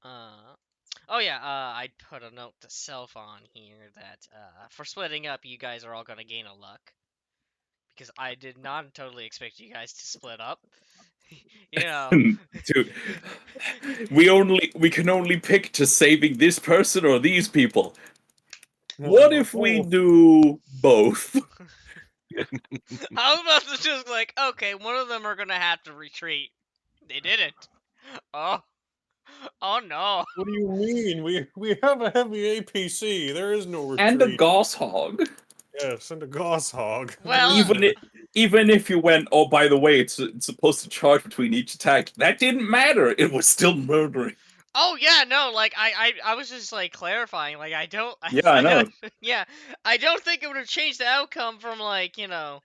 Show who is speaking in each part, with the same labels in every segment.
Speaker 1: Oh yeah, I put a note to self on here that for splitting up, you guys are all gonna gain a luck because I did not totally expect you guys to split up. You know.
Speaker 2: Dude, we can only pick to saving this person or these people. What if we do both?
Speaker 1: I was about to just like, okay, one of them are gonna have to retreat. They didn't. Oh, oh no.
Speaker 3: What do you mean? We have a heavy APC. There is no
Speaker 2: And a
Speaker 3: retreat.
Speaker 2: Goss Hog.
Speaker 3: Yes, and a Goss Hog.
Speaker 1: Well,
Speaker 2: Even if you went, oh, by the way, it's supposed to charge between each attack, that didn't matter. It was still murdering.
Speaker 1: oh yeah, no, like I was just like clarifying. Like I don't,
Speaker 2: Yeah, I know.
Speaker 1: yeah, I don't think it would have changed the outcome from like the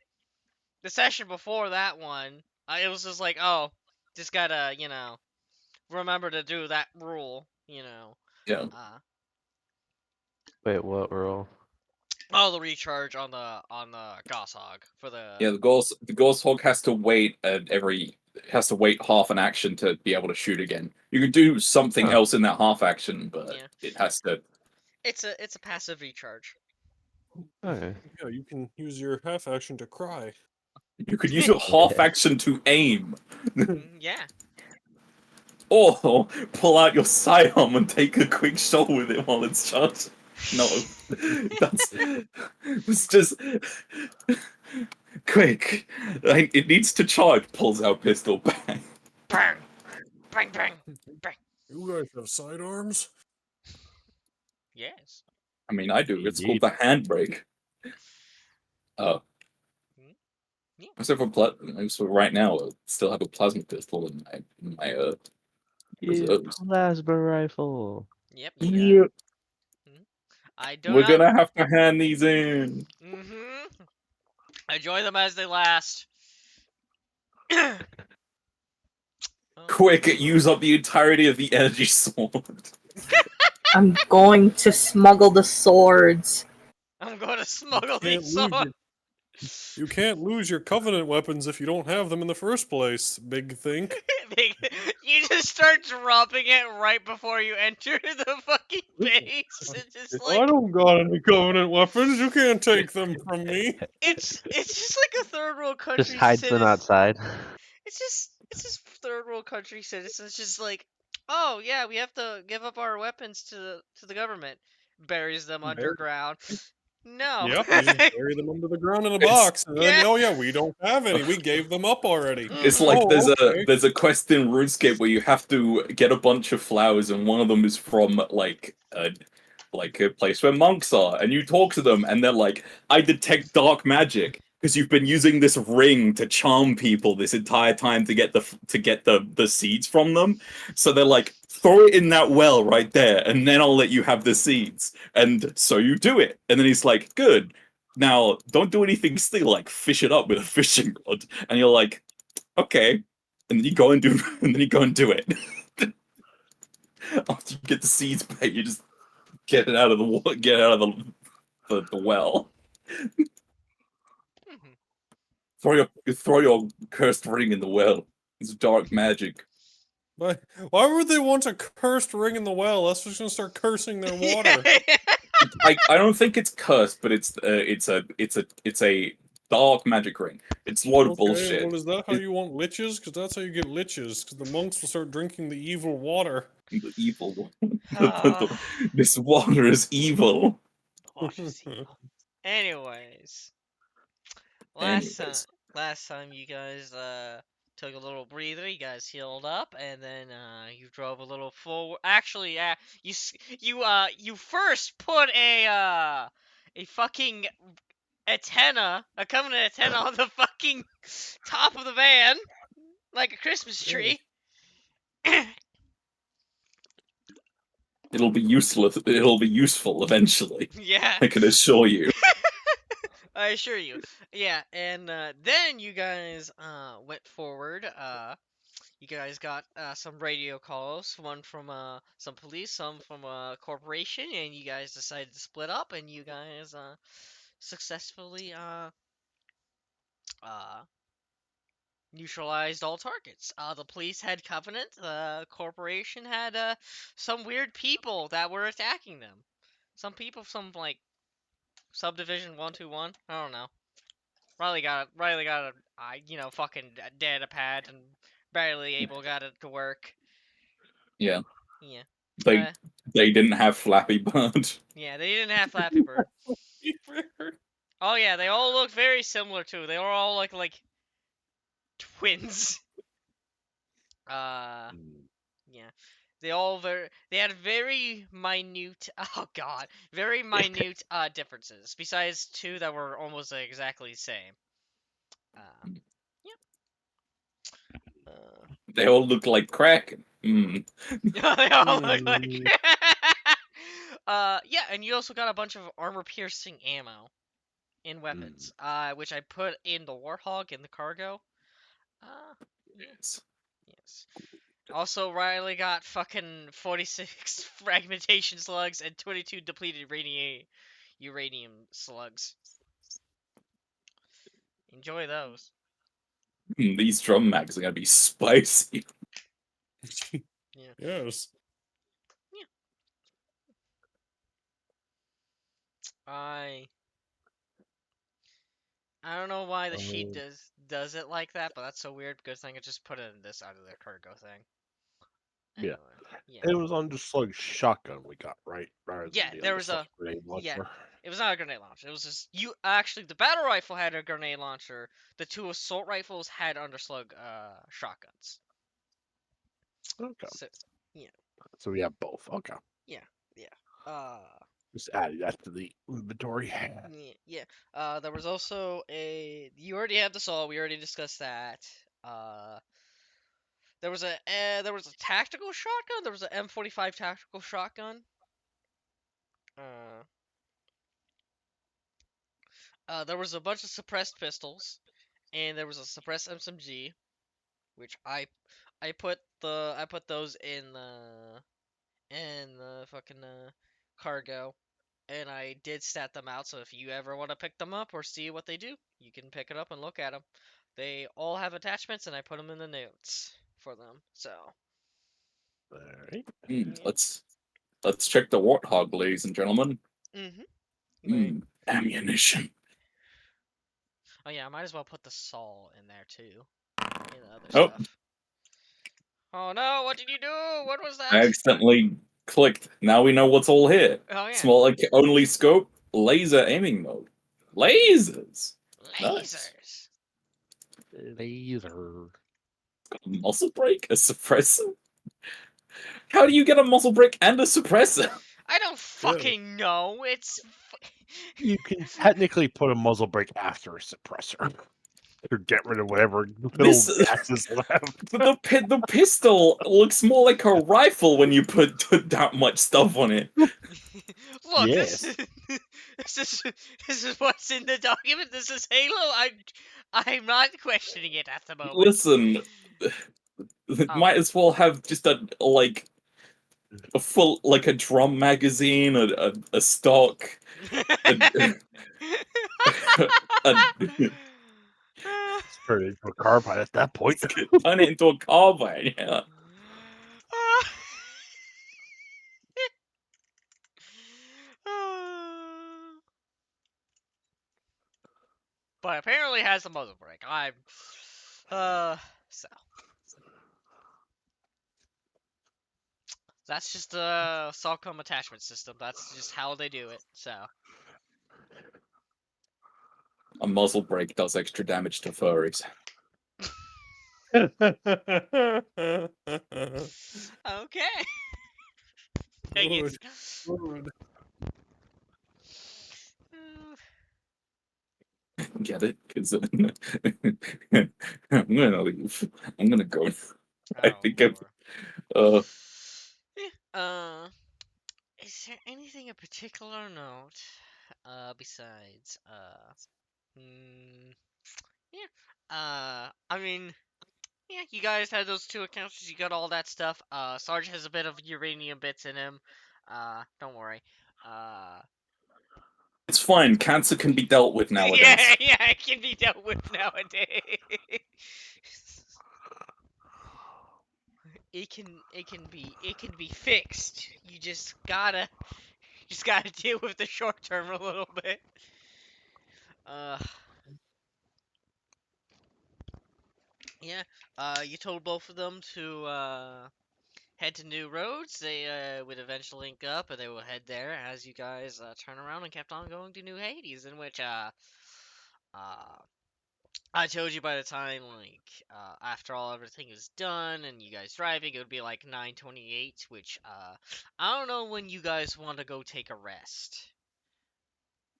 Speaker 1: session before that one. It was just like, oh, just gotta remember to do that rule.
Speaker 2: Yeah.
Speaker 4: Wait, what rule?
Speaker 1: Oh, the recharge on the Goshawk for the
Speaker 2: Yeah, the Ghost Hog has to wait half an action to be able to shoot again. You can do something else in that half action, but
Speaker 1: Yeah.
Speaker 2: it has to.
Speaker 1: It's a passive recharge.
Speaker 4: Okay.
Speaker 3: Yeah, you can use your half action to cry.
Speaker 2: You could use your half action to aim.
Speaker 1: Yeah.
Speaker 2: Or pull out your sidearm and take a quick shot with it while it's charged. No, it's just quick. Like, it needs to charge. Pulls out pistol. Bang.
Speaker 1: Bang, bang, bang, bang.
Speaker 3: You guys have sidearms?
Speaker 1: Yes.
Speaker 2: I mean, I do. It's called the handbrake. Oh.
Speaker 1: Yeah.
Speaker 2: So right now, I still have a plasma pistol in my reserves.
Speaker 4: Plasma rifle.
Speaker 1: Yep.
Speaker 2: Yeah.
Speaker 1: I do
Speaker 2: We're
Speaker 1: not.
Speaker 2: gonna have to hand these in.
Speaker 1: Enjoy them as they last.
Speaker 2: Quick, use up the entirety of the energy sword.
Speaker 5: I'm going to smuggle the swords.
Speaker 1: I'm going to smuggle these swords.
Speaker 3: You can't lose your Covenant weapons if you don't have them in the first place, Big Think.
Speaker 1: You just start dropping it right before you enter the fucking base. It's just like,
Speaker 3: I don't got any Covenant weapons. You can't take them from me.
Speaker 1: it's just like a third world country.
Speaker 4: Just hides them outside.
Speaker 1: It's just third world country citizens just like, oh yeah, we have to give up our weapons to the government. Buries them underground. No.
Speaker 3: Yep, you just bury them under the ground in a box. And then, oh yeah, we don't have any. We gave them up already.
Speaker 2: It's like there's a quest in RuneScape where you have to get a bunch of flowers, and one of them is from like a place where monks are, and you talk to them, and they're like, "I detect dark magic." Because you've been using this ring to charm people this entire time to get the seeds from them, so they're like, throw it in that well right there, and then I'll let you have the seeds. And so you do it, and then he's like, good. Now don't do anything still, like fish it up with a fishing rod, and you're like, okay, and then you go and do, and then you go and do it. After you get the seeds back, you just get it out of the water, get it out of the well. Throw your cursed ring in the well. It's dark magic.
Speaker 3: But why would they want a cursed ring in the well? That's just gonna start cursing their water.
Speaker 2: I don't think it's cursed, but it's a dark magic ring. It's a lot of bullshit.
Speaker 3: Well, is that how you want liches? Because that's how you get liches. Because the monks will start drinking the evil water.
Speaker 2: The evil one. This water is evil.
Speaker 1: Anyways, last time you guys took a little breather, you guys healed up, and then you drove a little forward. Actually, you first put a fucking antenna, a Covenant antenna on the fucking top of the van, like a Christmas tree.
Speaker 2: It'll be useful. It'll be useful eventually.
Speaker 1: Yeah.
Speaker 2: I can assure you.
Speaker 1: I assure you. Yeah, and then you guys went forward. You guys got some radio calls, one from some police, some from a corporation, and you guys decided to split up, and you guys successfully neutralized all targets. The police had Covenant. The corporation had some weird people that were attacking them. Some people, some like subdivision 121. I don't know. Riley got a fucking dead a pad and barely able got it to work.
Speaker 2: Yeah,
Speaker 1: Yeah.
Speaker 2: they
Speaker 1: Uh,
Speaker 2: they didn't have Flappy Bird.
Speaker 1: yeah, they didn't have Flappy Bird. Oh yeah, they all look very similar too. They were all like twins. Uh, yeah. They had very minute oh god, very minute differences. Besides two that were almost exactly the same. Uh, yeah.
Speaker 2: They all look like Kraken.
Speaker 1: They all look like
Speaker 3: Mm.
Speaker 1: yeah, and you also got a bunch of armor piercing ammo in weapons. Which I put in the Warthog in the cargo. Uh yeah,
Speaker 2: Yes.
Speaker 1: yes. Also, Riley got fucking 46 fragmentation slugs and 22 depleted uranium slugs. Enjoy those.
Speaker 2: These drum mags are gonna be spicy.
Speaker 1: Yeah.
Speaker 3: Yes.
Speaker 1: Yeah. I don't know why the sheet does it like that, but that's so weird because I could just put it in this out of their cargo thing.
Speaker 6: Yeah.
Speaker 1: Anyway, yeah.
Speaker 6: It was on just like shotgun we got, right? Rather
Speaker 1: Yeah,
Speaker 6: than the
Speaker 1: there was
Speaker 6: underslug
Speaker 1: a
Speaker 6: grenade
Speaker 1: yeah.
Speaker 6: launcher.
Speaker 1: It was not a grenade launcher. It was just you. Actually, the battle rifle had a grenade launcher. The two assault rifles had underslug shotguns.
Speaker 6: Okay.
Speaker 1: So yeah,
Speaker 6: So we have both. Okay.
Speaker 1: yeah, yeah. Uh,
Speaker 6: Just added that to the inventory.
Speaker 1: yeah, yeah. There was also a. You already had the saw. We already discussed that. Uh, there was a tactical shotgun. There was an M45 tactical shotgun. Uh, there was a bunch of suppressed pistols, and there was a suppressed SMG, which I put those in the fucking cargo, and I did stat them out. So if you ever want to pick them up or see what they do, you can pick it up and look at them. They all have attachments, and I put them in the notes for them. So
Speaker 6: Alright.
Speaker 1: yeah.
Speaker 2: Let's check the Warthog, ladies and gentlemen.
Speaker 1: Right.
Speaker 2: Ammunition.
Speaker 1: Oh yeah, I might as well put the saw in there too. And the other
Speaker 2: Oh,
Speaker 1: stuff. Oh no! What did you do? What was
Speaker 2: I
Speaker 1: that?
Speaker 2: accidentally clicked. Now we know what's all here.
Speaker 1: Oh yeah,
Speaker 2: Small only scope, laser aiming mode. Lasers. Nice.
Speaker 1: lasers.
Speaker 6: Laser.
Speaker 2: A muzzle brake, a suppressor. How do you get a muzzle brake and a suppressor?
Speaker 1: I don't fucking know. It's.
Speaker 6: You can technically put a muzzle brake after a suppressor. To get rid of whatever little
Speaker 2: This-
Speaker 6: gases left.
Speaker 2: The pistol looks more like a rifle when you put that much stuff on it.
Speaker 1: Look,
Speaker 6: Yes.
Speaker 1: this is this is what's in the document. This is Halo. I'm not questioning it at the moment.
Speaker 2: Listen, it might as well have just a full a drum magazine, a stock, a,
Speaker 6: Turn it into a carbine at that point.
Speaker 2: turn it into a carbine. Yeah.
Speaker 1: But apparently has a muzzle brake. So that's just a Solcom attachment system. That's just how they do it. So
Speaker 2: A muzzle brake does extra damage to furries.
Speaker 1: okay. Dang it.
Speaker 3: Good.
Speaker 2: Get it? Because I'm gonna leave. I'm gonna go. I think I'm.
Speaker 1: Lord. Is there anything in particular note? Besides, yeah. I mean, yeah, you guys had those two accounts. You got all that stuff. Sarge has a bit of uranium bits in him. Don't worry.
Speaker 2: It's fine. Cancer can be dealt with nowadays.
Speaker 1: Yeah, it can be dealt with nowadays. It can be fixed. You just gotta deal with the short term a little bit. Uh, yeah. You told both of them to head to new roads. They would eventually link up, and they will head there as you guys turn around and kept on going to New Hades, in which uh I told you by the time after everything is done and you guys driving, it would be like 9:28, which I don't know when you guys want to go take a rest.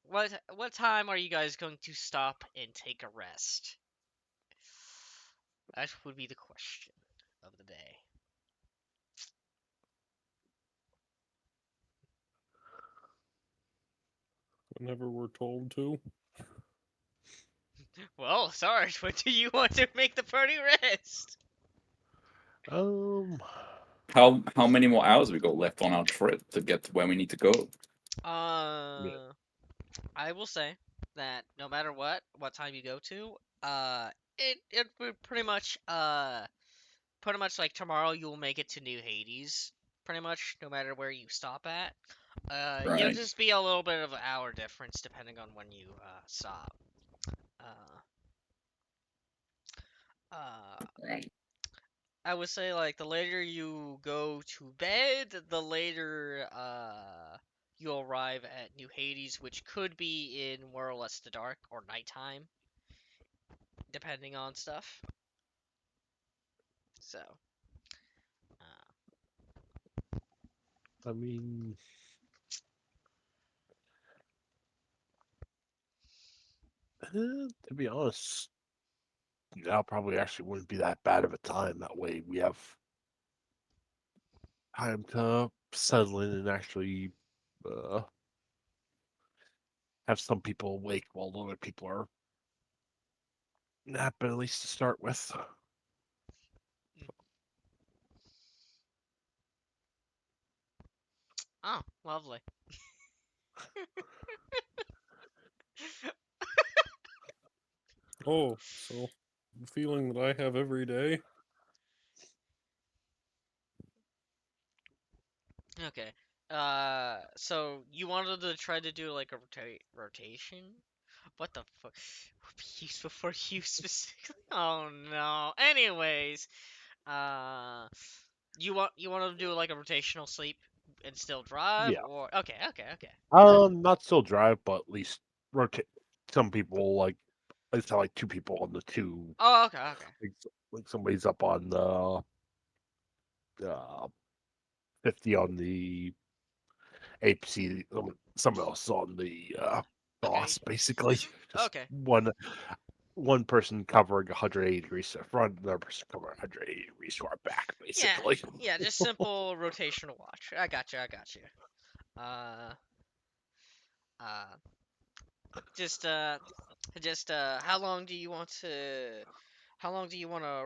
Speaker 1: What time are you guys going to stop and take a rest? That would be the question of the day.
Speaker 3: Whenever we're told to.
Speaker 1: Well, Sarge, when do you want to make the party rest?
Speaker 2: How many more hours we got left on our trip to get to where we need to go?
Speaker 1: I will say that no matter what time you go to, it would pretty much like tomorrow you'll make it to New Hades, pretty much no matter where you stop at. It'll
Speaker 2: Right.
Speaker 1: just be a little bit of an hour difference depending on when you stop. Uh,
Speaker 2: Right.
Speaker 1: I would say like the later you go to bed, the later you'll arrive at New Hades, which could be in more or less the dark or nighttime, depending on stuff. So,
Speaker 6: I mean, to be honest, that probably actually wouldn't be that bad of a time. That way, we have time to settle in and actually have some people awake while other people are napping, at least to start with.
Speaker 1: oh, lovely.
Speaker 3: Oh, so the feeling that I have every day.
Speaker 1: Okay. So you wanted to try to do like a rotation? What the fuck would be useful for you specifically? Oh no. Anyways, uh, you want to do like a rotational sleep and still drive,
Speaker 6: Yeah.
Speaker 1: or okay.
Speaker 6: Not still drive, but at least rotate. Some people like I just have like two people on the two.
Speaker 1: Oh, okay.
Speaker 6: Like somebody's up on the 50 on the APC. Someone else is on the
Speaker 1: Okay.
Speaker 6: boss, basically. Just
Speaker 1: Okay.
Speaker 6: one person covering 180 degrees to the front, another person covering 180 degrees to our back,
Speaker 1: Yeah.
Speaker 6: basically.
Speaker 1: Yeah. Just simple rotational watch. I got you. Uh. Uh. Just how long do you want to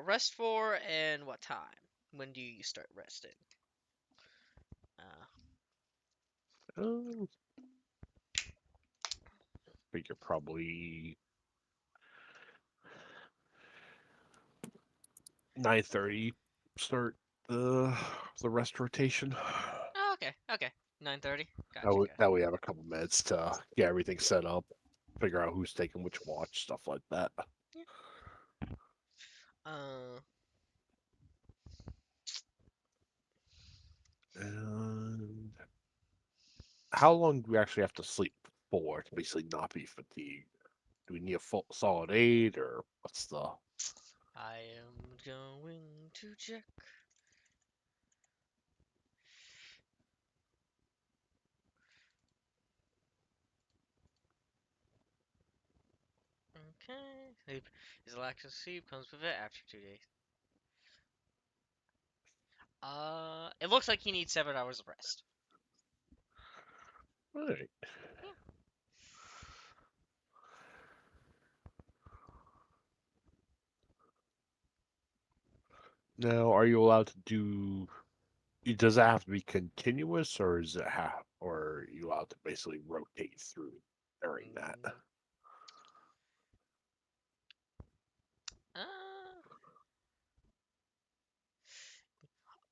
Speaker 1: rest for, and what time? When do you start resting? Uh,
Speaker 6: Um, Figure probably 9:30 start the rest rotation.
Speaker 1: oh, okay. 9:30.
Speaker 6: That
Speaker 1: Gotcha.
Speaker 6: way, that way we have a couple minutes to get everything set up, figure out who's taking which watch, stuff like that.
Speaker 1: Uh,
Speaker 6: And how long do we actually have to sleep for to basically not be fatigued? Do we need a full solid 8 or what's the?
Speaker 1: I am going to check. Okay. Sleep is lack of sleep comes with it after 2 days. It looks like you need 7 hours of rest.
Speaker 6: All right.
Speaker 1: Yeah.
Speaker 6: Now, are you allowed to do? Does it have to be continuous, or is it or are you allowed to basically rotate through during that.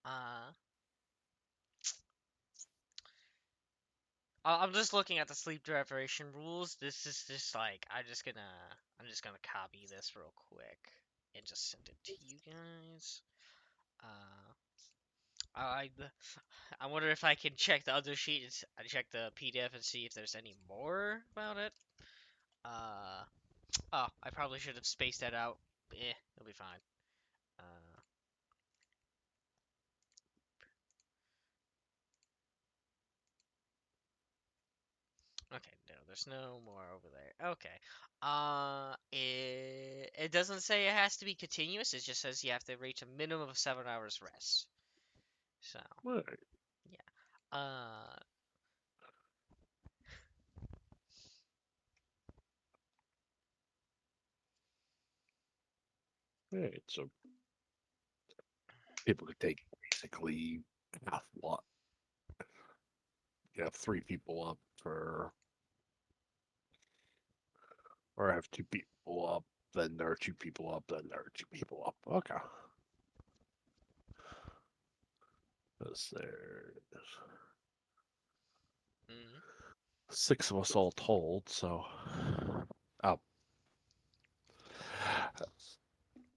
Speaker 1: Uh, uh, I'm just looking at the sleep deprivation rules. This is just like I'm just gonna copy this real quick and just send it to you guys. I I wonder if I can check the other sheet. I check the PDF and see if there's any more about it. Oh, I probably should have spaced that out. It'll be fine. Okay, no, there's no more over there. Okay. It doesn't say it has to be continuous. It just says you have to reach a minimum of 7 hours rest. So,
Speaker 6: Right.
Speaker 1: yeah.
Speaker 6: Right. So people could take basically half what? You have 3 people up for, or have 2 people up, then there are 2 people up, then there are 2 people up. Okay. Because there's
Speaker 1: Mhm.
Speaker 6: 6 of us all told, so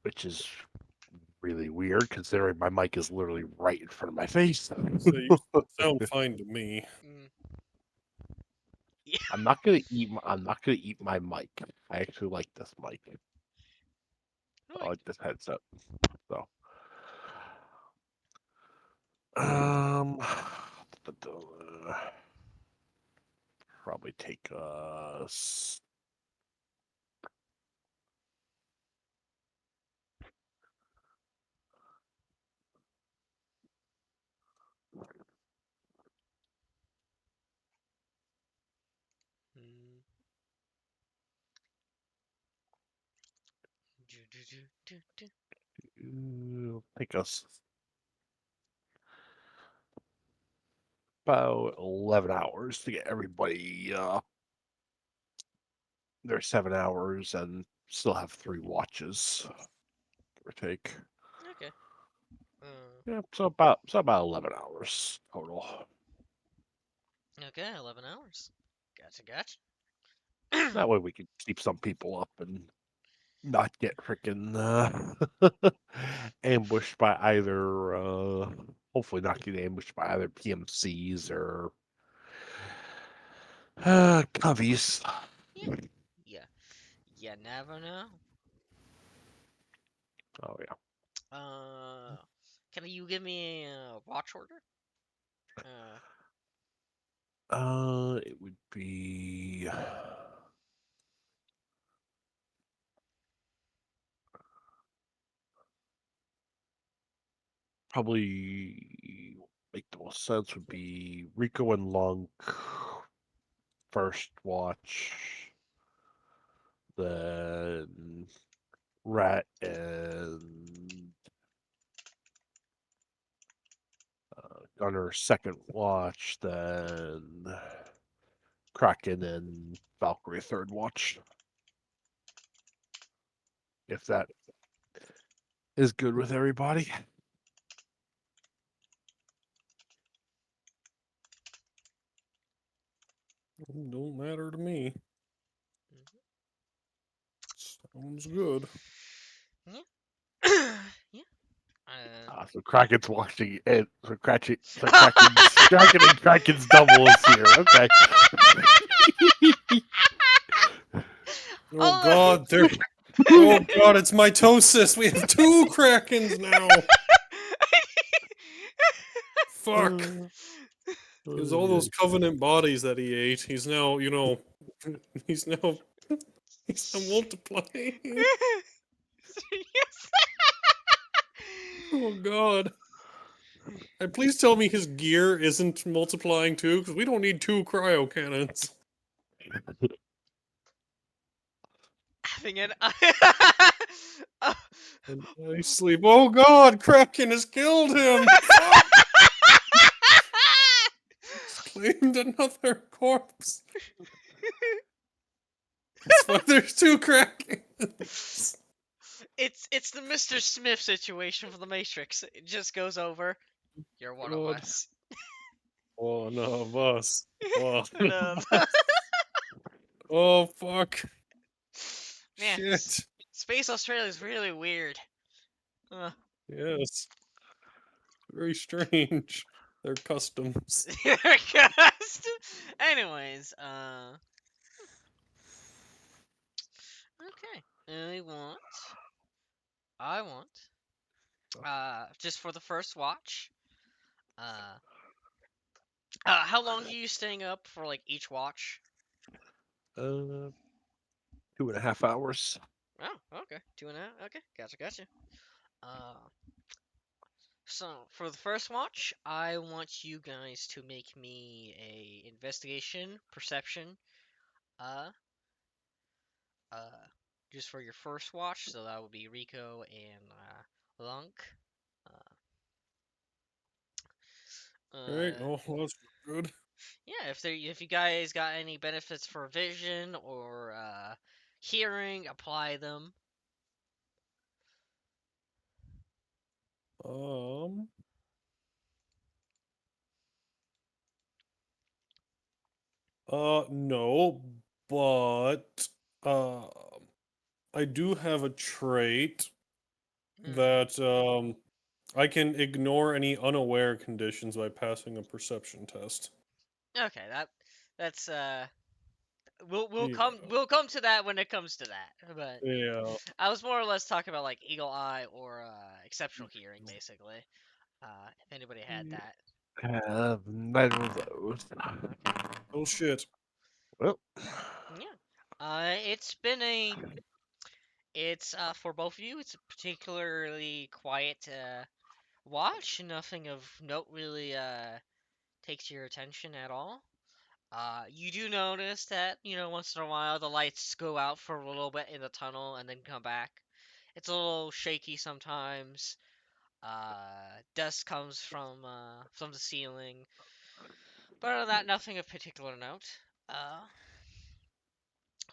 Speaker 6: which is really weird considering my mic is literally right in front of my face.
Speaker 3: So you sound fine to me.
Speaker 1: Mm.
Speaker 6: I'm not gonna eat. I'm not gonna eat my mic. I actually like this mic. I like this headset. So, probably take us.
Speaker 1: Mm.
Speaker 6: Take us about 11 hours to get everybody their 7 hours and still have 3 watches. Give or take.
Speaker 1: Okay.
Speaker 6: Yeah, so about 11 hours total.
Speaker 1: Okay, 11 hours. Gotcha.
Speaker 6: That way we can keep some people up and not get freaking ambushed by either hopefully not get ambushed by either PMCs or coveys.
Speaker 1: Yeah. You never know.
Speaker 6: Oh yeah.
Speaker 1: Can you give me a watch order?
Speaker 6: It would be probably make the most sense would be Rico and Lunk first watch, then Rat and Gunner second watch, then Kraken and Valkyrie third watch. If that is good with everybody.
Speaker 3: Don't matter to me. Sounds good.
Speaker 1: Yeah.
Speaker 6: So Kraken's watching it. So Kraken and Kraken's double is here. Okay.
Speaker 3: Oh god, they're oh god, it's mitosis. We have 2 Krakens now. Fuck. It was all those covenant bodies that he ate. He's now, he's now multiplying. Oh god. And please tell me his gear isn't multiplying too, because we don't need 2 cryo cannons.
Speaker 1: Having an
Speaker 3: And I sleep. Oh god, Kraken has killed him! Fuck! He's claimed another corpse. That's why there's two Kraken.
Speaker 1: It's the Mr. Smith situation from the Matrix. It just goes over. You're one of
Speaker 3: God.
Speaker 1: us.
Speaker 3: One of us. One.
Speaker 1: No.
Speaker 3: Oh fuck.
Speaker 1: Man,
Speaker 3: Shit.
Speaker 1: Space Australia is really weird. Uh,
Speaker 3: Yes. Very strange. Their customs.
Speaker 1: Anyways, okay. I want, just for the first watch, uh, how long are you staying up for, like, each watch?
Speaker 6: 2.5 hours.
Speaker 1: Oh, okay. 2.5. Okay, gotcha. Uh, so for the first watch, I want you guys to make me a investigation, perception, uh, uh, just for your first watch. So that would be Rico and Lunk.
Speaker 3: Alright,
Speaker 1: Uh,
Speaker 3: oh, well, that's good.
Speaker 1: yeah, if you guys got any benefits for vision or hearing, apply them.
Speaker 3: Um. No, but uh, I do have a trait that I can ignore any unaware conditions by passing a perception test.
Speaker 1: Okay, that's
Speaker 3: Yeah.
Speaker 1: we'll come to that when it comes to that. But
Speaker 3: Yeah.
Speaker 1: I was more or less talking about like eagle eye or exceptional hearing, basically. If anybody had that.
Speaker 6: Have neither of those.
Speaker 1: Okay.
Speaker 3: Oh shit.
Speaker 6: Well,
Speaker 1: Yeah. It's for both of you. It's a particularly quiet watch. Nothing of note really takes your attention at all. You do notice that, once in a while the lights go out for a little bit in the tunnel and then come back. It's a little shaky sometimes. Dust comes from the ceiling. But other than that, nothing of particular note. Uh,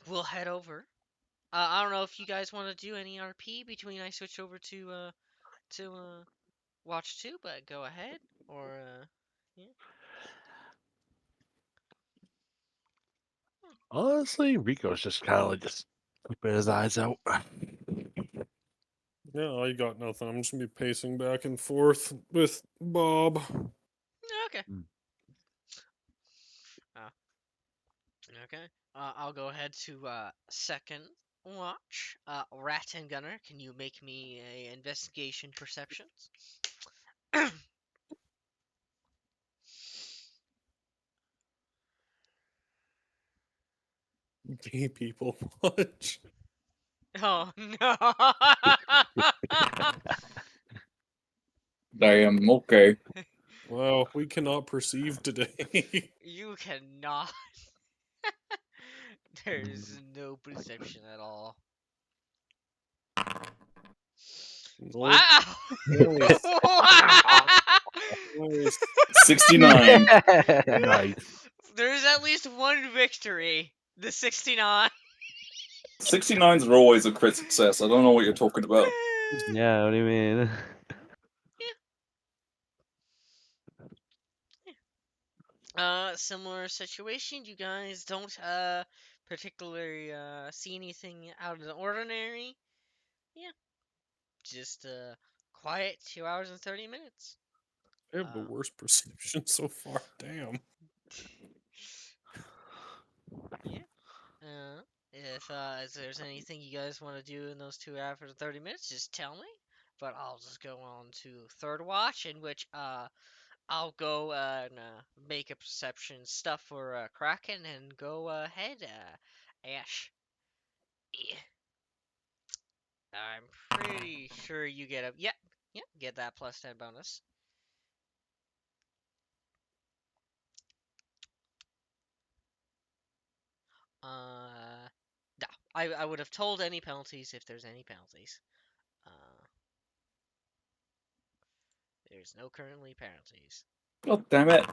Speaker 1: we'll head over. I don't know if you guys want to do any RP between I switch over to watch 2, but go ahead. Or yeah.
Speaker 6: honestly, Rico's just kind of like just keeping his eyes out.
Speaker 3: Yeah, I got nothing. I'm just gonna be pacing back and forth with Bob.
Speaker 1: Okay.
Speaker 6: Mm.
Speaker 1: Uh, okay. I'll go ahead to second watch. Rat and Gunner, can you make me a investigation perceptions?
Speaker 3: Gay people watch.
Speaker 1: Oh no!
Speaker 2: Damn, okay.
Speaker 3: Wow, we cannot perceive today.
Speaker 1: You cannot. There's no perception at all.
Speaker 3: Nope.
Speaker 1: Wow!
Speaker 3: Nice.
Speaker 1: Wow!
Speaker 3: Nice.
Speaker 2: 69.
Speaker 6: Nice.
Speaker 1: There's at least one victory. The 69.
Speaker 2: 69s are always a crit success. I don't know what you're talking about.
Speaker 4: Yeah, what do you mean?
Speaker 1: Similar situation. You guys don't particularly see anything out of the ordinary. Yeah, just quiet 2 hours and 30 minutes.
Speaker 3: I have the worst perception so far. Damn.
Speaker 1: Yeah. If there's anything you guys want to do in those 2 hours and 30 minutes, just tell me. But I'll just go on to third watch, in which I'll go and make a perception stuff for Kraken, and go ahead, Ash. Yeah. I'm pretty sure you get a get that plus 10 bonus. No, I would have told any penalties if there's any penalties. Uh, there's no currently penalties.
Speaker 2: God damn it.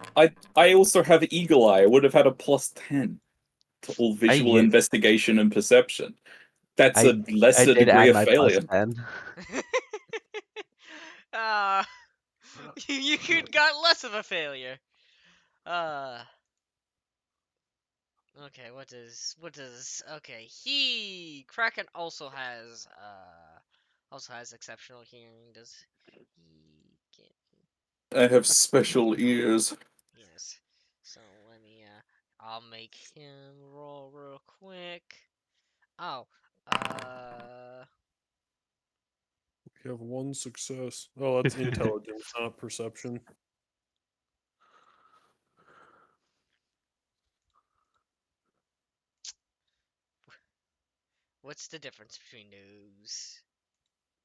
Speaker 2: I also have Eagle Eye. I would have had a plus 10. all visual
Speaker 4: I
Speaker 2: investigation and perception. That's a
Speaker 4: I
Speaker 2: lesser
Speaker 4: did
Speaker 2: degree
Speaker 4: add
Speaker 2: of
Speaker 4: my
Speaker 2: failure.
Speaker 4: +10.
Speaker 1: uh, you could got less of a failure. Okay, okay, Kraken also has exceptional hearing. Does he get
Speaker 2: I have special ears.
Speaker 1: yes. So let me I'll make him roll real quick. Oh,
Speaker 3: We have one success. Oh, that's intelligence, not perception.
Speaker 1: what's the difference between those?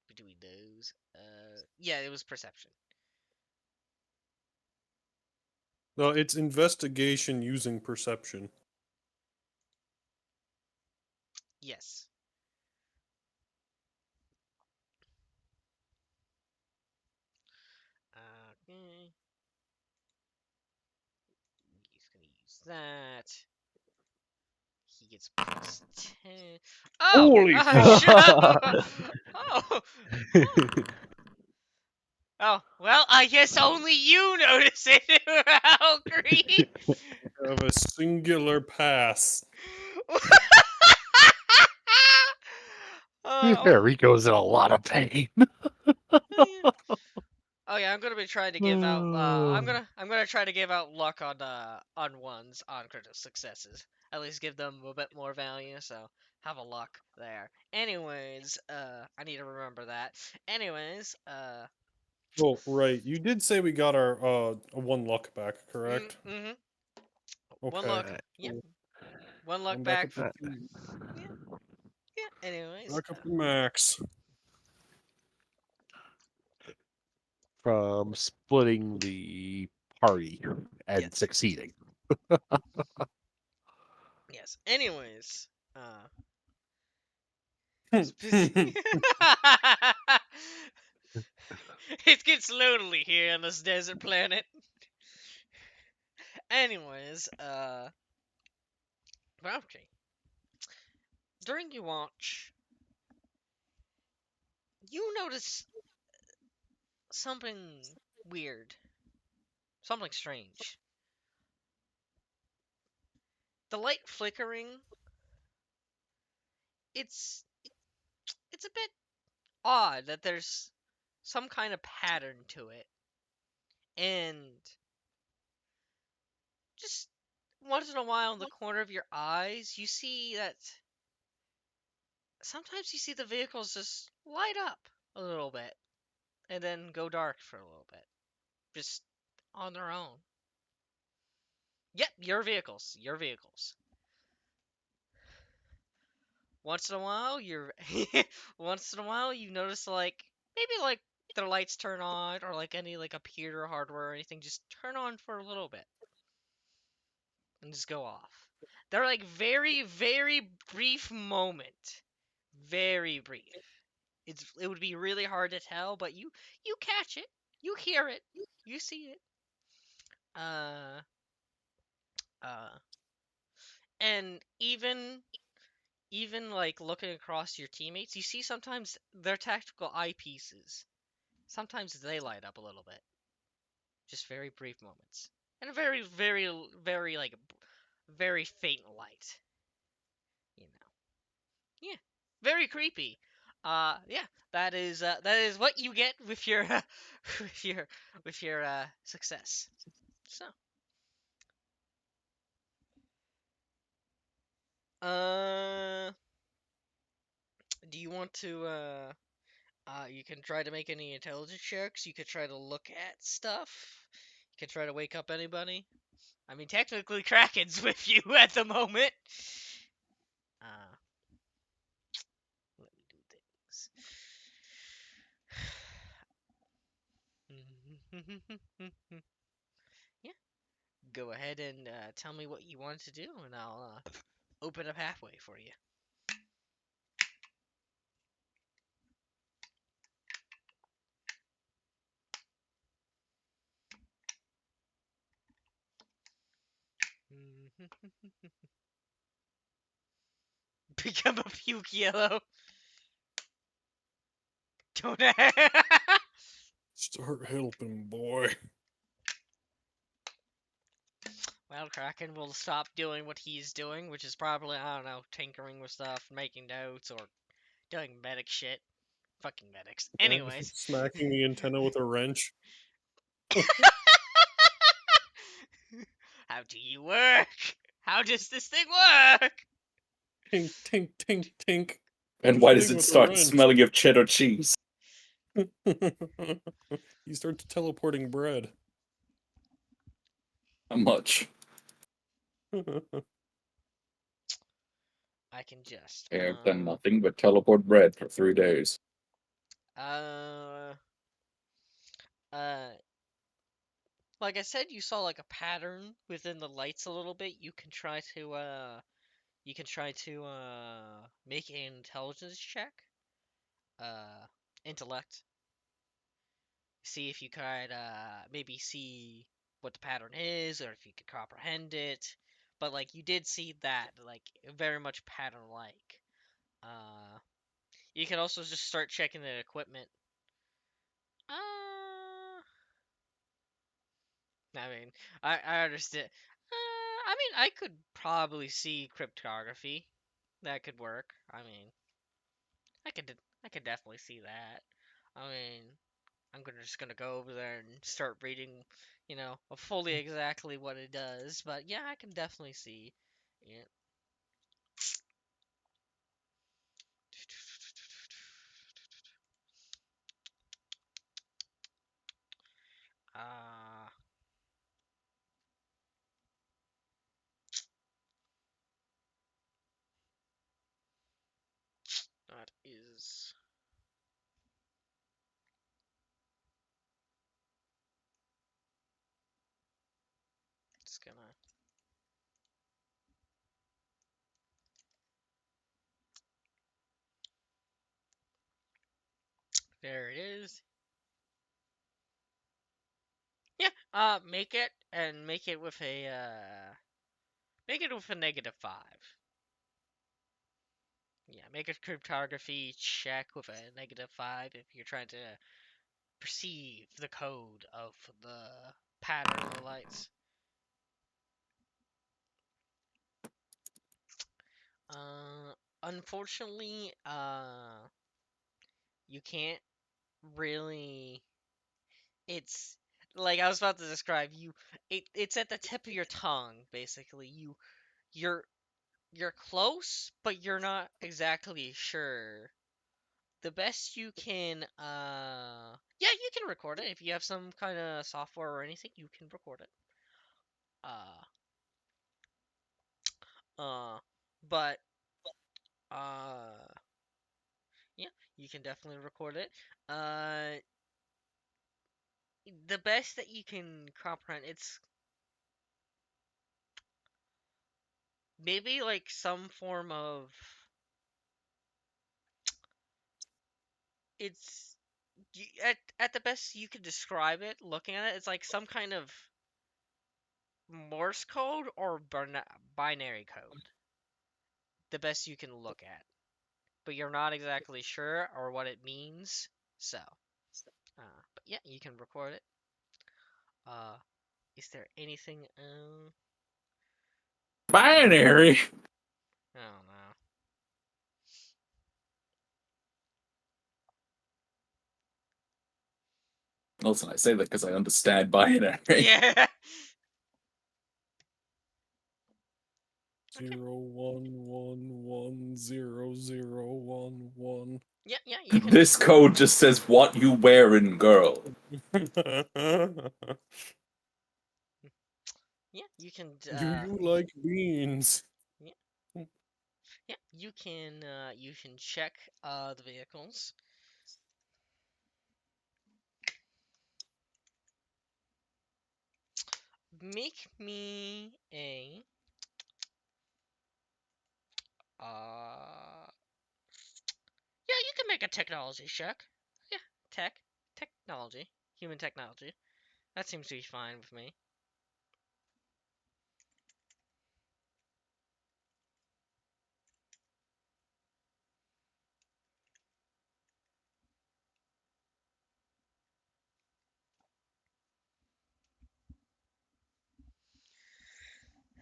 Speaker 1: Between those? Yeah, it was perception.
Speaker 3: No, it's investigation using perception.
Speaker 1: Yes. Okay. He's gonna use that. He gets +10. Oh!
Speaker 6: Holy
Speaker 1: Shut
Speaker 6: fuck!
Speaker 1: up! Oh! Oh, well, I guess only you notice it, Valkyrie!
Speaker 3: We have a singular pass.
Speaker 1: Oh,
Speaker 6: There he goes in a lot of pain.
Speaker 1: yeah. Oh yeah, I'm gonna be trying to give out. I'm gonna try to give out luck on ones on critical successes. At least give them a bit more value. So have a luck there. Anyways, I need to remember that. Anyways,
Speaker 3: Oh, right. You did say we got our one luck back, correct?
Speaker 1: mm-hmm. One
Speaker 3: Okay.
Speaker 1: luck.
Speaker 6: Alright,
Speaker 1: Yep.
Speaker 3: Cool.
Speaker 1: One luck
Speaker 3: I'm back
Speaker 1: back.
Speaker 3: up to 2.
Speaker 1: Yeah. Yeah. Anyways,
Speaker 3: Back up to max.
Speaker 6: from splitting the party and
Speaker 1: yes.
Speaker 6: succeeding.
Speaker 1: Yes. Anyways,
Speaker 3: Hmm.
Speaker 1: he's busy. It gets lonely here on this desert planet. Anyways, okay. During your watch, you notice something weird, something strange. The light flickering, it's it's a bit odd that there's some kind of pattern to it. And just once in a while in the corner of your eyes, you see that sometimes you see the vehicles just light up a little bit and then go dark for a little bit. Just on their own. Yep, your vehicles. Your vehicles. Once in a while, once in a while you notice like maybe like their lights turn on or like any like computer hardware or anything just turn on for a little bit and just go off. They're like very brief moment. Very brief. It would be really hard to tell, but you catch it. You hear it. You see it. Uh uh and even like looking across your teammates, you see sometimes their tactical eyepieces. Sometimes they light up a little bit. Just very brief moments. And a very like very faint light. You know. Yeah. Very creepy. Yeah, that is what you get with your with your with your success. So, uh do you want to you can try to make any intelligence checks. You could try to look at stuff. You could try to wake up anybody. I mean, technically, Kraken's with you at the moment. Uh, let me do things. Yeah, go ahead and tell me what you want to do, and I'll open a pathway for you. Become a puke yellow. Don't.
Speaker 3: Start helping, boy.
Speaker 1: Well, Kraken will stop doing what he's doing, which is probably, I don't know, tinkering with stuff, making notes, or doing medic shit. Fucking medics. Anyways.
Speaker 3: Smacking the antenna with a wrench.
Speaker 1: How do you work? How does this thing work?
Speaker 3: Tink, tink, tink, tink.
Speaker 2: And
Speaker 3: Push
Speaker 2: why
Speaker 3: the
Speaker 2: does
Speaker 3: thing
Speaker 2: it
Speaker 3: with a
Speaker 2: start
Speaker 3: wrench.
Speaker 2: smelling of cheddar cheese?
Speaker 3: You start teleporting bread.
Speaker 2: How much?
Speaker 1: I can just.
Speaker 2: I've done nothing but teleport bread for 3 days.
Speaker 1: Uh. Like I said, you saw like a pattern within the lights a little bit. You can try to. Make an intelligence check. Intellect. See if you could maybe see what the pattern is, or if you could comprehend it. But like you did see that, like very much pattern-like. You can also just start checking the equipment. I mean, I understand. I mean, I could probably see cryptography. That could work. I mean, I could definitely see that. I mean, just gonna go over there and start reading, fully exactly what it does. But yeah, I can definitely see it. Uh, that is. Just gonna. There it is. Yeah. Make it and make it with a -5. Yeah, make a cryptography check with a -5 if you're trying to perceive the code of the pattern of the lights. Unfortunately, you can't really. It's like I was about to describe you. It's at the tip of your tongue, basically. You're you're close, but you're not exactly sure. The best you can, yeah, you can record it if you have some kind of software or anything. You can record it. Uh, uh, but yeah, you can definitely record it. Uh, the best that you can comprehend, it's maybe like some form of. It's at the best you could describe it. Looking at it, it's like some kind of Morse code or binary code. The best you can look at, but you're not exactly sure or what it means. So, but yeah, you can record it. Uh, is there anything?
Speaker 2: Binary!
Speaker 1: I don't know.
Speaker 2: Listen, I say that because I understand binary.
Speaker 1: Yeah.
Speaker 3: 011100111.
Speaker 1: Yeah, you can.
Speaker 2: This code just says what you wearing, girl.
Speaker 1: Yeah, you can.
Speaker 3: Do you like beans?
Speaker 1: Yeah, yeah, you can. You can check the vehicles. Make me a yeah, you can make a technology check. Yeah, technology, human technology. That seems to be fine with me.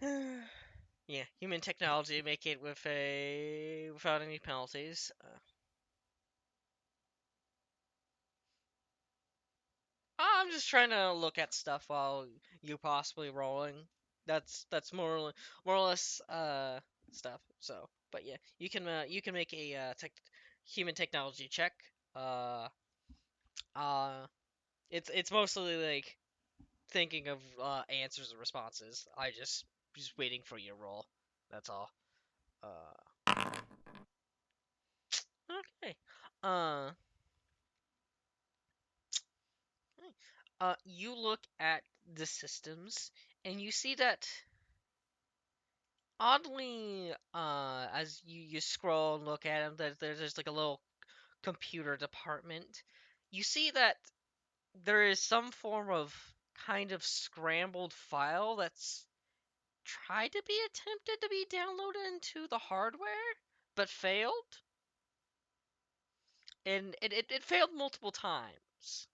Speaker 1: Yeah, human technology make it without any penalties. I'm just trying to look at stuff while you possibly rolling. That's more or less stuff. So, but yeah, you can make a human technology check. Uh, uh, it's mostly like thinking of answers and responses. I just waiting for your roll. That's all. Okay. Uh, you look at the systems and you see that oddly, as you scroll and look at them, there's like a little computer department. You see that there is some form of kind of scrambled file that's tried to be attempted to be downloaded into the hardware, but failed. And it failed multiple times.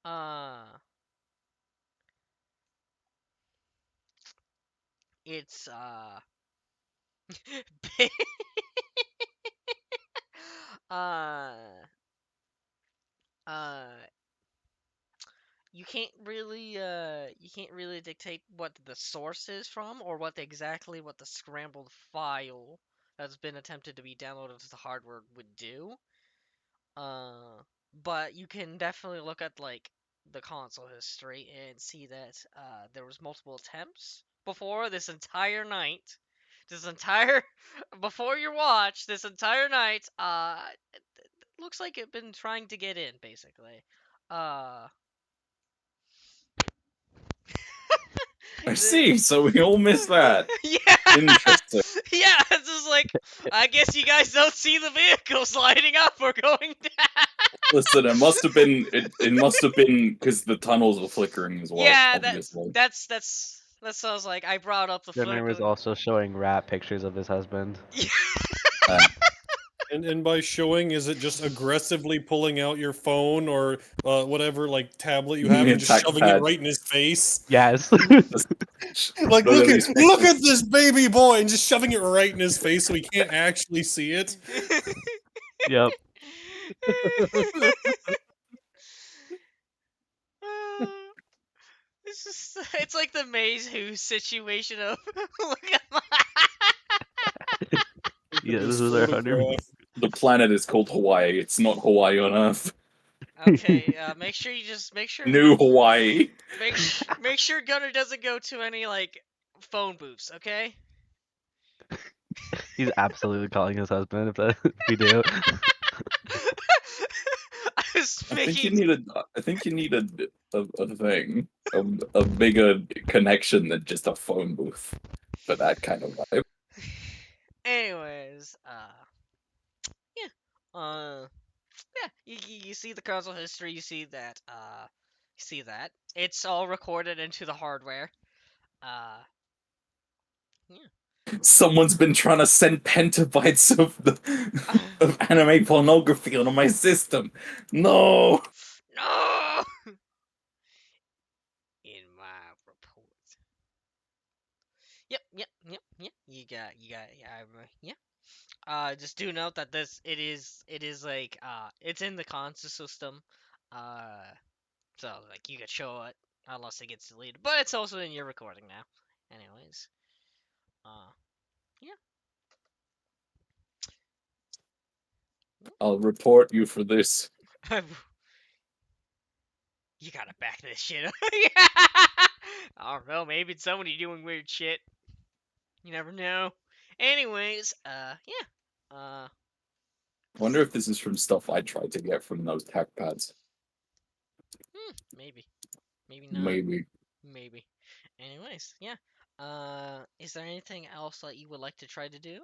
Speaker 1: Uh, it's uh uh you can't really dictate what the source is from or what the scrambled file that's been attempted to be downloaded to the hardware would do. Uh, but you can definitely look at like the console history and see that there was multiple attempts before this entire night. This entire before your watch, this entire night, it looks like it been trying to get in basically. Uh,
Speaker 2: I
Speaker 1: the,
Speaker 2: see. So we all missed that.
Speaker 1: yeah,
Speaker 2: Interesting.
Speaker 1: yeah. It's just like I guess you guys don't see the vehicles lighting up or going down.
Speaker 2: Listen, it must have been because the tunnels were flickering as well,
Speaker 1: Yeah,
Speaker 2: obviously.
Speaker 1: that sounds like I brought up the
Speaker 4: Gunner was
Speaker 1: flicker.
Speaker 4: also showing rat pictures of his husband.
Speaker 2: Uh,
Speaker 3: And by showing, is it just aggressively pulling out your phone or whatever like tablet you have and just
Speaker 2: attack
Speaker 3: shoving it
Speaker 2: pad.
Speaker 3: right in his face?
Speaker 4: Yes.
Speaker 3: Like
Speaker 2: Look at these
Speaker 3: look
Speaker 2: pictures.
Speaker 3: at this baby boy and just shoving it right in his face so he can't actually see it.
Speaker 4: Yep.
Speaker 1: It's just it's like the Maze Who situation of look at my
Speaker 3: Look at
Speaker 4: Yeah,
Speaker 3: this
Speaker 4: this is our honeymoon.
Speaker 3: photograph.
Speaker 2: The planet is called Hawaii. It's not Hawaii on Earth.
Speaker 1: Okay, make sure you just
Speaker 2: New Hawaii.
Speaker 1: make sure Gunner doesn't go to any like phone booths, okay?
Speaker 4: He's absolutely calling his husband if we do.
Speaker 1: I was
Speaker 2: I think you
Speaker 1: making
Speaker 2: need a thing, a bigger connection than just a phone booth for that kind of vibe.
Speaker 1: anyways, yeah. Yeah, you see the console history, you see that. It's all recorded into the hardware. Uh, yeah.
Speaker 2: Someone's been trying to send petabytes of anime pornography onto my system. No.
Speaker 1: No! In my report. Yep. Yeah. Just do note that it is like, it's in the console system. Uh, so, like, you could show it unless it gets deleted. But it's also in your recording now. Anyways. Uh, yeah.
Speaker 2: I'll report you for this.
Speaker 1: You gotta back this shit up. I don't know, maybe it's somebody doing weird shit. You never know. Anyways, yeah.
Speaker 2: I wonder if this is from stuff I tried to get from those tech pads.
Speaker 1: Maybe. Maybe not.
Speaker 2: Maybe.
Speaker 1: Maybe. Anyways, yeah. Is there anything else that you would like to try to do?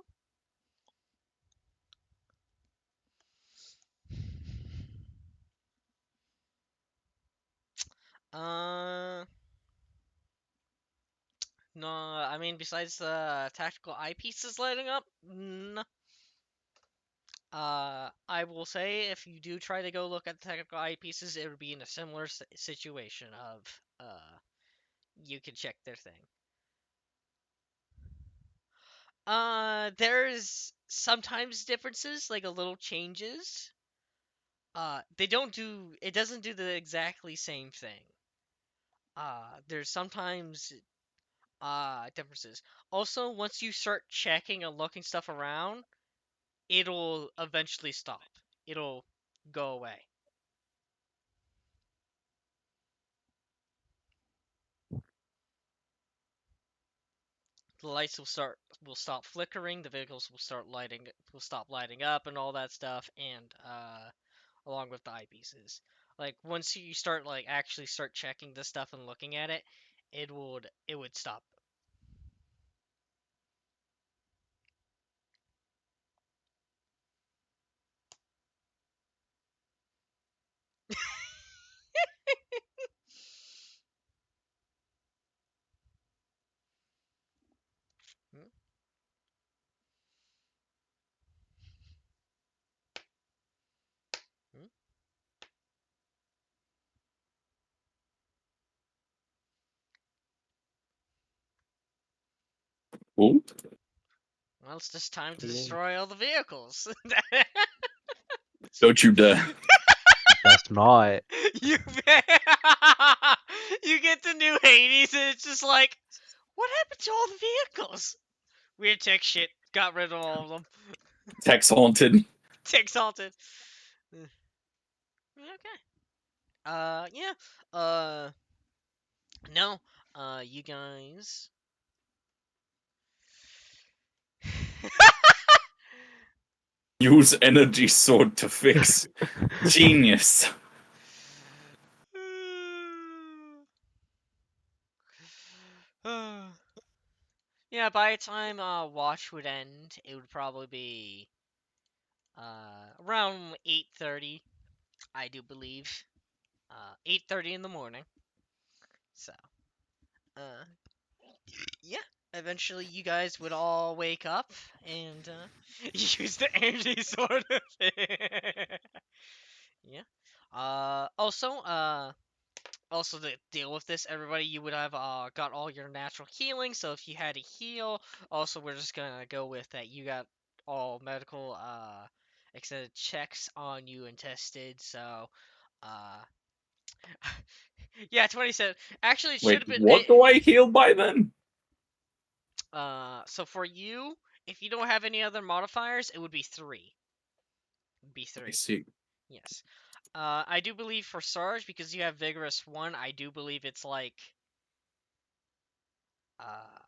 Speaker 1: Uh, no, I mean, besides the tactical eyepieces lighting up, no. I will say if you do try to go look at the tactical eyepieces, it would be in a similar situation of, you can check their thing. There's sometimes differences, like a little changes. They don't do it doesn't do the exactly same thing. There's sometimes differences. Also, once you start checking and looking stuff around, it'll eventually stop. It'll go away. The lights will stop flickering, the vehicles will stop lighting up and all that stuff, and along with the eyepieces. Like once you start like actually start checking this stuff and looking at it, it would stop. Hmm? Hmm?
Speaker 2: Ooh.
Speaker 1: Well, it's just time to
Speaker 3: Cool.
Speaker 1: destroy all the vehicles.
Speaker 2: Don't you dare.
Speaker 4: Best not.
Speaker 1: you you get to New Hades and it's just like, what happened to all the vehicles? Weird tech shit. Got rid of all of them.
Speaker 2: Tex haunted.
Speaker 1: Tech salted. Okay. Yeah. No. You guys.
Speaker 2: Use energy sword to fix. Genius.
Speaker 1: Yeah, by the time watch would end, it would probably be around 8:30, I do believe. 8:30 in the morning. So, uh yeah, eventually you guys would all wake up and use the energy sword. Yeah. Also to deal with this, everybody, you would have got all your natural healing. So if you had to heal, also we're just gonna go with that. You got all medical extended checks on you and tested. So uh, yeah, 27. Actually, it should
Speaker 2: Wait,
Speaker 1: have been
Speaker 2: what do I heal by then?
Speaker 1: So for you, if you don't have any other modifiers, it would be 3. It'd be
Speaker 2: I
Speaker 1: 3.
Speaker 2: see.
Speaker 1: Yes. I do believe for Sarge, because you have Vigorous 1, I do believe it's like uh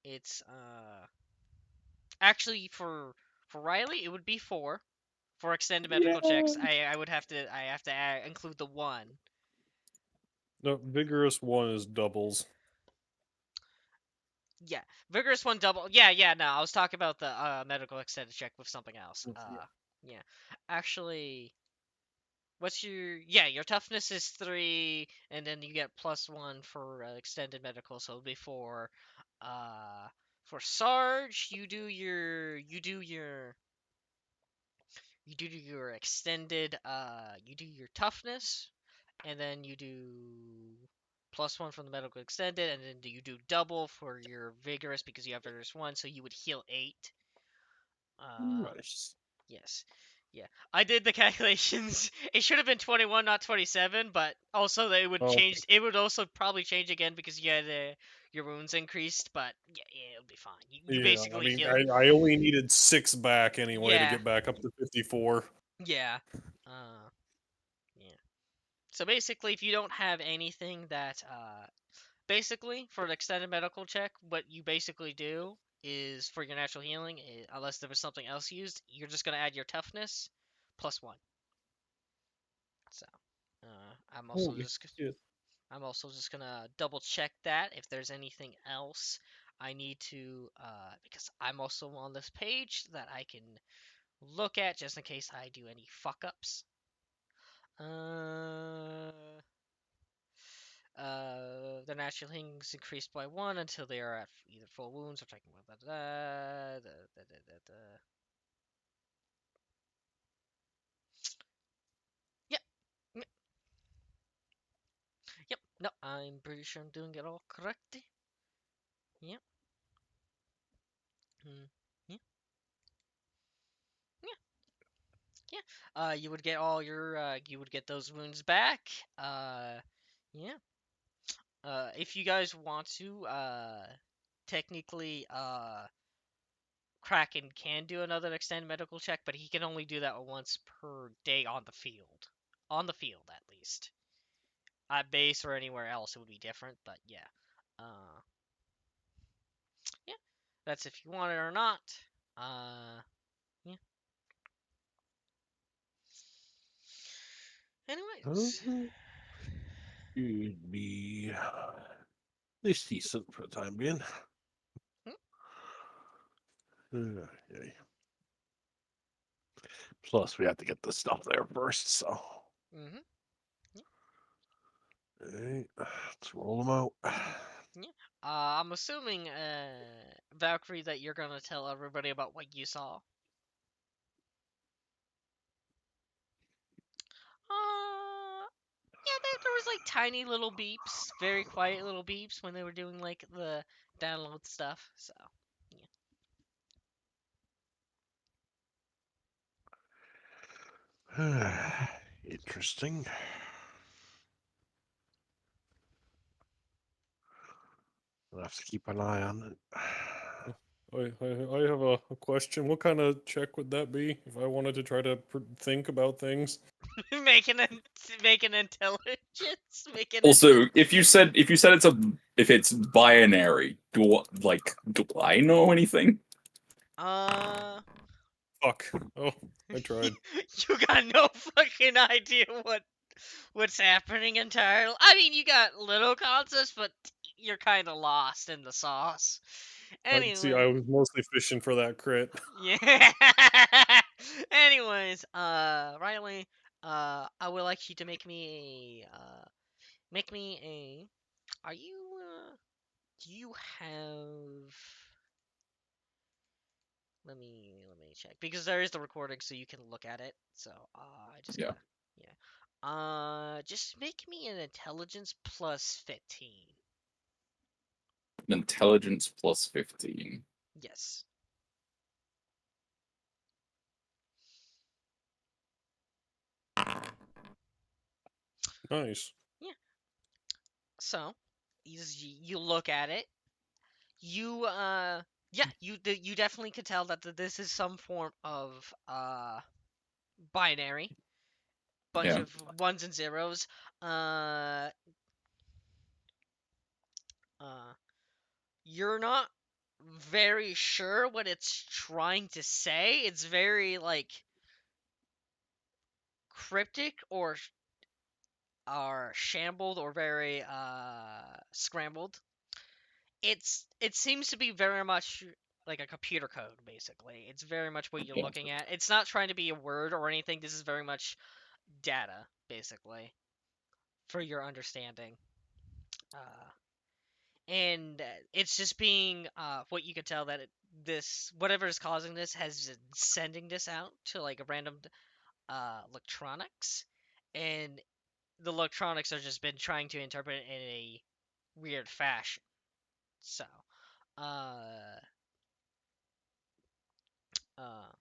Speaker 1: it's actually for Riley it would be 4. For extended medical checks, I have to include the 1.
Speaker 3: No, vigorous one is doubles.
Speaker 1: Yeah, Vigorous 1 double. Yeah, no, I was talking about the medical extended check with something else. Yeah. Actually, what's your toughness is 3, and then you get +1 for extended medical, so it'll be 4. For Sarge, you do your extended you do your toughness, and then you do +1 from the medical extended, and then you do double for your vigorous because you have vigorous 1, so you would heal 8.
Speaker 6: Nice.
Speaker 1: Yes. Yeah. I did the calculations. It should have been 21, not 27, but also it would
Speaker 3: Oh,
Speaker 1: change. It would also probably change again because you had your wounds increased, but yeah, it'll be fine. You
Speaker 3: yeah. I
Speaker 1: basically
Speaker 3: mean,
Speaker 1: heal.
Speaker 3: I only needed 6 back anyway to
Speaker 1: Yeah.
Speaker 3: get back up to 54.
Speaker 1: Yeah. Uh, yeah. So basically, if you don't have anything that, basically for an extended medical check, what you basically do is for your natural healing, unless there was something else used, you're just gonna add your toughness +1. So, I'm also
Speaker 3: Holy
Speaker 1: just
Speaker 3: shit.
Speaker 1: I'm also just gonna double check that if there's anything else I need to, because I'm also on this page that I can look at just in case I do any fuck ups. Uh, the natural healing's increased by 1 until they are at either full wounds or taking Yep. Yep. No, I'm pretty sure I'm doing it all correctly. Yep. Yeah. Yeah. Yeah. You would get all your you would get those wounds back. Yeah. If you guys want to, technically, Kraken can do another extended medical check, but he can only do that once per day on the field. On the field, at least. At base or anywhere else, it would be different, but yeah. Yeah. That's if you want it or not. Yeah. Anyways.
Speaker 6: You'd be at least decent for the time being. Okay. Plus, we have to get the stuff there first, so.
Speaker 1: Mm-hmm.
Speaker 6: Okay, let's roll them out.
Speaker 1: Yeah. I'm assuming, Valkyrie, that you're gonna tell everybody about what you saw. Yeah, there was like tiny little beeps, very quiet little beeps when they were doing like the download stuff. So, yeah.
Speaker 6: Interesting. I'll have to keep an eye on it.
Speaker 3: I have a question. What kind of check would that be if I wanted to try to think about things?
Speaker 1: making intelligence,
Speaker 2: Also, if you said if it's binary, do I know anything?
Speaker 3: Fuck. Oh, I tried.
Speaker 1: You got no fucking idea what's happening entirely. I mean, you got little concepts, but you're kind of lost in the sauce.
Speaker 3: See,
Speaker 1: Anyway.
Speaker 3: I was mostly fishing for that crit.
Speaker 1: Yeah. Anyways, Riley, I would like you to make me a. Are you? Do you have? Let me check because there is the recording, so you can look at it. So, I just
Speaker 2: Yeah.
Speaker 1: gotta. Yeah. Just make me an intelligence plus 15.
Speaker 2: Intelligence plus 15.
Speaker 1: Yes.
Speaker 3: Nice.
Speaker 1: Yeah. So, you look at it. You yeah, you definitely could tell that this is some form of binary, bunch
Speaker 2: Yeah.
Speaker 1: of ones and zeros. Uh, you're not very sure what it's trying to say. It's very like cryptic or shambled or very scrambled. It seems to be very much like a computer code basically. It's very much what you're
Speaker 2: Yeah.
Speaker 1: looking at. It's not trying to be a word or anything. This is very much data basically for your understanding. And it's just being what you could tell that this whatever is causing this has been sending this out to like a random electronics, and the electronics have just been trying to interpret it in a weird fashion. So, uh, uh,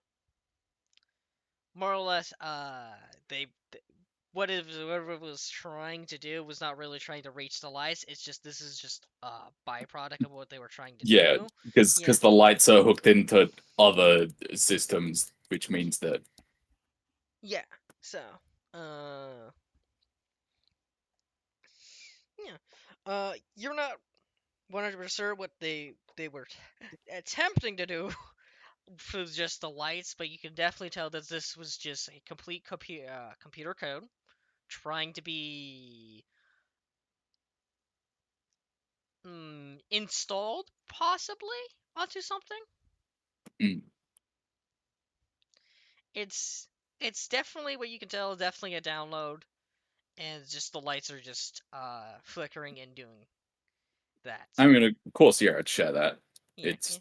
Speaker 1: more or less, whatever it was trying to do was not really trying to reach the lights. It's just this is just a byproduct of what they were trying to
Speaker 2: Yeah,
Speaker 1: do.
Speaker 2: because
Speaker 1: Yeah.
Speaker 2: the lights are hooked into other systems, which means that
Speaker 1: Yeah. So, uh, yeah. You're not 100% sure what they were attempting to do for just the lights, but you can definitely tell that this was just a complete computer code trying to be installed possibly onto something.
Speaker 2: mm,
Speaker 1: It's it's definitely what you can tell, definitely a download, and just the lights are just flickering and doing that.
Speaker 2: I'm gonna, of course, yeah, I'd share that.
Speaker 1: Yeah, yeah.
Speaker 2: It's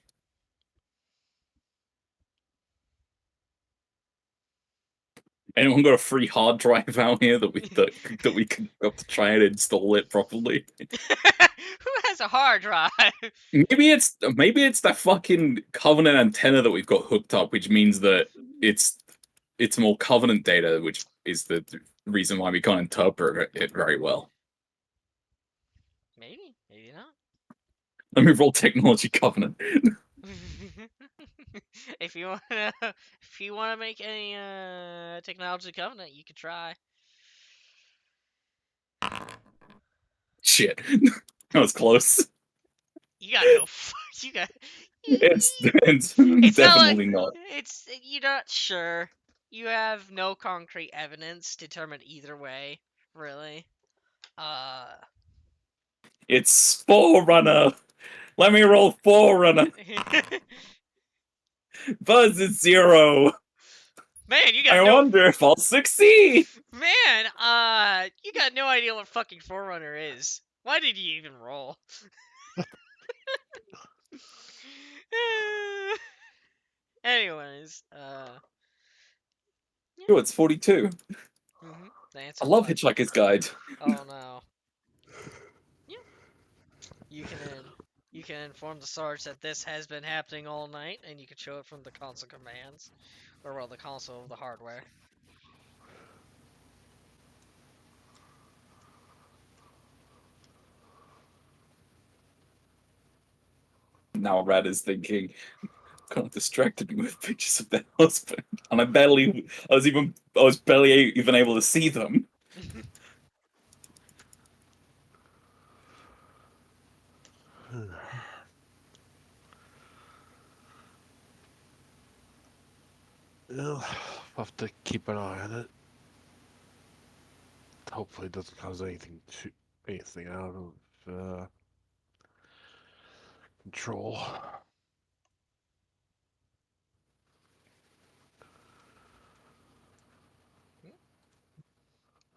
Speaker 2: Anyone got a free hard drive out here that we can have to try and install it properly?
Speaker 1: Who has a hard drive?
Speaker 2: Maybe it's that fucking Covenant antenna that we've got hooked up, which means that it's more Covenant data, which is the reason why we can't interpret it very well.
Speaker 1: Maybe, maybe not.
Speaker 2: Let me roll technology Covenant.
Speaker 1: if you wanna make any technology covenant, you could try.
Speaker 2: Shit, that was close.
Speaker 1: You got no. You got.
Speaker 2: It's
Speaker 1: It's not like
Speaker 2: definitely not.
Speaker 1: you're not sure. You have no concrete evidence to determine either way, really.
Speaker 2: It's Forerunner. Let me roll Forerunner. Buzz is 0.
Speaker 1: Man, you
Speaker 2: I
Speaker 1: got no.
Speaker 2: wonder if I'll succeed.
Speaker 1: Man, you got no idea what fucking Forerunner is. Why did you even roll? Anyways,
Speaker 2: Oh, it's 42.
Speaker 1: The
Speaker 2: I
Speaker 1: answer's
Speaker 2: love
Speaker 1: what?
Speaker 2: Hitchhiker's Guide.
Speaker 1: Oh no. Yeah. You can inform the Sarge that this has been happening all night, and you can show it from the console commands, or well, the console of the hardware.
Speaker 2: Now Rad is thinking, kind of distracted me with pictures of their husband, and I was barely even able to see them.
Speaker 6: Well, I'll have to keep an eye on it. Hopefully, it doesn't cause anything out of control.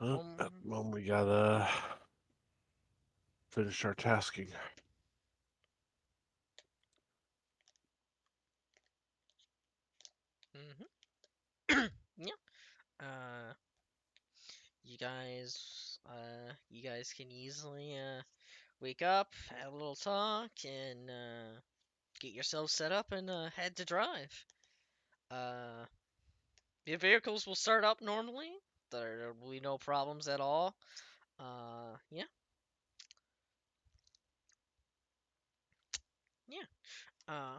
Speaker 6: Well, at the moment, we gotta finish our tasking.
Speaker 1: Yeah. You guys can easily wake up, have a little talk, and get yourself set up and head to drive. Your vehicles will start up normally. There will be no problems at all. Yeah. Yeah. Uh,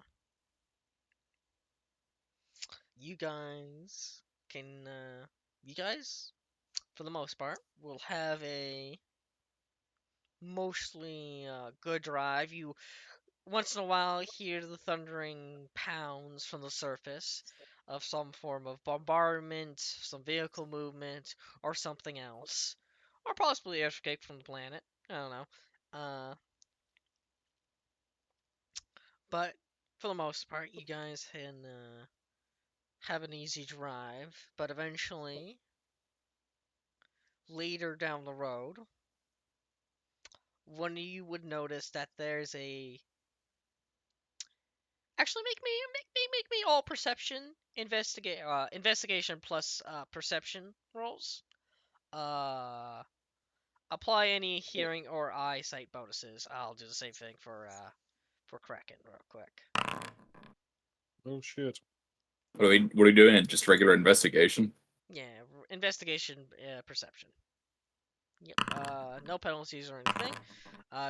Speaker 1: you guys can, you guys, for the most part, will have a mostly good drive. You once in a while hear the thundering pounds from the surface of some form of bombardment, some vehicle movement, or something else. Or possibly escape from the planet. I don't know. But for the most part, you guys can have an easy drive. But eventually, later down the road, one of you would notice that there's a. Actually, make me all perception investigation plus perception rolls. Apply any hearing or eyesight bonuses. I'll do the same thing for Kraken real quick.
Speaker 3: Oh shit.
Speaker 2: What are we doing? Just regular investigation?
Speaker 1: Yeah, investigation perception. Yep. No penalties or anything.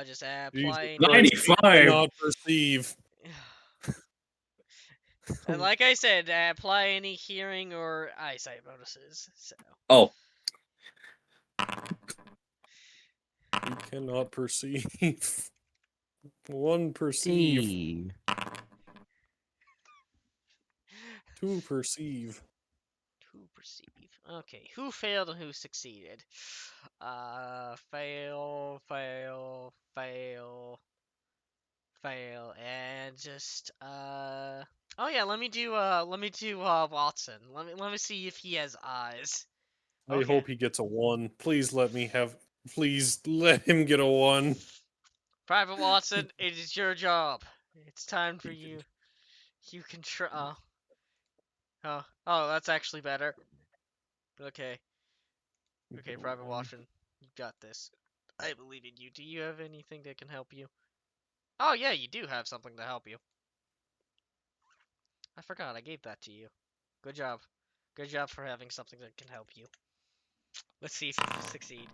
Speaker 1: Just
Speaker 3: Jesus
Speaker 1: apply.
Speaker 3: Christ, we
Speaker 2: 95.
Speaker 3: cannot perceive.
Speaker 1: And like I said, apply any hearing or eyesight bonuses. So.
Speaker 2: Oh.
Speaker 3: We cannot perceive. One perceive.
Speaker 4: E.
Speaker 3: Two perceive.
Speaker 1: Who perceive? Okay, who failed and who succeeded? Fail, fail, fail, fail, and just Oh yeah, let me do Watson. Let me see if he has eyes.
Speaker 3: I
Speaker 1: Okay.
Speaker 3: hope he gets a 1. Please let me have. Please let him get a 1.
Speaker 1: Private Watson, it is your job. It's time for you. You can try. Oh, that's actually better. Okay. Okay, Private Watson, you got this. I believe in you. Do you have anything that can help you? Oh yeah, you do have something to help you. I forgot, I gave that to you. Good job. Good job for having something that can help you. Let's see if you succeed.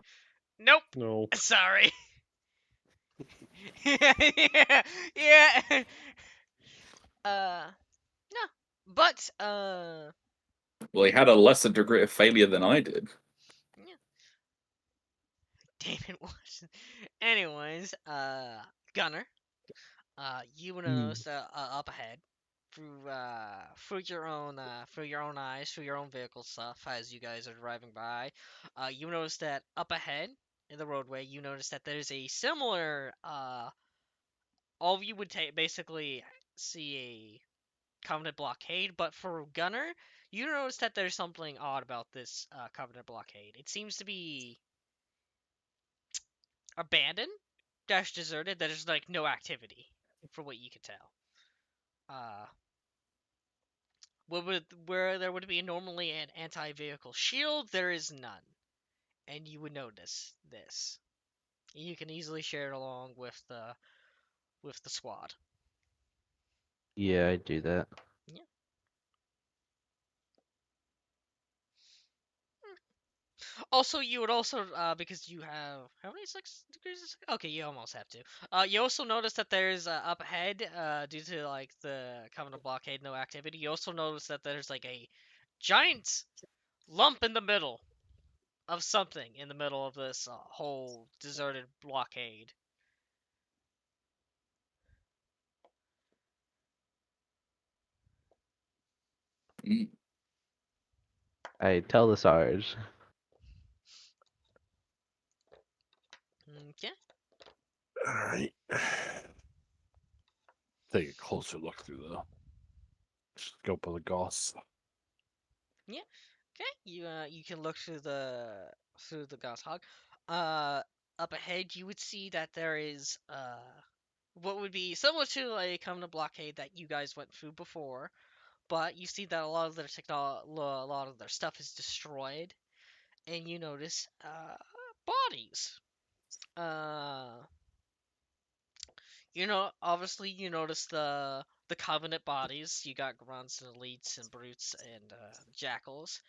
Speaker 1: Nope!
Speaker 3: No.
Speaker 1: Sorry. yeah, yeah. No. But,
Speaker 2: Well, he had a lesser degree of failure than I did.
Speaker 1: yeah. Damn it, Watson. Anyways, Gunner, you would notice up ahead, through your own eyes, through your own vehicle stuff, as you guys are driving by, you notice that up ahead in the roadway, you notice that there's a similar, all of you would basically see a Covenant blockade, but for Gunner, you notice that there's something odd about this Covenant blockade. It seems to be abandoned dash deserted. There's like no activity, from what you can tell. Uh, where there would be normally an anti-vehicle shield, there is none, and you would notice this. You can easily share it along with the squad.
Speaker 4: Yeah, I do that.
Speaker 1: Yeah. Also, you would also because you have how many 6 degrees? Okay, you almost have to. You also notice that there's up ahead due to like the Covenant blockade, no activity. You also notice that there's like a giant lump in the middle of something in the middle of this whole deserted blockade.
Speaker 2: Mm.
Speaker 4: I tell the Sarge.
Speaker 1: Okay.
Speaker 6: Alright. Take a closer look through the scope of the gauss.
Speaker 1: Yeah. Okay. You can look through the goshawk. Uh, up ahead, you would see that there is what would be similar to a Covenant blockade that you guys went through before, but you see that a lot of their a lot of their stuff is destroyed, and you notice bodies. Uh, obviously you notice the Covenant bodies. You got grunts and elites and brutes and jackals,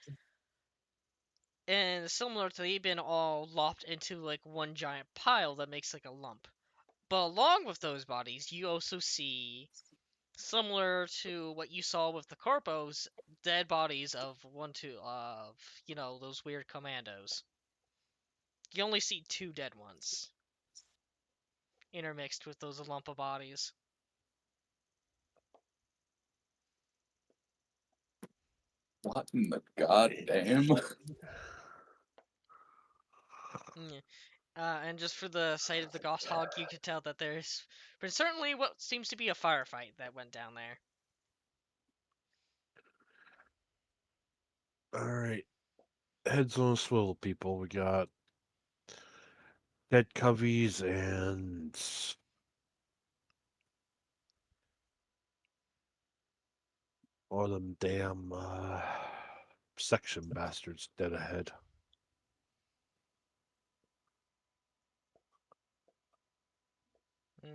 Speaker 1: and similar to they've been all lopped into like one giant pile that makes like a lump. But along with those bodies, you also see, similar to what you saw with the corpos, dead bodies of those weird commandos. You only see two dead ones intermixed with those lump of bodies.
Speaker 2: What in the goddamn?
Speaker 1: Mm. And just for the sight of the Goshawk, you could tell that there's been certainly what seems to be a firefight that went down there.
Speaker 6: Alright. Heads on a swivel, people. We got dead coveys and all them damn section bastards dead ahead.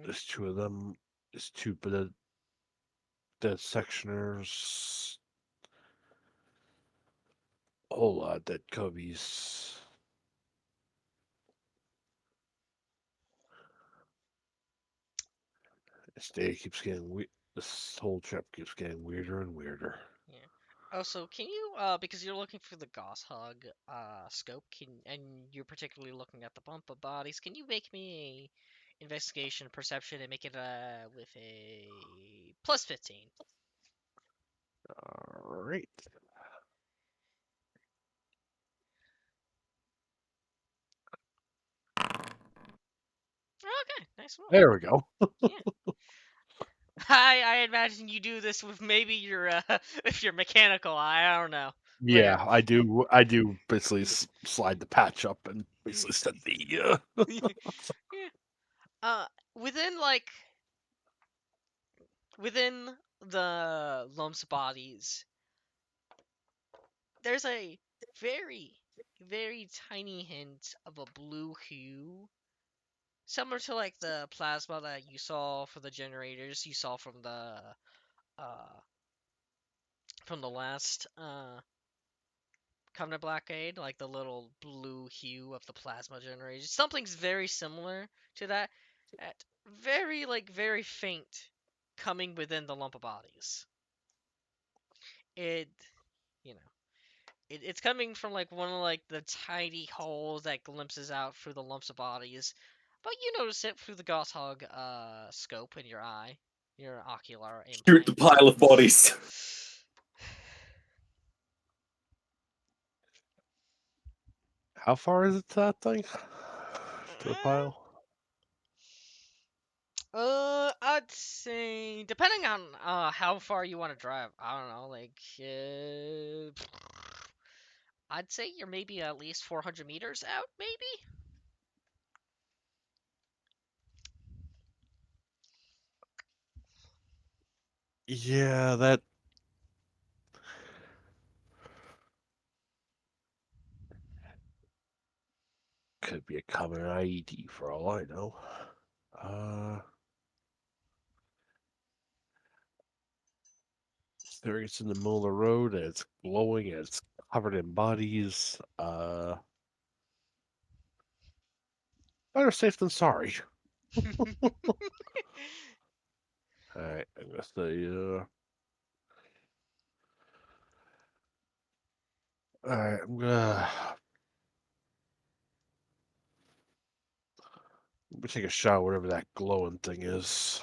Speaker 6: There's two of them. There's two dead sectioners. A whole lot of dead coveys. This day keeps getting this whole trip keeps getting weirder and weirder.
Speaker 1: Yeah. Also, can you, because you're looking for the Goshawk scope, and you're particularly looking at the bump of bodies, can you make me a investigation perception and make it with a plus 15?
Speaker 6: Alright.
Speaker 1: Okay, nice roll.
Speaker 6: There we go.
Speaker 1: Yeah. I imagine you do this with maybe your with your mechanical eye. I don't know.
Speaker 6: Yeah, I do. I do basically slide the patch up and basically set the.
Speaker 1: Yeah. Uh, within like within the lumps bodies, there's a very, very tiny hint of a blue hue, similar to like the plasma that you saw for the generators you saw uh from the last Covenant Blockade, like the little blue hue of the plasma generators. Something's very similar to that, at very faint, coming within the lump of bodies. It, you know, it's coming from like one of like the tiny holes that glimpses out through the lumps of bodies, but you notice it through the Goshawk scope in your eye, your ocular
Speaker 2: Shoot the
Speaker 1: implant.
Speaker 2: pile of bodies.
Speaker 6: How far is it to that thing? To the pile?
Speaker 1: I'd say depending on how far you want to drive. I don't know, like I'd say you're maybe at least 400 meters out, maybe.
Speaker 6: Yeah, that could be a common IED for all I know. There it's in the middle of the road and it's glowing and it's covered in bodies. Better safe than sorry. Alright, I'm gonna say alright, I'm gonna take a shot whatever that glowing thing is.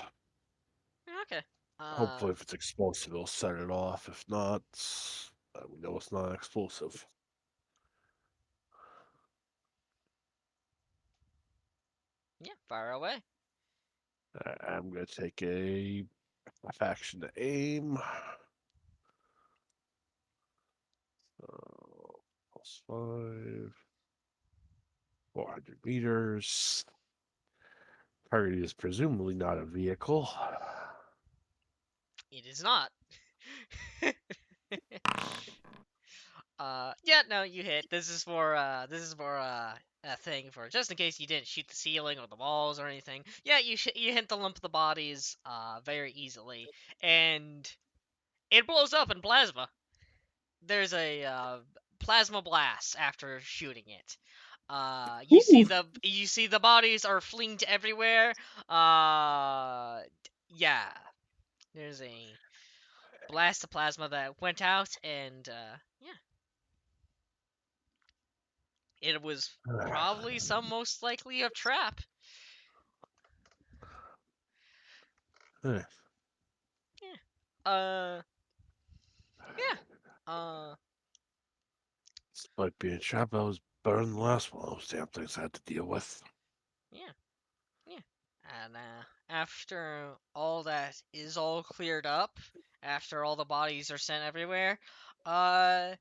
Speaker 1: Okay.
Speaker 6: Hopefully if it's explosive it'll set it off. If not, we know it's not explosive.
Speaker 1: Yeah, fire away.
Speaker 6: I'm gonna take a action to aim. +5. 400 meters. Target is presumably not a vehicle.
Speaker 1: It is not. Yeah, no, you hit. This is for a thing for just in case you didn't shoot the ceiling or the walls or anything. Yeah, you hit the lump of the bodies very easily, and it blows up in plasma. There's a plasma blast after shooting it.
Speaker 2: Ooh.
Speaker 1: You see the bodies are fleeing to everywhere. Yeah, there's a blast of plasma that went out, and yeah, it was probably some most likely a trap.
Speaker 6: Eh,
Speaker 1: Yeah. Yeah. Uh,
Speaker 6: Despite being a trap, I was better than the last one of those damn things I had to deal with.
Speaker 1: yeah. Yeah. And after all that is all cleared up, after all the bodies are sent everywhere, uh,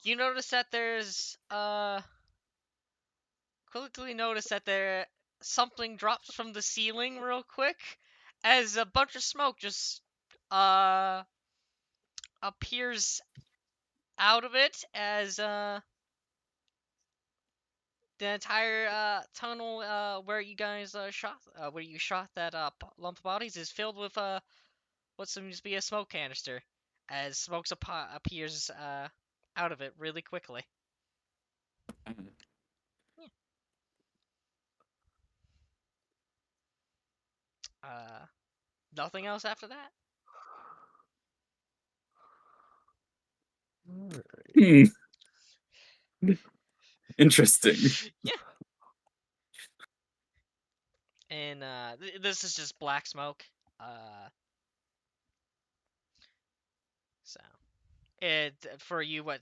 Speaker 1: you notice that there's quickly notice that there something drops from the ceiling real quick, as a bunch of smoke just uh appears out of it, as the entire tunnel where you guys shot where you shot that lump of bodies is filled with what seems to be a smoke canister, as smoke appears out of it really quickly. Yeah. Nothing else after that.
Speaker 2: Hmm. Interesting.
Speaker 1: Yeah. And this is just black smoke. So it for you, what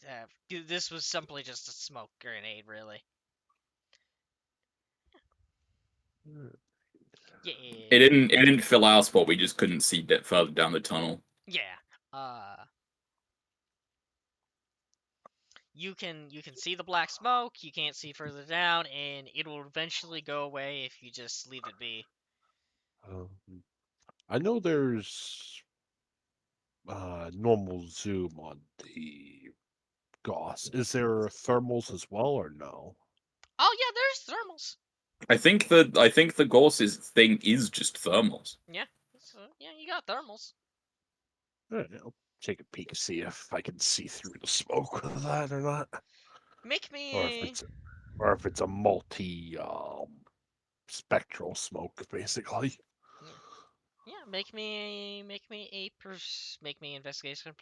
Speaker 1: this was simply just a smoke grenade, really.
Speaker 2: It
Speaker 1: Yeah.
Speaker 2: didn't fill our spot. We just couldn't see that further down the tunnel.
Speaker 1: Yeah. You can see the black smoke. You can't see further down, and it will eventually go away if you just leave it be.
Speaker 6: Um, I know there's normal zoom on the Goss. Is there thermals as well, or no?
Speaker 1: Oh yeah, there's thermals.
Speaker 2: I think the Gorse's thing is just thermals.
Speaker 1: Yeah, yeah, you got thermals.
Speaker 6: Alright, I'll take a peek, see if I can see through the smoke with that or not,
Speaker 1: Make
Speaker 6: or if
Speaker 1: me.
Speaker 6: it's a multi spectral smoke, basically.
Speaker 1: Yeah, make me investigation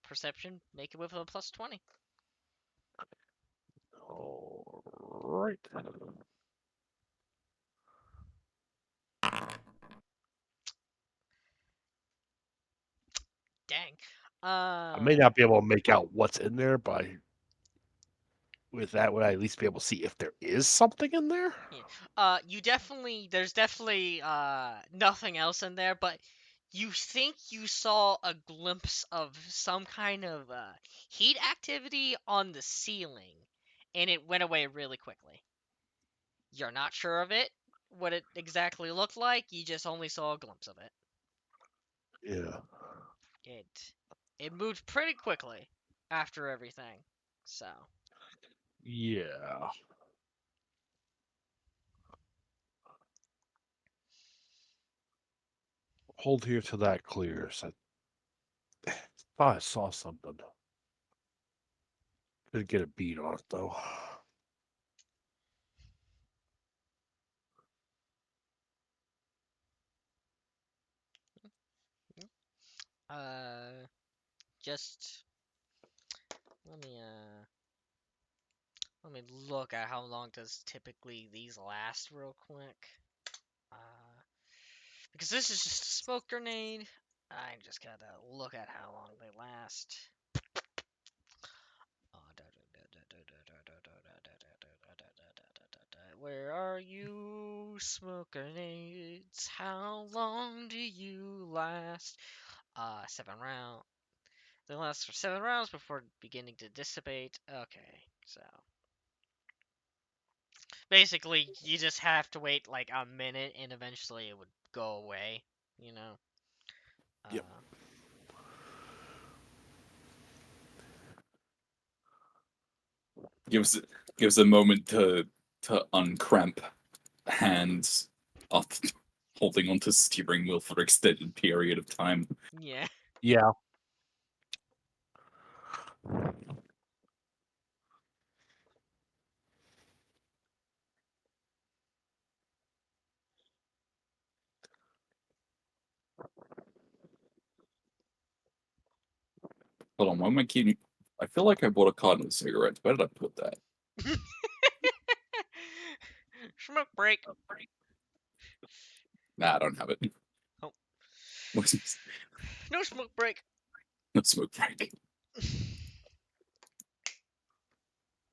Speaker 1: perception. Make it with a +20.
Speaker 6: All right.
Speaker 1: Dang.
Speaker 6: I may not be able to make out what's in there, but with that, would I at least be able to see if there is something in there?
Speaker 1: Yeah. There's definitely nothing else in there, but you think you saw a glimpse of some kind of heat activity on the ceiling, and it went away really quickly. You're not sure of it, what it exactly looked like. You just only saw a glimpse of it.
Speaker 6: Yeah.
Speaker 1: It moved pretty quickly after everything. So
Speaker 6: Yeah. Hold here till that clears. I thought I saw something. Could get a beat on it though.
Speaker 1: uh, just let me look at how long does typically these last real quick. Uh, because this is just a smoke grenade. I just gotta look at how long they last. Where are you, smoke grenades? How long do you last? 7 rounds. They last for 7 rounds before beginning to dissipate. Okay, so basically you just have to wait like a minute and eventually it would go away, you know.
Speaker 6: Yep.
Speaker 2: Gives a moment to uncramp hands after holding onto steering wheel for extended period of time.
Speaker 1: Yeah.
Speaker 6: Yeah.
Speaker 2: Hold on, why am I keeping? I feel like I bought a carton of cigarettes. Where did I put that?
Speaker 1: Smoke break.
Speaker 2: Nah, I don't have it.
Speaker 1: Oh.
Speaker 2: What's this?
Speaker 1: No smoke break.
Speaker 2: No smoke break.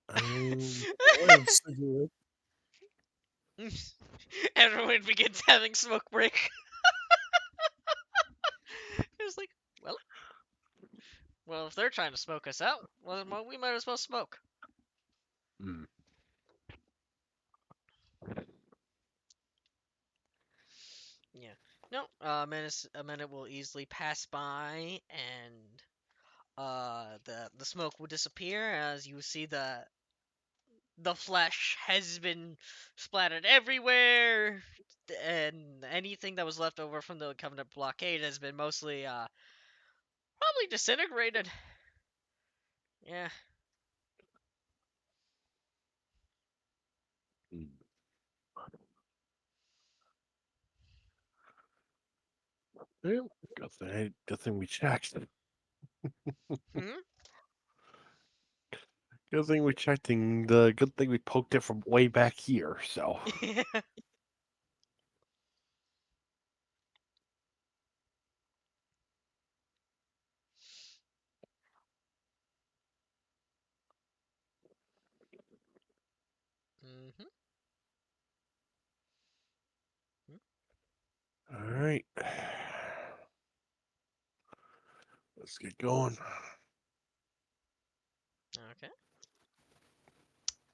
Speaker 3: I have cigarette.
Speaker 1: Everyone begins having smoke break. It's like, well, if they're trying to smoke us out, well, we might as well smoke.
Speaker 6: Mm.
Speaker 1: Yeah. No, a minute will easily pass by, and the smoke will disappear as you see the flesh has been splattered everywhere, and anything that was left over from the Covenant blockade has been mostly probably disintegrated. Yeah.
Speaker 6: Mm. Well, good thing we checked.
Speaker 1: Hmm?
Speaker 6: Good thing we checked, and the good thing we poked it from way back here. So
Speaker 1: Mm-hmm.
Speaker 6: all right, let's get going.
Speaker 1: Okay.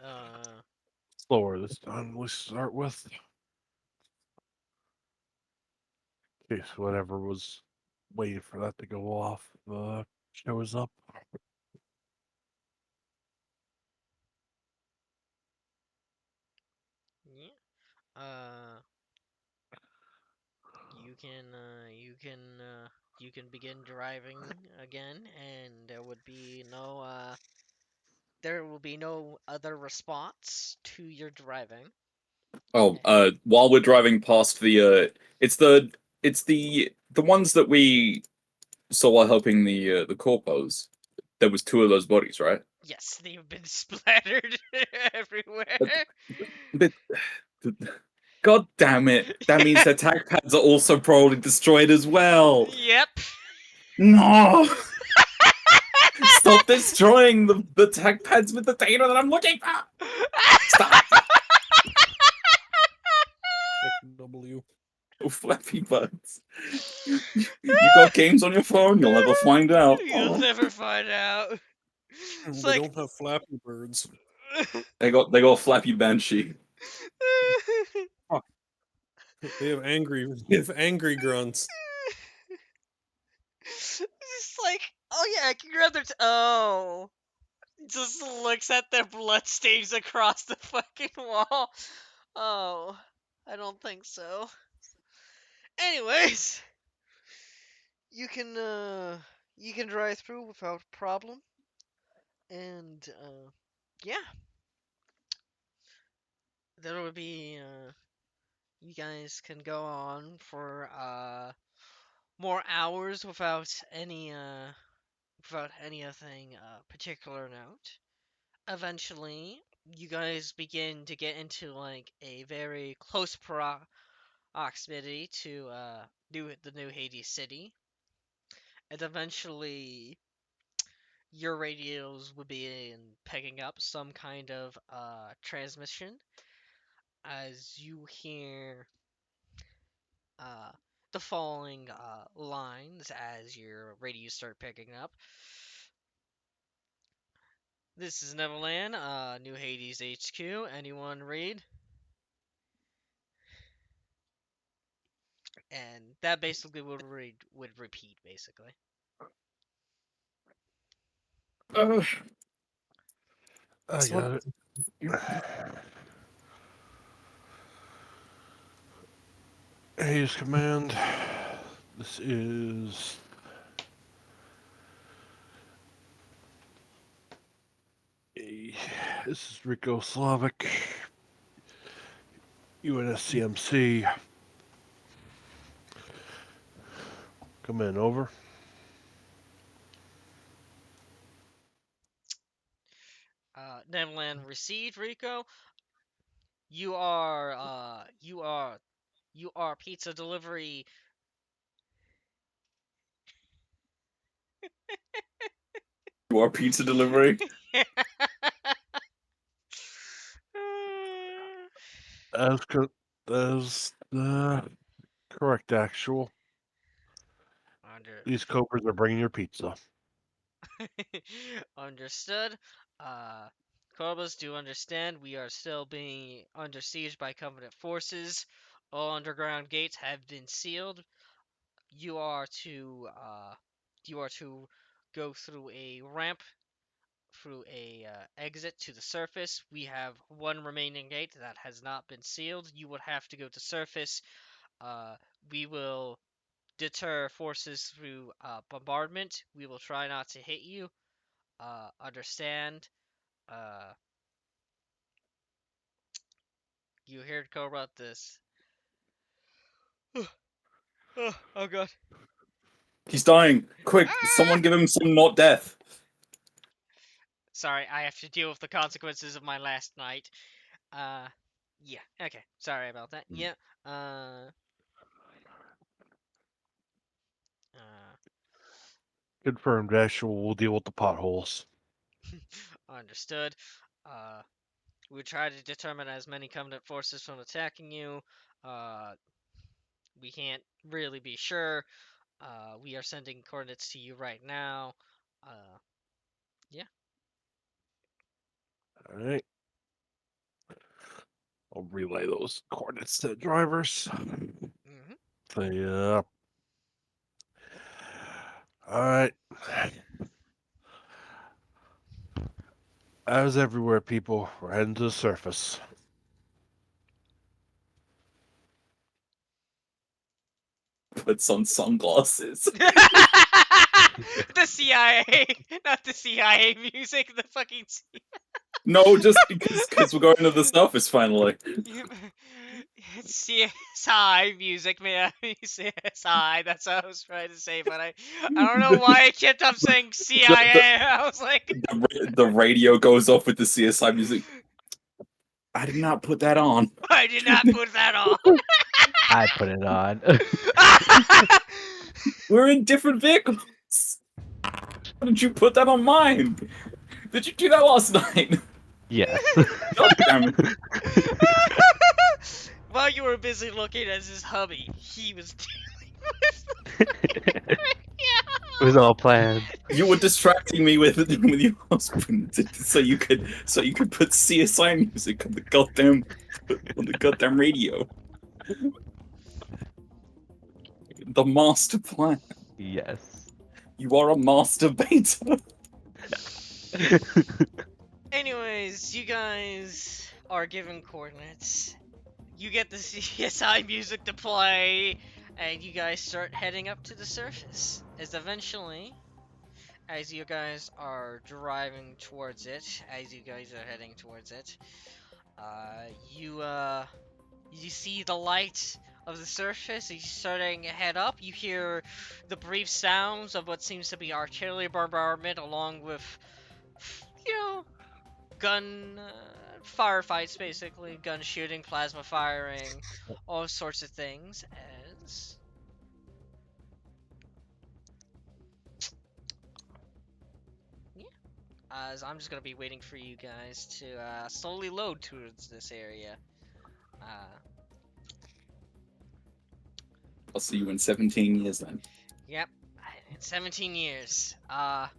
Speaker 1: Uh,
Speaker 6: Slower this time. Let's start with in case whatever was waiting for that to go off shows up.
Speaker 1: uh, you can begin driving again, and there will be no other response to your driving.
Speaker 2: Oh, while we're driving past it's the ones that we saw while helping the corpos. There was two of those bodies, right?
Speaker 1: Yes, they've been splattered everywhere.
Speaker 2: But, God damn it! That means their tag pads are also probably destroyed as well.
Speaker 1: Yep.
Speaker 2: No! Stop destroying the tag pads with the data that I'm looking for. Stop!
Speaker 3: Click W.
Speaker 2: Oh, Flappy Buds. You got games on your phone? You'll never find out.
Speaker 1: You'll never find out. It's
Speaker 3: They
Speaker 1: like
Speaker 3: don't have Flappy Birds.
Speaker 2: They got Flappy Banshee.
Speaker 3: Fuck. They have angry grunts.
Speaker 1: It's like, oh yeah, I can grab their. Oh, just looks at their bloodstains across the fucking wall. Oh, I don't think so. Anyways, you can you can drive through without problem, and yeah, there will be you guys can go on for more hours without anything particular note. Eventually, you guys begin to get into like a very close proximity to the new Hades city, and eventually your radios will be picking up some kind of transmission as you hear uh, the following lines as your radios start picking up. This is Neverland, New Hades HQ. Anyone read? And that basically would repeat basically.
Speaker 2: Uh,
Speaker 6: I
Speaker 2: so
Speaker 6: got it. Hayes command. This is this is Rico Slavic, UNSCMC. Come in, over.
Speaker 1: Neverland received Rico. You are pizza delivery.
Speaker 2: you are pizza delivery.
Speaker 6: That's the correct actual.
Speaker 1: Under
Speaker 6: These copers are bringing your pizza.
Speaker 1: Understood. Uh, Corbus, do understand we are still being under siege by Covenant forces. All underground gates have been sealed. You are to go through a ramp through a exit to the surface. We have one remaining gate that has not been sealed. You would have to go to surface. Uh, we will deter forces through bombardment. We will try not to hit you. Understand. Uh, you heard go about this. Oh god.
Speaker 2: He's dying. Quick,
Speaker 1: Ah!
Speaker 2: someone give him some not death.
Speaker 1: Sorry, I have to deal with the consequences of my last night. Uh, yeah. Okay. Sorry about that. Yeah. Uh. Uh.
Speaker 6: Confirmed, actual. We'll deal with the potholes.
Speaker 1: Understood. Uh. We try to determine as many Covenant forces from attacking you. Uh. We can't really be sure. We are sending coordinates to you right now. Uh. Yeah.
Speaker 6: All right. I'll relay those coordinates to the drivers.
Speaker 1: Mhm.
Speaker 6: Yeah. All right. As everywhere, people, we're heading to the surface.
Speaker 2: puts on sunglasses.
Speaker 1: The CIA, not the CIA music. The fucking
Speaker 2: No, just because we're going to the surface finally.
Speaker 1: CSI music, man. CSI. That's what I was trying to say, but I don't know why I kept up saying CIA. I was like,
Speaker 2: The radio goes off with the CSI music. I did not put that on.
Speaker 1: I did not put that on.
Speaker 4: I put it on.
Speaker 2: We're in different vehicles. Why didn't you put that on mine? Did you do that last night?
Speaker 4: Yes.
Speaker 2: God damn it.
Speaker 1: While you were busy looking at his hubby, he was dealing with
Speaker 4: It was all planned.
Speaker 2: You were distracting me with your husband so you could put CSI music on the goddamn radio. The master plan.
Speaker 4: Yes.
Speaker 2: You are a masturbator.
Speaker 1: Anyways, you guys are given coordinates. You get the CSI music to play, and you guys start heading up to the surface. As eventually, as you guys are driving towards it, as you guys are heading towards it, you see the light of the surface. You're starting to head up. You hear the brief sounds of what seems to be artillery bombardment, along with, you know, gun firefights, basically gun shooting, plasma firing, all sorts of things. As I'm just gonna be waiting for you guys to slowly load towards this area.
Speaker 2: I'll see you in 17 years then.
Speaker 1: Yep, in 17 years. I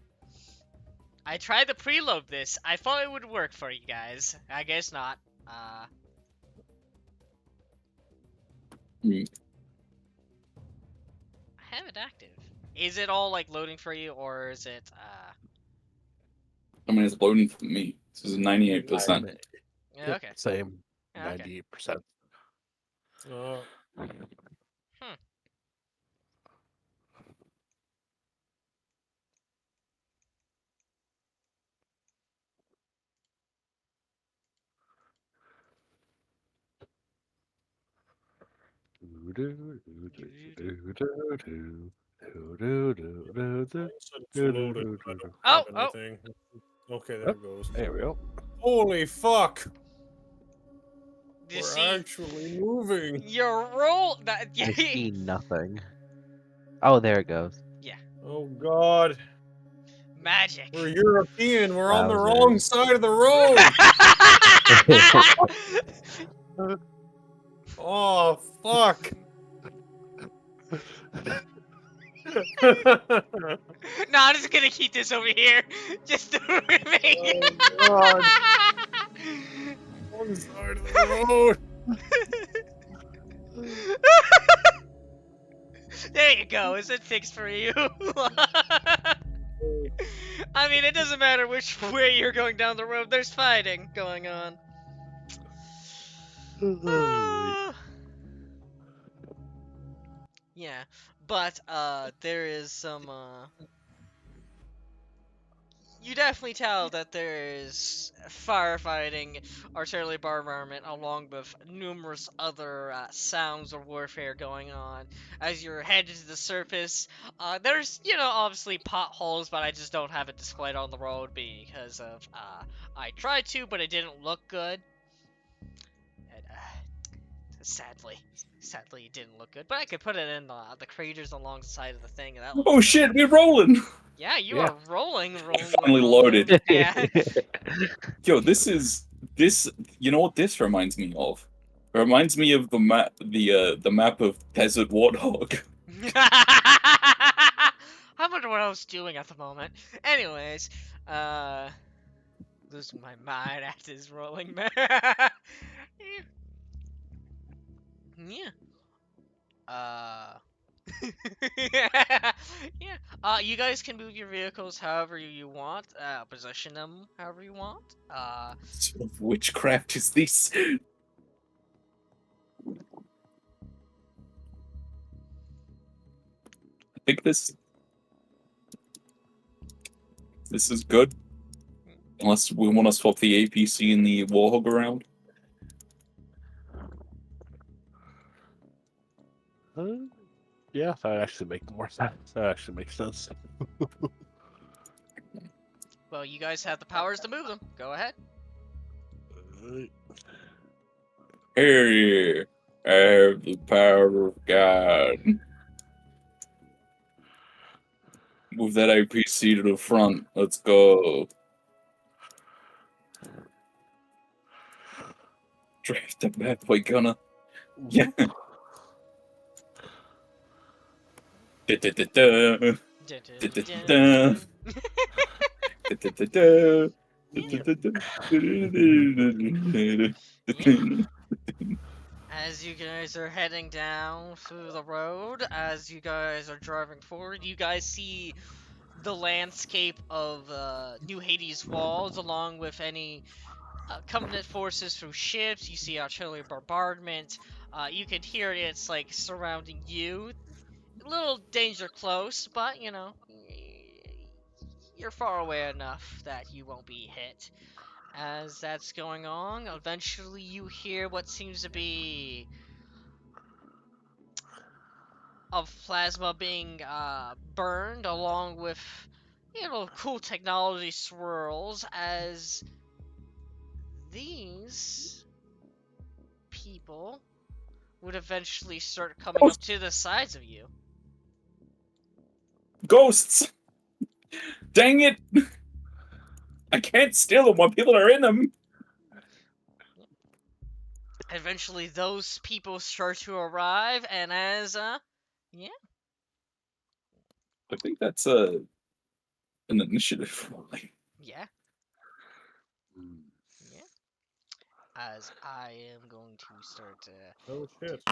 Speaker 1: tried to preload this. I thought it would work for you guys. I guess not.
Speaker 2: Hmm.
Speaker 1: I have it active. Is it all like loading for you, or is it
Speaker 2: I mean, it's loading for me. This is 98%.
Speaker 1: Yeah, okay.
Speaker 6: Same.
Speaker 1: Yeah, okay.
Speaker 6: 98%.
Speaker 3: It's loaded. I don't
Speaker 1: Oh,
Speaker 3: have
Speaker 1: oh.
Speaker 3: anything. Okay, there it goes.
Speaker 6: There we go.
Speaker 3: Holy fuck!
Speaker 1: You
Speaker 3: We're
Speaker 1: see,
Speaker 3: actually moving.
Speaker 1: your roll. That
Speaker 4: I see nothing. Oh, there it goes.
Speaker 3: Oh god.
Speaker 1: magic.
Speaker 3: We're European. We're on the
Speaker 4: Wowzers.
Speaker 3: wrong side of the road. Oh fuck.
Speaker 1: No, I'm just gonna keep this over here. Just to remain.
Speaker 3: Oh, wrong side of the road.
Speaker 1: There you go. Is it fixed for you? I mean, it doesn't matter which way you're going down the road. There's fighting going on. Yeah, but there is some you definitely tell that there is firefighting, artillery bombardment, along with numerous other sounds of warfare going on. As you're headed to the surface, there's, obviously potholes, but I just don't have it displayed on the road because of, I tried to, but it didn't look good. And, sadly, it didn't look good. But I could put it in the craters along the side of the thing, and that looks
Speaker 2: Oh
Speaker 1: good.
Speaker 2: shit, we're rolling!
Speaker 1: Yeah, you
Speaker 6: Yeah.
Speaker 1: are rolling.
Speaker 2: Finally loaded.
Speaker 1: Yeah.
Speaker 2: Yo, this, you know what this reminds me of? It reminds me of the map of Desert Warthog.
Speaker 1: I wonder what I was doing at the moment. Anyways, losing my mind at this rolling man. Yeah. Yeah. You guys can move your vehicles however you want. Position them however you want.
Speaker 2: What sort of witchcraft is this? think this is good. Unless we want to swap the APC and the Warhog around.
Speaker 6: Yeah, that actually makes more sense. That actually makes sense.
Speaker 1: Well, you guys have the powers to move them. Go ahead.
Speaker 2: Here, I have the power of God. Move that APC to the front. Let's go. Draft the bad boy gunner. Yeah. Da-da-da-da. Da-da-da-da. Da-da-da-da. Da-da-da-da.
Speaker 1: As you guys are heading down through the road, as you guys are driving forward, you guys see the landscape of New Hades walls, along with any Covenant forces through ships. You see artillery bombardment. You can hear it's like surrounding you. A little danger close, but you know, you're far away enough that you won't be hit. As that's going on, eventually you hear what seems to be of plasma being burned, along with, you know, cool technology swirls, as these people would eventually start coming up to the sides of you.
Speaker 2: Ghosts! Dang it! I can't steal them while people are in them!
Speaker 1: Eventually those people start to arrive, and as yeah,
Speaker 2: I think that's an initiative rolling.
Speaker 1: yeah, yeah. As I am going to start
Speaker 3: Oh shit.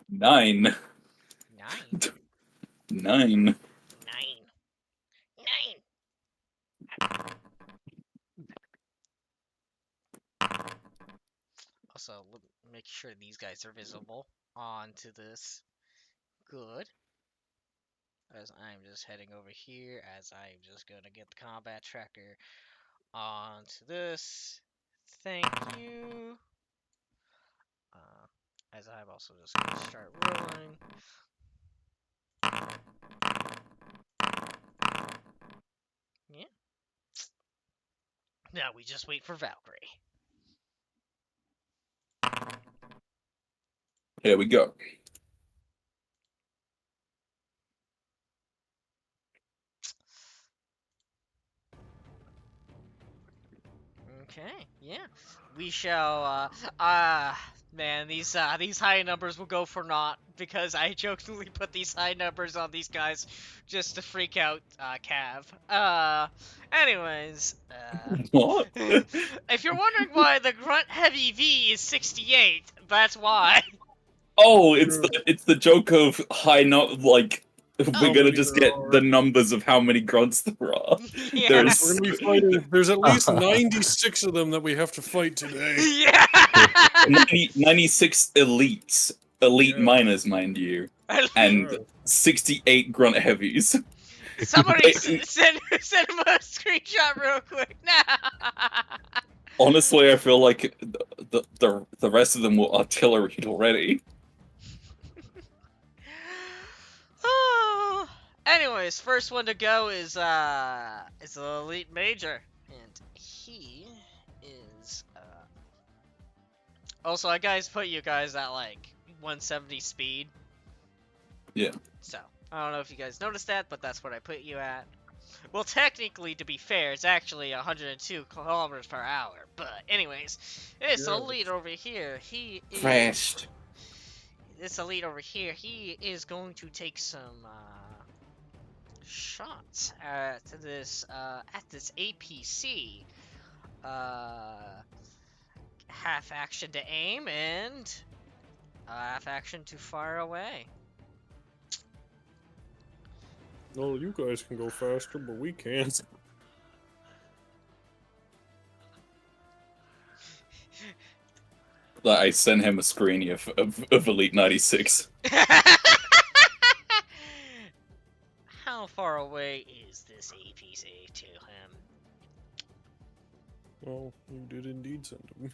Speaker 2: 9.
Speaker 1: 9.
Speaker 2: 9.
Speaker 1: 9. Also, make sure these guys are visible onto this. Good. As I'm just heading over here, as I'm just gonna get the combat tracker onto this. Thank you. As I'm also just gonna start rolling. Yeah. Now we just wait for Valkyrie.
Speaker 2: Here we go.
Speaker 1: Okay, yeah. We shall man, these high numbers will go for naught because I jokingly put these high numbers on these guys just to freak out Cav. Anyways,
Speaker 2: What?
Speaker 1: if you're wondering why the grunt heavy V is 68, that's why.
Speaker 2: Oh, it's the joke of high like we're gonna
Speaker 3: many
Speaker 2: just
Speaker 3: there
Speaker 2: get
Speaker 3: are.
Speaker 2: the numbers of how many grunts there are.
Speaker 1: Yeah.
Speaker 2: There's
Speaker 3: We're gonna be fighting. There's at least 96 of them that we have to fight today.
Speaker 1: Yeah.
Speaker 2: 96 elites, elite
Speaker 3: Yeah.
Speaker 2: miners, mind you, and
Speaker 3: Yeah.
Speaker 2: 68 grunt heavies.
Speaker 1: Somebody send him a screenshot real quick now.
Speaker 2: Honestly, I feel like the rest of them were artillery already.
Speaker 1: Anyways, first one to go is the elite major, and he is also, I put you guys at like 170 speed.
Speaker 2: Yeah.
Speaker 1: So I don't know if you guys noticed that, but that's what I put you at. Well, technically, to be fair, it's actually 102 kilometers per hour. But anyways, this elite over here, he is
Speaker 2: Crashed.
Speaker 1: This elite over here, he is going to take some shots at this APC. Half action to aim and half action to fire away.
Speaker 3: No, you guys can go faster, but we can't.
Speaker 2: I sent him a screening of Elite 96.
Speaker 1: far away is this APC to him?
Speaker 3: Well, you did indeed send him.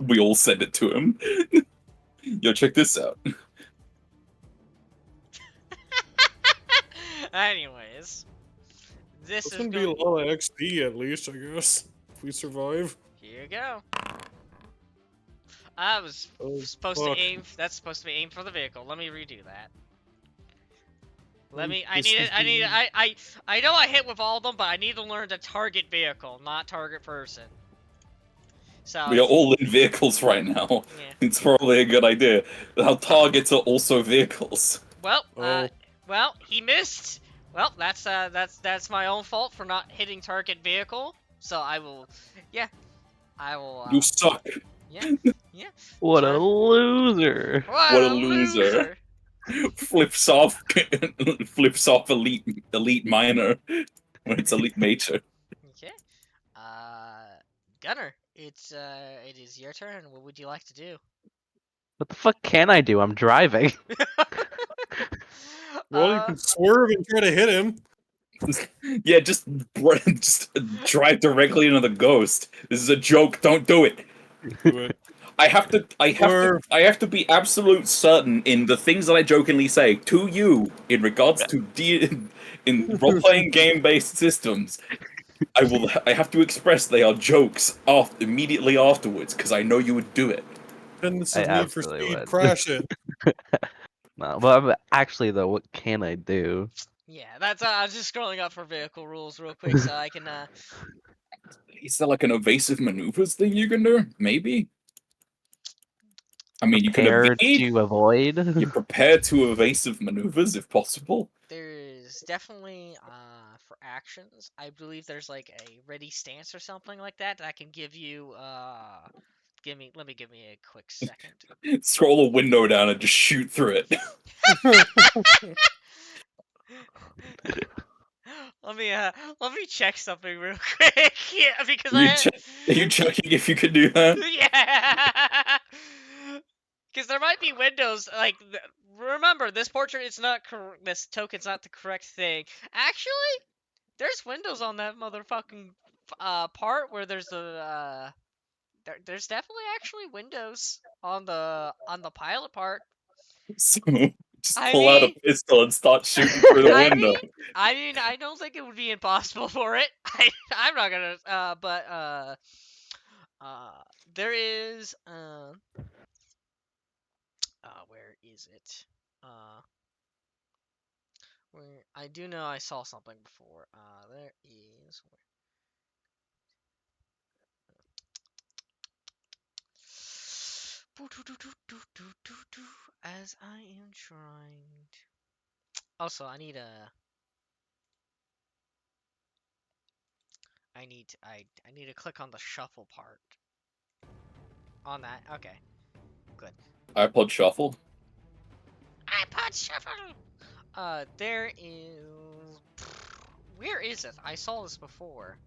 Speaker 2: We all send it to him. Yo, check this out.
Speaker 1: Anyways, this
Speaker 3: That's
Speaker 1: is
Speaker 3: gonna be a
Speaker 1: going.
Speaker 3: lot of XP at least, I guess. If we survive.
Speaker 1: Here you go. I was
Speaker 3: Oh,
Speaker 1: supposed to
Speaker 3: fuck.
Speaker 1: aim. That's supposed to be aim for the vehicle. Let me redo that. Let
Speaker 3: Oh,
Speaker 1: me. I
Speaker 3: this
Speaker 1: need
Speaker 3: is
Speaker 1: it. I need.
Speaker 3: being-
Speaker 1: I know I hit with all of them, but I need to learn to target vehicle, not target person. So.
Speaker 2: We are all in vehicles right now.
Speaker 1: Yeah.
Speaker 2: It's probably a good idea. Our targets are also vehicles.
Speaker 1: Well.
Speaker 3: Oh.
Speaker 1: Well, he missed. Well, that's my own fault for not hitting target vehicle. So I will. Yeah. I will.
Speaker 2: You suck.
Speaker 1: Yeah. Yeah.
Speaker 4: What a
Speaker 1: Sure.
Speaker 4: loser!
Speaker 2: What a loser. Flips off elite minor when it's elite major.
Speaker 1: Okay. Gunner, it is your turn. What would you like to do?
Speaker 4: What the fuck can I do? I'm driving.
Speaker 3: Well, you can swerve and try to hit him.
Speaker 2: Yeah, just drive directly into the ghost. This is a joke. Don't do it.
Speaker 3: Do it.
Speaker 2: I have to be absolute certain in the things that I jokingly say to you in regards to in role-playing game-based systems. I have to express they are jokes immediately afterwards because I know you would do it.
Speaker 3: And this
Speaker 4: I
Speaker 3: is Need for
Speaker 4: absolutely
Speaker 3: Speed.
Speaker 4: would.
Speaker 3: Crash it.
Speaker 4: No, but actually though, what can I do?
Speaker 1: Yeah, that's. I was just scrolling up for vehicle rules real quick so I can.
Speaker 2: Is there like an evasive maneuvers thing you can do? Maybe. I mean, you can
Speaker 4: Prepare
Speaker 2: evade.
Speaker 4: to avoid?
Speaker 2: You prepare to evasive maneuvers if possible.
Speaker 1: There's definitely for actions. I believe there's like a ready stance or something like that that can give you. Let me give me a quick second.
Speaker 2: Scroll a window down and just shoot through it.
Speaker 1: Let me check something real quick. Yeah, because
Speaker 2: Are you checking if you can do that?
Speaker 1: Yeah. Because there might be windows like. Remember, this portrait is not this token's not the correct thing. Actually, there's windows on that motherfucking part where there's a there's definitely actually windows on the pilot part.
Speaker 2: So just
Speaker 1: I
Speaker 2: pull out a
Speaker 1: mean,
Speaker 2: pistol and start shooting through the
Speaker 1: I
Speaker 2: window.
Speaker 1: mean, I don't think it would be impossible for it. I'm not gonna. There is. Where is it? Where I do know I saw something before. There is. As I am trying. Also, I need a. I need to click on the shuffle part. On that, okay, good.
Speaker 2: iPod Shuffle.
Speaker 1: iPod shuffle. There is. Where is it? I saw this before.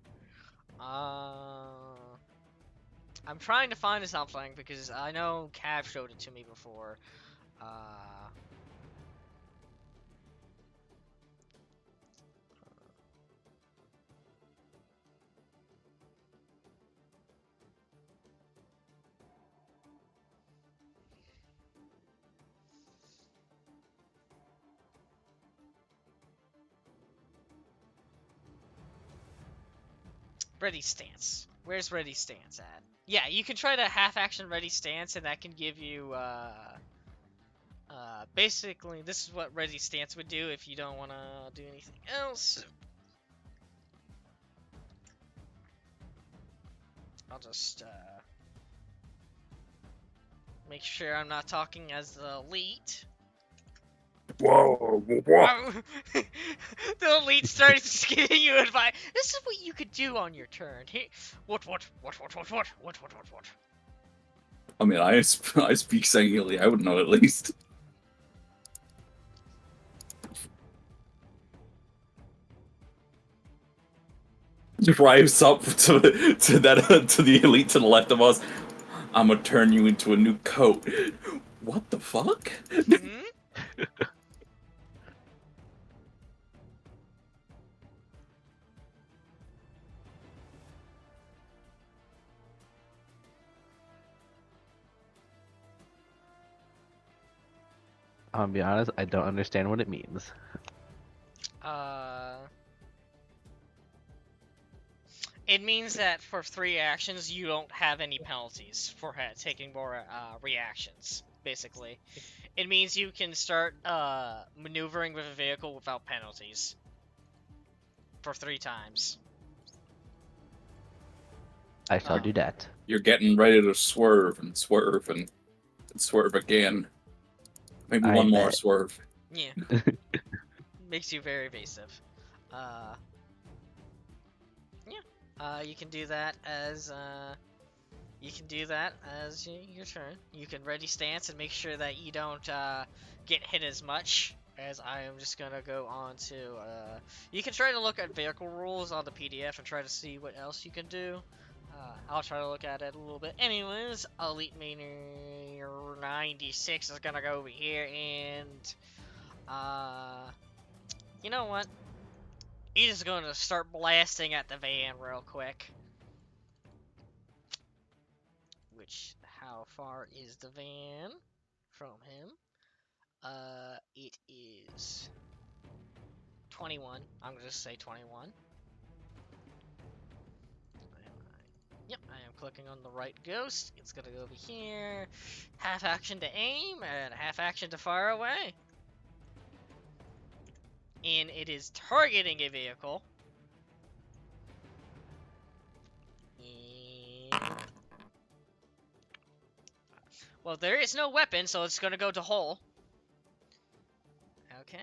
Speaker 1: I'm trying to find something because I know Cav showed it to me before. Ready stance. Where's ready stance at? Yeah, you can try to half action ready stance, and that can give you basically this is what ready stance would do if you don't want to do anything else. I'll just make sure I'm not talking as the elite.
Speaker 6: Whoa,
Speaker 1: The elite starts giving you advice. This is what you could do on your turn. What?
Speaker 2: I mean, I speak Sangili. I would know at least. Drives up to the elite to the left of us. I'm gonna turn you into a new coat. What the fuck?
Speaker 1: Hmm?
Speaker 4: I'm gonna be honest, I don't understand what it means.
Speaker 1: It means that for 3 actions, you don't have any penalties for taking more reactions, basically. It means you can start maneuvering with a vehicle without penalties for 3 times.
Speaker 4: I shall do that.
Speaker 2: You're getting ready to swerve and swerve and swerve again. Maybe
Speaker 4: I
Speaker 2: one more
Speaker 4: bet.
Speaker 2: swerve.
Speaker 1: Yeah. Makes you very evasive. Yeah. You can do that as your turn. You can ready stance and make sure that you don't get hit as much. As I am just gonna go on to you can try to look at vehicle rules on the PDF and try to see what else you can do. I'll try to look at it a little bit. Anyways, Elite Meter 96 is gonna go over here and you know what? He's just gonna start blasting at the van real quick. How far is the van from him? It is 21. I'm gonna just say 21. Yep, I am clicking on the right ghost. It's gonna go over here. Half action to aim and half action to fire away. And it is targeting a vehicle. And... well, there is no weapon, so it's gonna go to hull. Okay.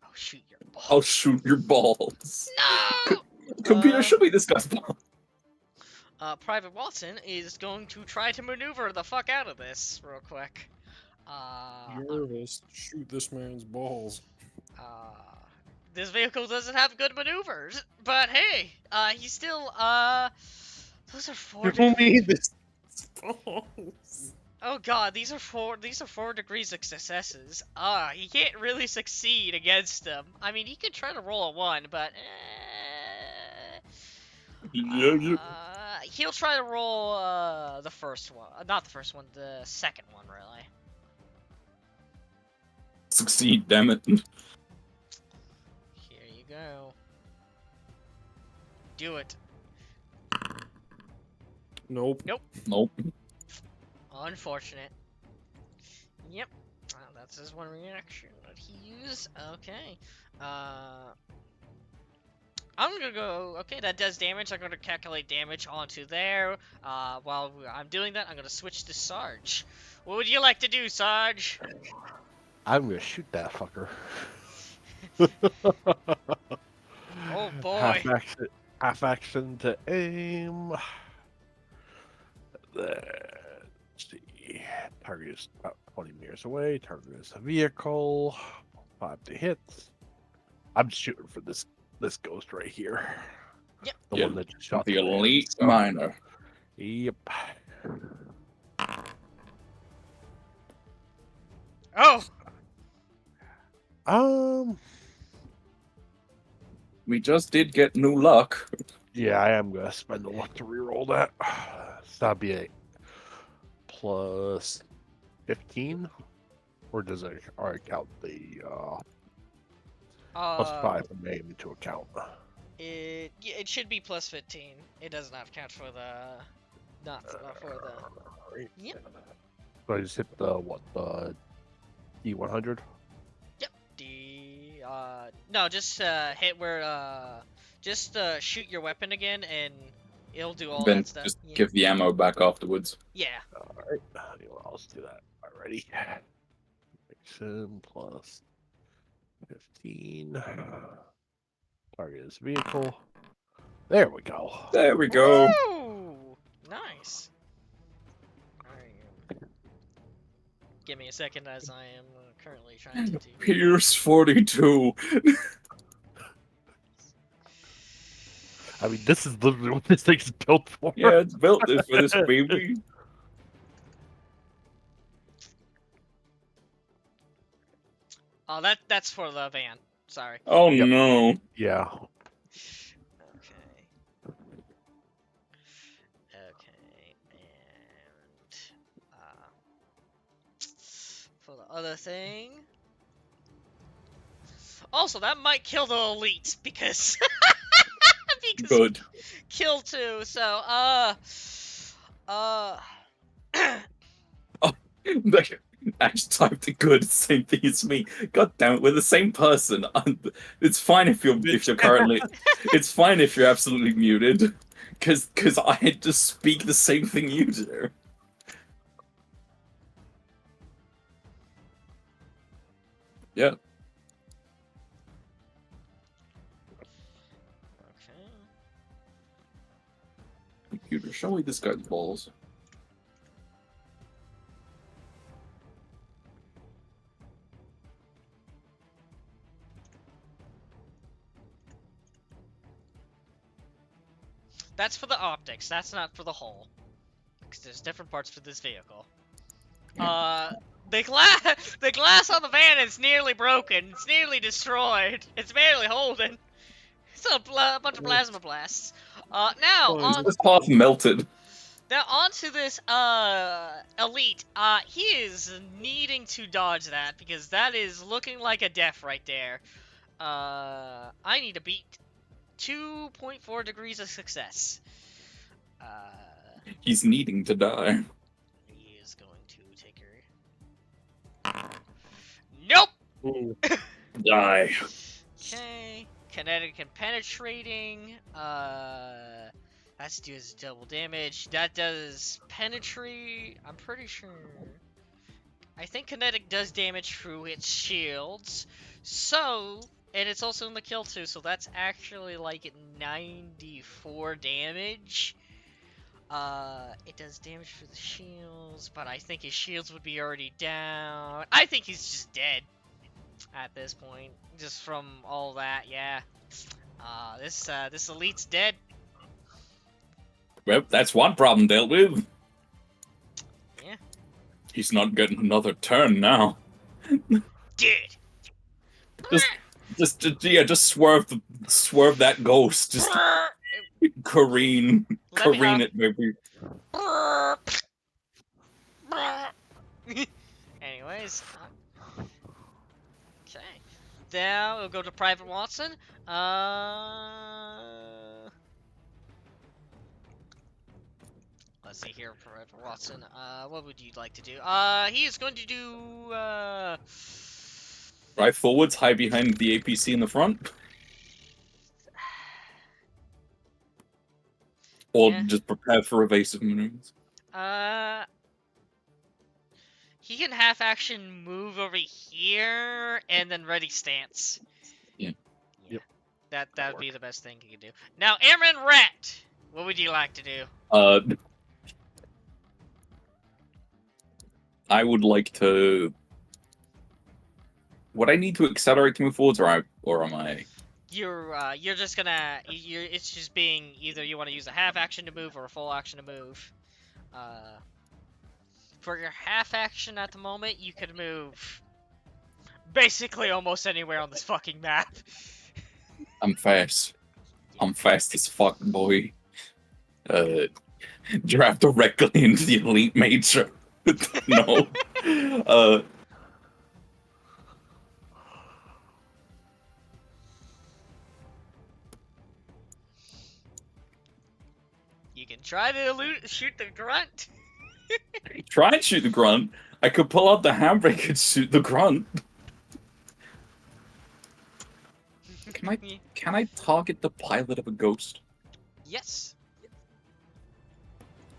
Speaker 1: Oh, shoot your balls.
Speaker 2: I'll shoot your balls.
Speaker 1: No!
Speaker 2: Computer, show me this guy's ball.
Speaker 1: Private Watson is going to try to maneuver the fuck out of this real quick.
Speaker 3: Nervous. Shoot this man's balls.
Speaker 1: This vehicle doesn't have good maneuvers, but hey, he's still, those are 4
Speaker 3: Show me this balls.
Speaker 1: oh god, these are 4 degrees of successes. He can't really succeed against them. I mean, he could try to roll a 1, but, he'll try to roll, the first one. Not the first one, the second one, really.
Speaker 2: Succeed, damn it.
Speaker 1: Here you go. Do it.
Speaker 3: Nope.
Speaker 2: Nope.
Speaker 1: Unfortunate. Yep. That's his one reaction that he used. Okay. I'm gonna go. Okay, that does damage. I'm gonna calculate damage onto there. While I'm doing that, I'm gonna switch to Sarge. What would you like to do, Sarge?
Speaker 6: I'm gonna shoot that fucker.
Speaker 1: Oh boy.
Speaker 6: Half action to aim. Let's see. Target is about 20 meters away. Target is a vehicle. 5 to hit. I'm shooting for this ghost right here.
Speaker 1: Yep.
Speaker 6: The
Speaker 2: Yeah,
Speaker 6: one that just shot
Speaker 2: the
Speaker 6: man,
Speaker 2: elite
Speaker 6: so-
Speaker 2: miner.
Speaker 6: Yep.
Speaker 1: Oh.
Speaker 2: We just did get new luck.
Speaker 6: Yeah, I am gonna spend the luck to reroll that. So that'd be a plus 15, or does it already count the plus 5 from aim into account?
Speaker 1: It should be plus 15. It does not count for the for the. Yep.
Speaker 6: So I just hit the D100.
Speaker 1: Yep. No, just hit where just shoot your weapon again and it'll do all
Speaker 2: Then
Speaker 1: that stuff.
Speaker 2: just
Speaker 1: Yeah.
Speaker 2: give the ammo back afterwards.
Speaker 1: Yeah.
Speaker 6: Alright, I'll just do that already. Action plus 15. Target is vehicle. There we go.
Speaker 2: There we go.
Speaker 1: Woo! Nice. Alright. Give me a second as I am currently trying to do.
Speaker 2: Pierce 42.
Speaker 6: I mean, this is literally what this thing's built for.
Speaker 2: Yeah, it's built for this baby.
Speaker 1: Oh, that's for the van. Sorry.
Speaker 2: Oh
Speaker 6: Yep.
Speaker 2: no.
Speaker 6: Yeah.
Speaker 1: Okay. Okay. And for the other thing. Also, that might kill the elite because because
Speaker 2: Good.
Speaker 1: kill 2. So uh
Speaker 2: I just typed it good, same thing as me. God damn it, we're the same person. It's fine if you're currently. It's fine if you're absolutely muted, because I just speak the same thing you do. Yeah.
Speaker 1: okay.
Speaker 2: Computer, show me this guy's balls.
Speaker 1: That's for the optics. That's not for the hull. Because there's different parts for this vehicle. The glass on the van is nearly broken. It's nearly destroyed. It's barely holding. It's a bunch of plasma blasts. Now
Speaker 3: Oh,
Speaker 1: on
Speaker 2: This half melted.
Speaker 1: now onto this elite. He is needing to dodge that because that is looking like a death right there. I need to beat 2.4 degrees of success.
Speaker 2: He's needing to die.
Speaker 1: He is going to take her. Nope.
Speaker 3: Ooh.
Speaker 2: Die.
Speaker 1: Okay. Kinetic and penetrating. That's does double damage. That does penetrate. I'm pretty sure. I think kinetic does damage through its shields. So, and it's also in the kill too. So that's actually like 94 damage. It does damage through the shields, but I think his shields would be already down. I think he's just dead at this point, just from all that. Yeah. This elite's dead.
Speaker 2: Well, that's one problem dealt with.
Speaker 1: Yeah.
Speaker 2: He's not getting another turn now.
Speaker 1: Dead.
Speaker 2: Just swerve that ghost. Just careen
Speaker 1: Let me have-
Speaker 2: it, maybe.
Speaker 1: Anyways. Okay. Now we'll go to Private Watson. Let's see here, Private Watson. What would you like to do? He is going to do,
Speaker 2: Right forwards, hide behind the APC in the front. Or
Speaker 1: Yeah.
Speaker 2: just prepare for evasive maneuvers.
Speaker 1: He can half action move over here and then ready stance.
Speaker 2: Yeah.
Speaker 6: Yep.
Speaker 1: That would be the best thing he could do. Now, Airman Rat, what would you like to do?
Speaker 2: I would like to. Would I need to accelerate to move forwards, or am I?
Speaker 1: You're just gonna it's just being either you want to use a half action to move or a full action to move. For your half action at the moment, you could move basically almost anywhere on this fucking map.
Speaker 2: I'm fast. I'm fast as fuck, boy. Drive directly into the elite major. No.
Speaker 1: You can try to shoot the grunt.
Speaker 2: Try and shoot the grunt. I could pull out the handbrake and shoot the grunt. Can I target the pilot of a ghost?
Speaker 1: Yes.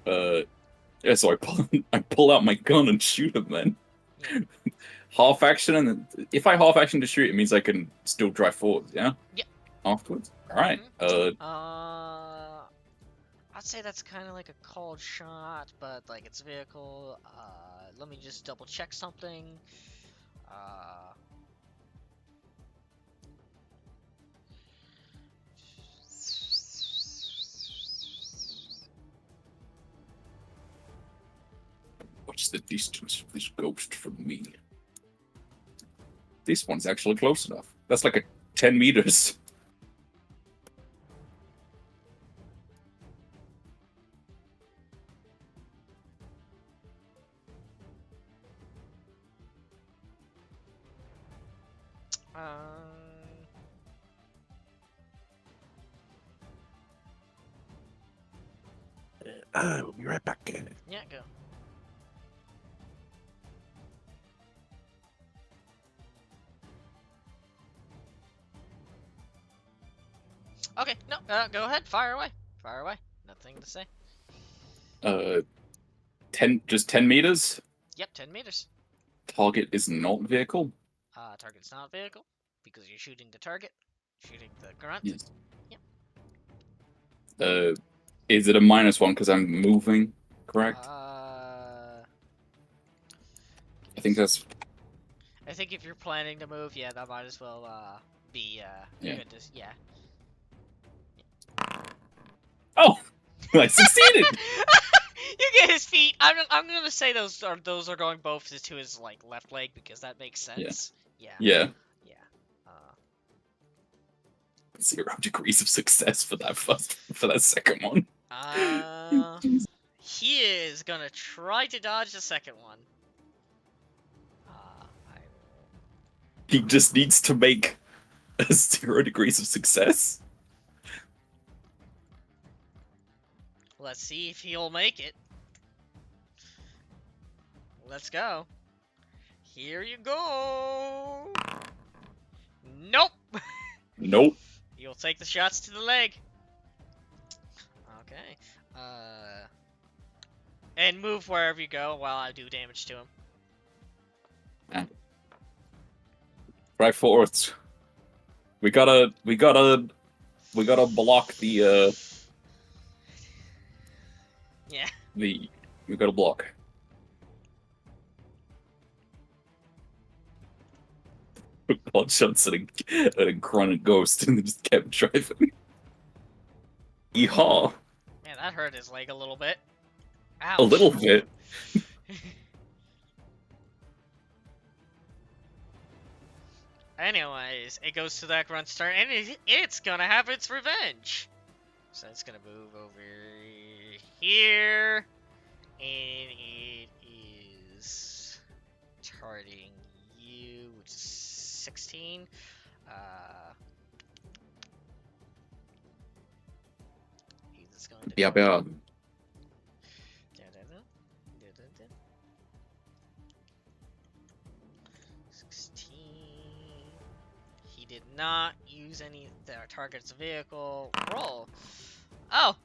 Speaker 2: Yeah, so I pull out my gun and shoot him then.
Speaker 1: Yeah.
Speaker 2: Half action, and then, if I half action to shoot, it means I can still drive forward, yeah?
Speaker 1: Yeah.
Speaker 2: Afterwards? Alright.
Speaker 1: I'd say that's kind of like a called shot, but like it's a vehicle. Let me just double check something.
Speaker 2: What's the distance of this ghost from me? This one's actually close enough. That's like a 10 meters.
Speaker 6: We'll be right back.
Speaker 1: Yeah, go. Okay, no, go ahead, fire away. Fire away. Nothing to say.
Speaker 2: 10 meters.
Speaker 1: Yep, 10 meters.
Speaker 2: Target is not vehicle.
Speaker 1: Target's not vehicle, because you're shooting the target. Shooting the grunt.
Speaker 2: Yes.
Speaker 1: Yep.
Speaker 2: Is it a -1 because I'm moving? Correct.
Speaker 1: I
Speaker 2: I think that's.
Speaker 1: I think if you're planning to move, yeah, that might as well be
Speaker 2: Yeah.
Speaker 1: good to, yeah.
Speaker 2: Oh, I succeeded.
Speaker 1: You get his feet. I'm gonna say those are going both to his like left leg because that makes sense. Yeah.
Speaker 2: Yeah.
Speaker 1: Yeah.
Speaker 2: 0 degrees of success for that second one.
Speaker 1: He is gonna try to dodge the second one.
Speaker 2: He just needs to make 0 degrees of success.
Speaker 1: Let's see if he'll make it. Let's go. Here you go. Nope.
Speaker 2: Nope.
Speaker 1: You'll take the shots to the leg. Okay. And move wherever you go while I do damage to him.
Speaker 2: Right forwards. We gotta block the
Speaker 1: Yeah.
Speaker 2: we gotta block. Blood shots at a grunted ghost and just kept driving. Yeehaw.
Speaker 1: Man, that hurt his leg a little bit. Ouch.
Speaker 2: A little bit.
Speaker 1: Anyways, it goes to that grunt's turn, and it's gonna have its revenge. So it's gonna move over here, and it is targeting you, which is 16. He's going to
Speaker 2: Yeah,
Speaker 1: go-
Speaker 2: yeah.
Speaker 1: Da-da-da, da-da-da. 16. He did not use any target's vehicle. Roll. Oh,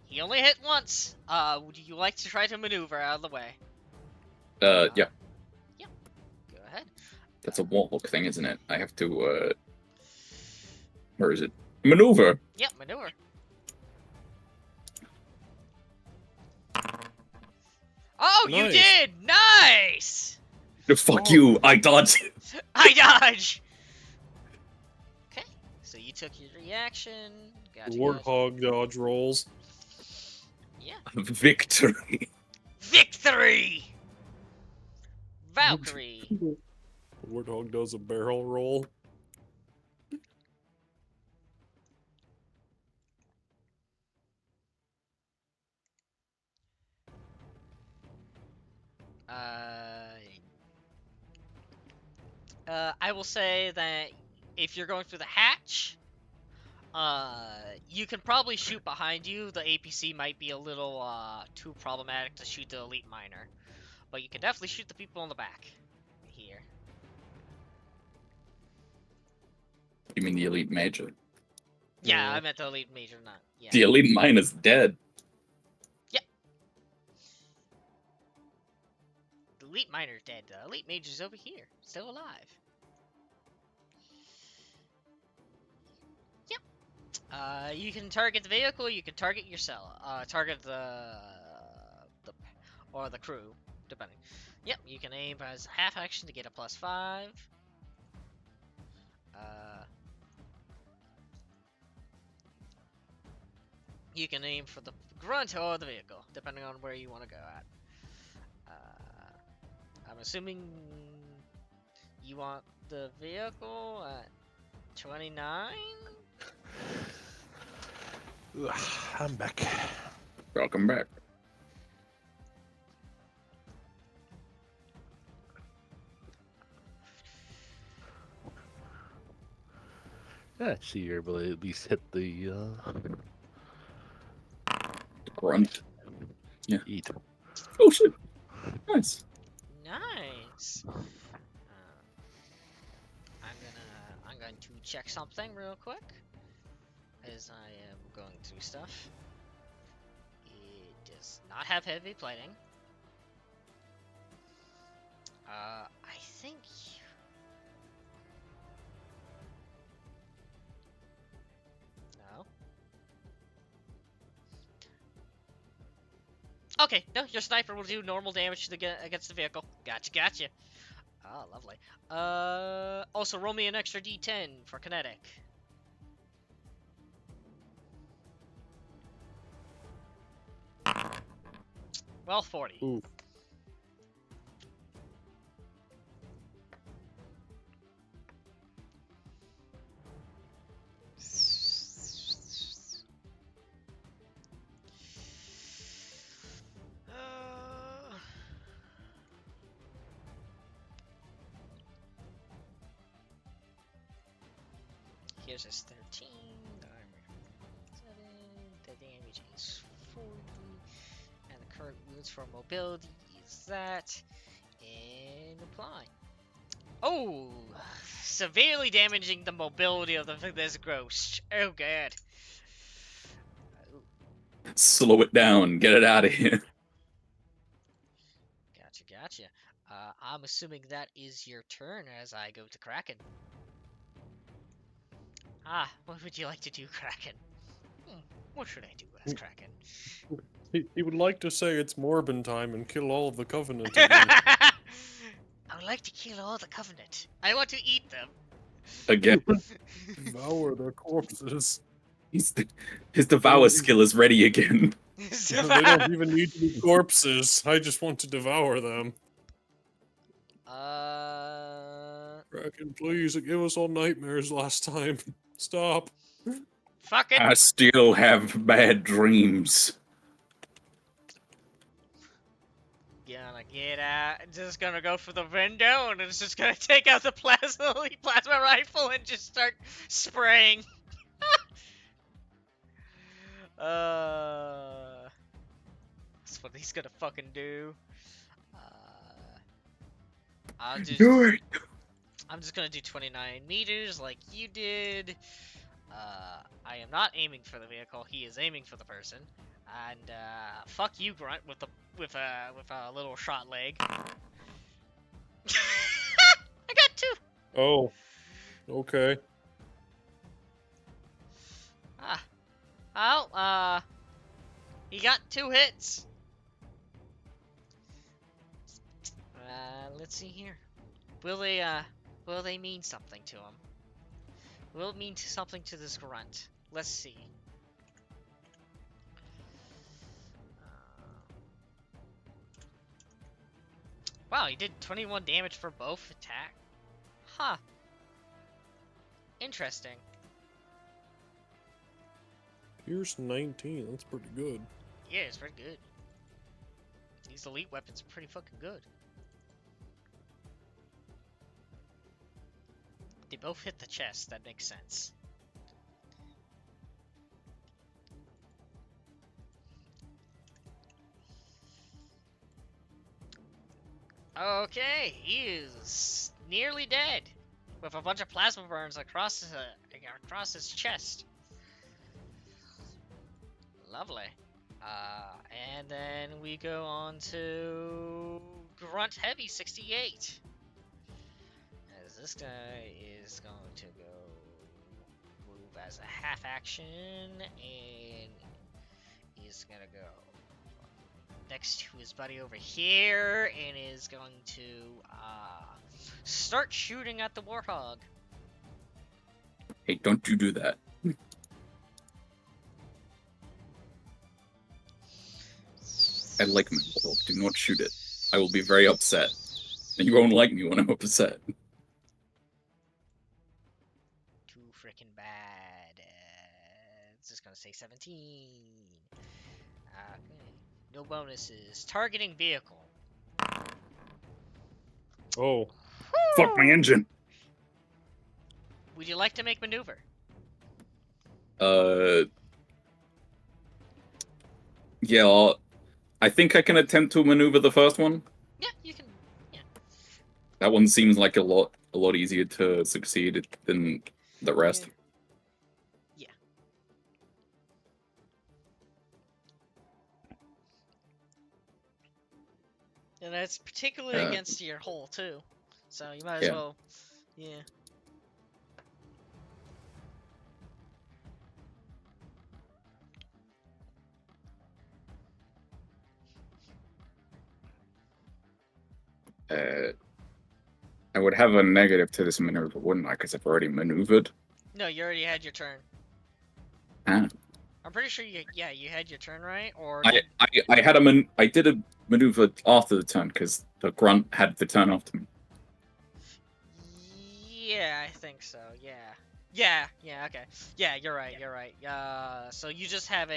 Speaker 1: he only hit once. Would you like to try to maneuver out of the way?
Speaker 2: Yeah.
Speaker 1: Yeah. Go ahead.
Speaker 2: That's a warlock thing, isn't it? I have to where is it? Maneuver.
Speaker 1: Yep, maneuver. Oh, you
Speaker 3: Nice.
Speaker 1: did! Nice!
Speaker 2: Fuck
Speaker 3: Oh.
Speaker 2: you! I dodged.
Speaker 1: I dodge! Okay, so you took your reaction. Gotcha, gotcha.
Speaker 3: Warthog dodge rolls.
Speaker 1: Yeah.
Speaker 2: Victory.
Speaker 1: Victory! Valkyrie.
Speaker 3: Warthog does a barrel roll.
Speaker 1: I will say that if you're going through the hatch, you can probably shoot behind you. The APC might be a little too problematic to shoot the elite miner, but you can definitely shoot the people in the back. Here.
Speaker 2: You mean the elite major?
Speaker 1: Yeah,
Speaker 3: Yeah.
Speaker 1: I meant the elite major, not yeah.
Speaker 2: The elite miner's dead.
Speaker 1: The elite miner's dead. The elite major's over here, still alive. Yep. You can target the vehicle. You can target yourself. Target the crew, depending. Yep. You can aim as half action to get a +5. You can aim for the grunt or the vehicle, depending on where you want to go at. I'm assuming you want the vehicle at 29?
Speaker 6: I'm back.
Speaker 2: Welcome back.
Speaker 6: Yeah, see you're able to at least hit the
Speaker 2: Grunt.
Speaker 6: eat.
Speaker 2: Oh shit! Nice.
Speaker 1: Nice. I'm going to check something real quick, as I am going through stuff. It does not have heavy plating. I think. No. Okay, no, your sniper will do normal damage to against the vehicle. Gotcha. Oh, lovely. Also roll me an extra D10 for kinetic. Well, 40.
Speaker 3: Ooh.
Speaker 1: Here's his 13. The armor 7. The damage is 40. And the current wounds for mobility is that. And apply. Oh! Severely damaging the mobility of this ghost. Oh, god.
Speaker 2: Slow it down. Get it out of here.
Speaker 1: Gotcha. I'm assuming that is your turn as I go to Kraken. What would you like to do, Kraken? What should I do as Kraken?
Speaker 3: He would like to say it's Morbin time and kill all of the Covenant again.
Speaker 1: I would like to kill all the Covenant. I want to eat them.
Speaker 2: Again.
Speaker 3: Devour their corpses.
Speaker 2: His devour skill is ready again.
Speaker 3: They don't even need to be corpses. I just want to devour them. Kraken, please, it gave us all nightmares last time. Stop.
Speaker 1: Fuck it.
Speaker 2: I still have bad dreams.
Speaker 1: Gonna get out. Just gonna go for the window, and it's just gonna take out the plasma rifle and just start spraying. That's what he's gonna fucking do. I'm just gonna do 29 meters like you did. I am not aiming for the vehicle. He is aiming for the person. And fuck you, Grunt, with a little shot leg. I got 2.
Speaker 3: Oh. Okay.
Speaker 1: He got 2 hits. Let's see here. Will they mean something to him? Will it mean something to this Grunt? Let's see. Wow, he did 21 damage for both attack. Huh. Interesting.
Speaker 3: Here's 19. That's pretty good.
Speaker 1: Yeah, it's pretty good. These elite weapons are pretty fucking good. They both hit the chest, that makes sense. Okay, he is nearly dead, with a bunch of plasma burns across his chest. Lovely. And then we go on to Grunt Heavy 68. As this guy is going to go move as a half action, and he's gonna go next to his buddy over here, and is going to start shooting at the warthog.
Speaker 2: Hey, don't you do that. I like my world. Do not shoot it. I will be very upset. And you won't like me when I'm upset.
Speaker 1: Too freaking bad. It's just gonna say 17. Okay. No bonuses. Targeting vehicle.
Speaker 3: Oh.
Speaker 2: Fuck my engine.
Speaker 1: Would you like to make maneuver?
Speaker 2: Uh, yeah, I think I can attempt to maneuver the first one.
Speaker 1: Yeah, you can. Yeah.
Speaker 2: That one seems like a lot easier to succeed than the rest.
Speaker 1: Yeah. And that's particularly against your hole too, so you might as well. Yeah.
Speaker 2: I would have a negative to this maneuver, wouldn't I? Because I've already maneuvered.
Speaker 1: No, you already had your turn.
Speaker 2: Ah.
Speaker 1: I'm pretty sure you had your turn, right? Or
Speaker 2: I had I did a maneuver after the turn because the grunt had the turn after me.
Speaker 1: Yeah, I think so. Yeah. Yeah. Okay. Yeah, you're right. So you just have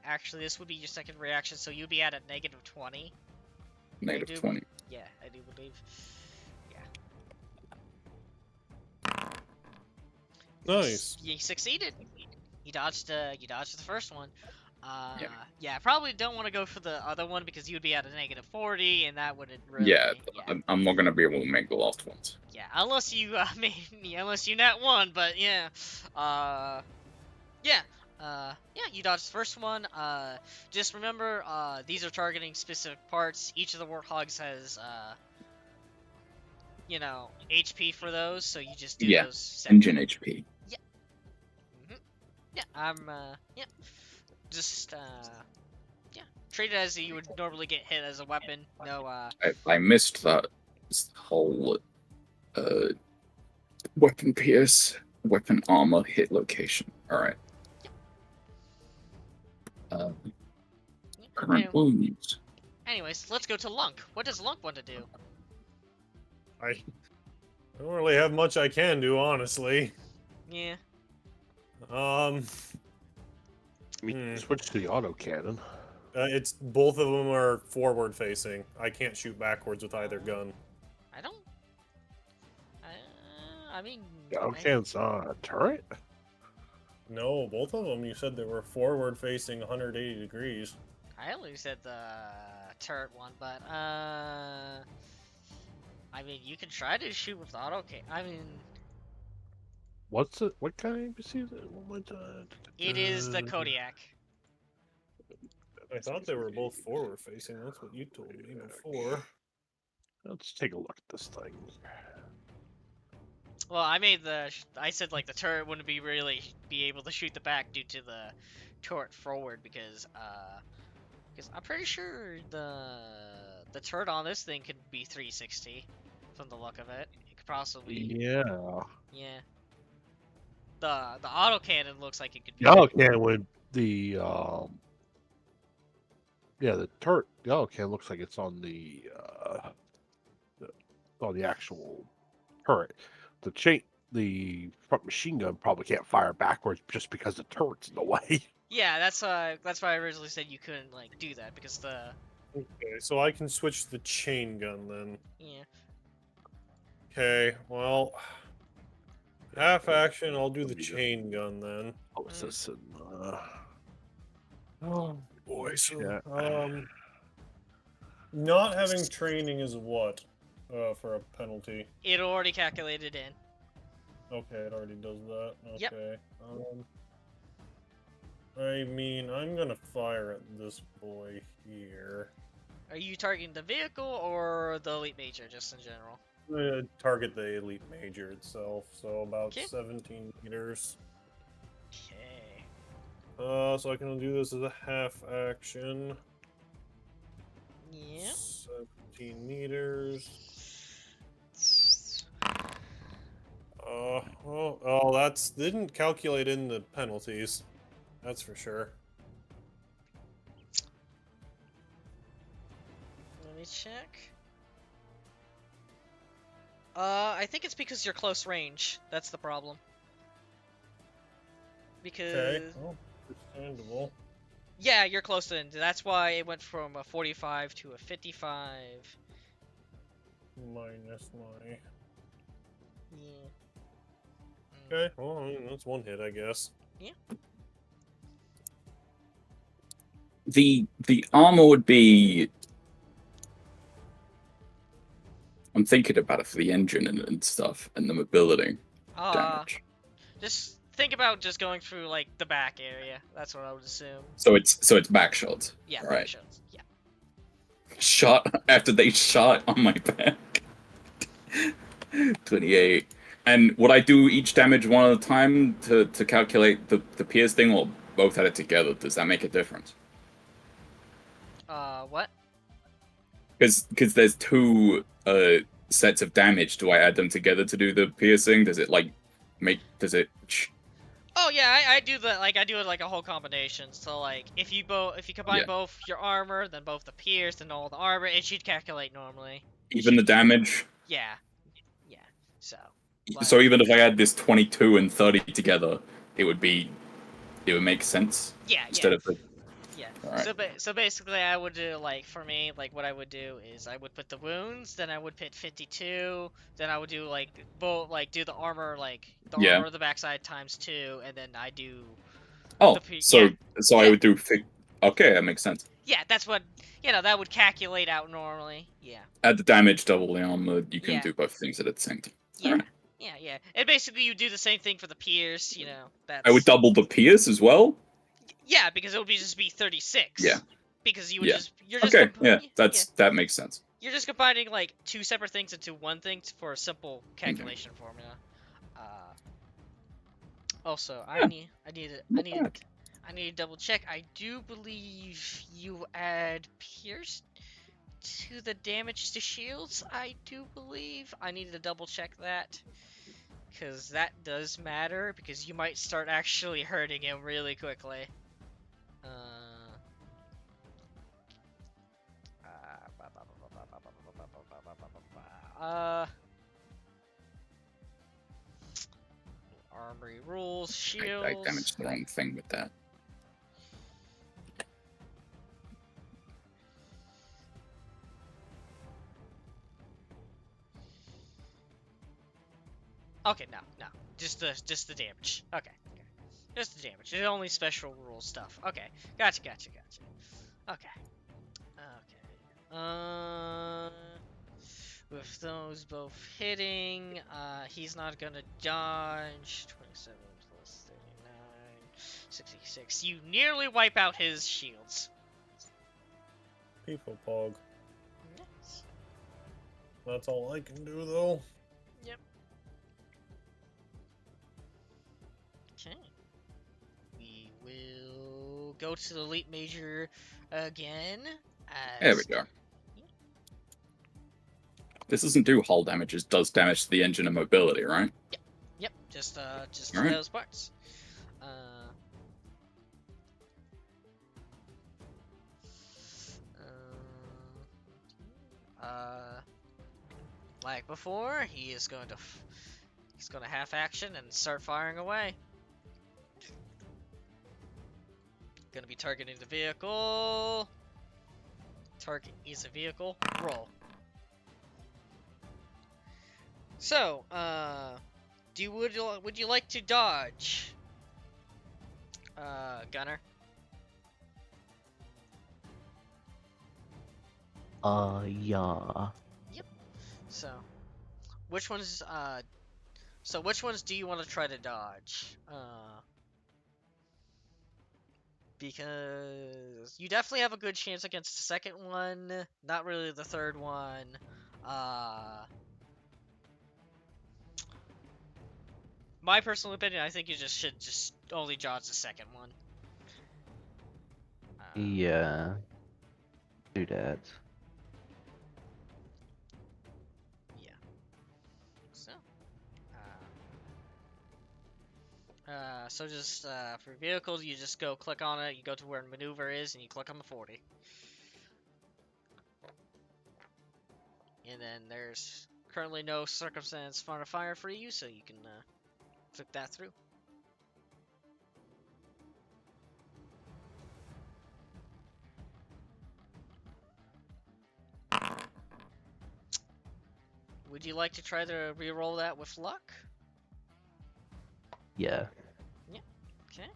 Speaker 1: actually this would be your second reaction, so you'd be at a -20.
Speaker 2: Negative 20.
Speaker 1: Yeah, I do believe. Yeah.
Speaker 3: Nice.
Speaker 1: You succeeded. You dodged the first one. Yeah, probably don't want to go for the other one because you'd be at a -40, and that wouldn't really.
Speaker 2: Yeah, I'm not gonna be able to make the last ones.
Speaker 1: Yeah, unless you unless you net one, but yeah, yeah, you dodged the first one. Just remember, these are targeting specific parts. Each of the warthogs has HP for those, so you just do those separately.
Speaker 2: Engine HP.
Speaker 1: Yeah. Yeah, just treat it as you would normally get hit as a weapon. No,
Speaker 2: I missed that whole weapon pierce, weapon armor hit location. All right. Current wounds.
Speaker 1: Anyways, let's go to Lunk. What does Lunk want to do?
Speaker 3: I don't really have much I can do, honestly.
Speaker 1: Yeah.
Speaker 6: Switch to the autocannon.
Speaker 3: It's both of them are forward facing. I can't shoot backwards with either gun.
Speaker 1: I don't. I mean.
Speaker 6: The autocannon's on a turret?
Speaker 3: No, both of them. You said they were forward facing 180 degrees.
Speaker 1: I only said the turret one, but I mean, you can try to shoot with the autocannon. I mean,
Speaker 6: What kind of NPC is it? One more time.
Speaker 1: it is the Kodiak.
Speaker 3: I thought they were both forward facing. That's what you told me before.
Speaker 6: Let's take a look at this thing.
Speaker 1: Well, I said like the turret wouldn't be able to shoot the back due to the turret forward because I'm pretty sure the turret on this thing could be 360 from the look of it. It could possibly.
Speaker 6: Yeah.
Speaker 1: Yeah. The autocannon looks like it could be.
Speaker 6: The autocannon would the turret. The autocannon looks like it's on the actual turret. The front machine gun probably can't fire backwards just because the turret's in the way.
Speaker 1: Yeah, that's why I originally said you couldn't like do that because the.
Speaker 3: Okay, so I can switch to the chain gun then.
Speaker 1: Yeah.
Speaker 3: Okay, well, half action. I'll do the chain gun then.
Speaker 6: What was this?
Speaker 3: Oh boy, so
Speaker 6: Yeah.
Speaker 3: not having training is what for a penalty.
Speaker 1: It already calculated in.
Speaker 3: Okay, it already does that.
Speaker 1: Yep.
Speaker 3: Okay. I mean, I'm gonna fire at this boy here.
Speaker 1: Are you targeting the vehicle or the elite major, just in general?
Speaker 3: I'm gonna target the elite major itself, so about
Speaker 1: Okay.
Speaker 3: 17 meters.
Speaker 1: Okay.
Speaker 3: So I can do this as a half action.
Speaker 1: Yeah.
Speaker 3: 17 meters. That's didn't calculate in the penalties. That's for sure.
Speaker 1: Let me check. I think it's because you're close range. That's the problem. Because
Speaker 3: Okay. Oh, understandable.
Speaker 1: yeah, you're close in. That's why it went from a 45 to a 55.
Speaker 3: Minus my.
Speaker 1: Yeah.
Speaker 3: Okay. Well, I mean, that's one hit, I guess.
Speaker 2: The armor would be. I'm thinking about it for the engine and stuff and the mobility damage.
Speaker 1: Just think about just going through like the back area. That's what I would assume.
Speaker 2: So it's back shots.
Speaker 1: Yeah,
Speaker 2: Right.
Speaker 1: back shots. Yeah.
Speaker 2: Shot after they shot on my back. 28. And would I do each damage one at a time to calculate the pierce thing, or both at it together? Does that make a difference?
Speaker 1: What?
Speaker 2: Because there's two sets of damage. Do I add them together to do the piercing? Does it like does it?
Speaker 1: Oh yeah, I do the I do it like a whole combination. So like if you combine
Speaker 2: Yeah.
Speaker 1: both your armor, then both the pierce and all the armor, it should calculate normally.
Speaker 2: Even the damage.
Speaker 1: Yeah. Yeah. So.
Speaker 2: So even if I add this 22 and 30 together, it would make sense.
Speaker 1: Yeah.
Speaker 2: Instead of the.
Speaker 1: Yeah.
Speaker 2: Alright.
Speaker 1: So basically, I would do like for me, like what I would do is I would put the wounds, then I would put 52, then I would do like both do the armor armor the backside times 2, and then I do.
Speaker 2: Oh, so
Speaker 1: yeah.
Speaker 2: I would do. Okay, that makes sense.
Speaker 1: Yeah, that's what that would calculate out normally. Yeah.
Speaker 2: Add the damage, double the armor. You can
Speaker 1: Yeah.
Speaker 2: do both things at the same time.
Speaker 1: Yeah.
Speaker 2: Alright.
Speaker 1: Yeah. And basically, you do the same thing for the pierce. That's.
Speaker 2: I would double the pierce as well.
Speaker 1: Yeah, because it would just be 36.
Speaker 2: Yeah.
Speaker 1: Because you would you're just
Speaker 2: Okay, that makes sense.
Speaker 1: You're just combining like two separate things into one thing for a simple calculation formula. Also, I need to double check. I do believe you add pierce to the damage to shields. I do believe. I need to double check that. Because that does matter, because you might start actually hurting him really quickly. Armory rules, shields.
Speaker 2: I damaged the wrong thing with that.
Speaker 1: Okay, no. Just the damage. Okay. Just the damage. It's only special rule stuff. Okay. Gotcha. Okay. With those both hitting, he's not gonna dodge. 27 plus 39, 66. You nearly wipe out his shields.
Speaker 3: People pog.
Speaker 1: Yes.
Speaker 3: That's all I can do, though.
Speaker 1: Yep. Okay. We will go to the Elite Major again.
Speaker 2: There we go. This doesn't do hull damage, it does damage to the engine and mobility, right?
Speaker 1: Yep. Just
Speaker 2: Alright.
Speaker 1: those parts. Like before, he's going to half action and start firing away. Gonna be targeting the vehicle. Target is a vehicle. Roll. So, would you like to dodge, Gunner?
Speaker 4: Yeah.
Speaker 1: So, which ones do you want to try to dodge? Because you definitely have a good chance against the second one, not really the third one. My personal opinion, I think you should only dodge the second one.
Speaker 4: Yeah. Do that.
Speaker 1: So just for vehicles, you just go click on it, you go to where maneuver is, and you click on the 40. And then there's currently no circumstance for fire for you, so you can click that through. Would you like to try to re-roll that with luck?
Speaker 4: Yeah.
Speaker 1: Okay.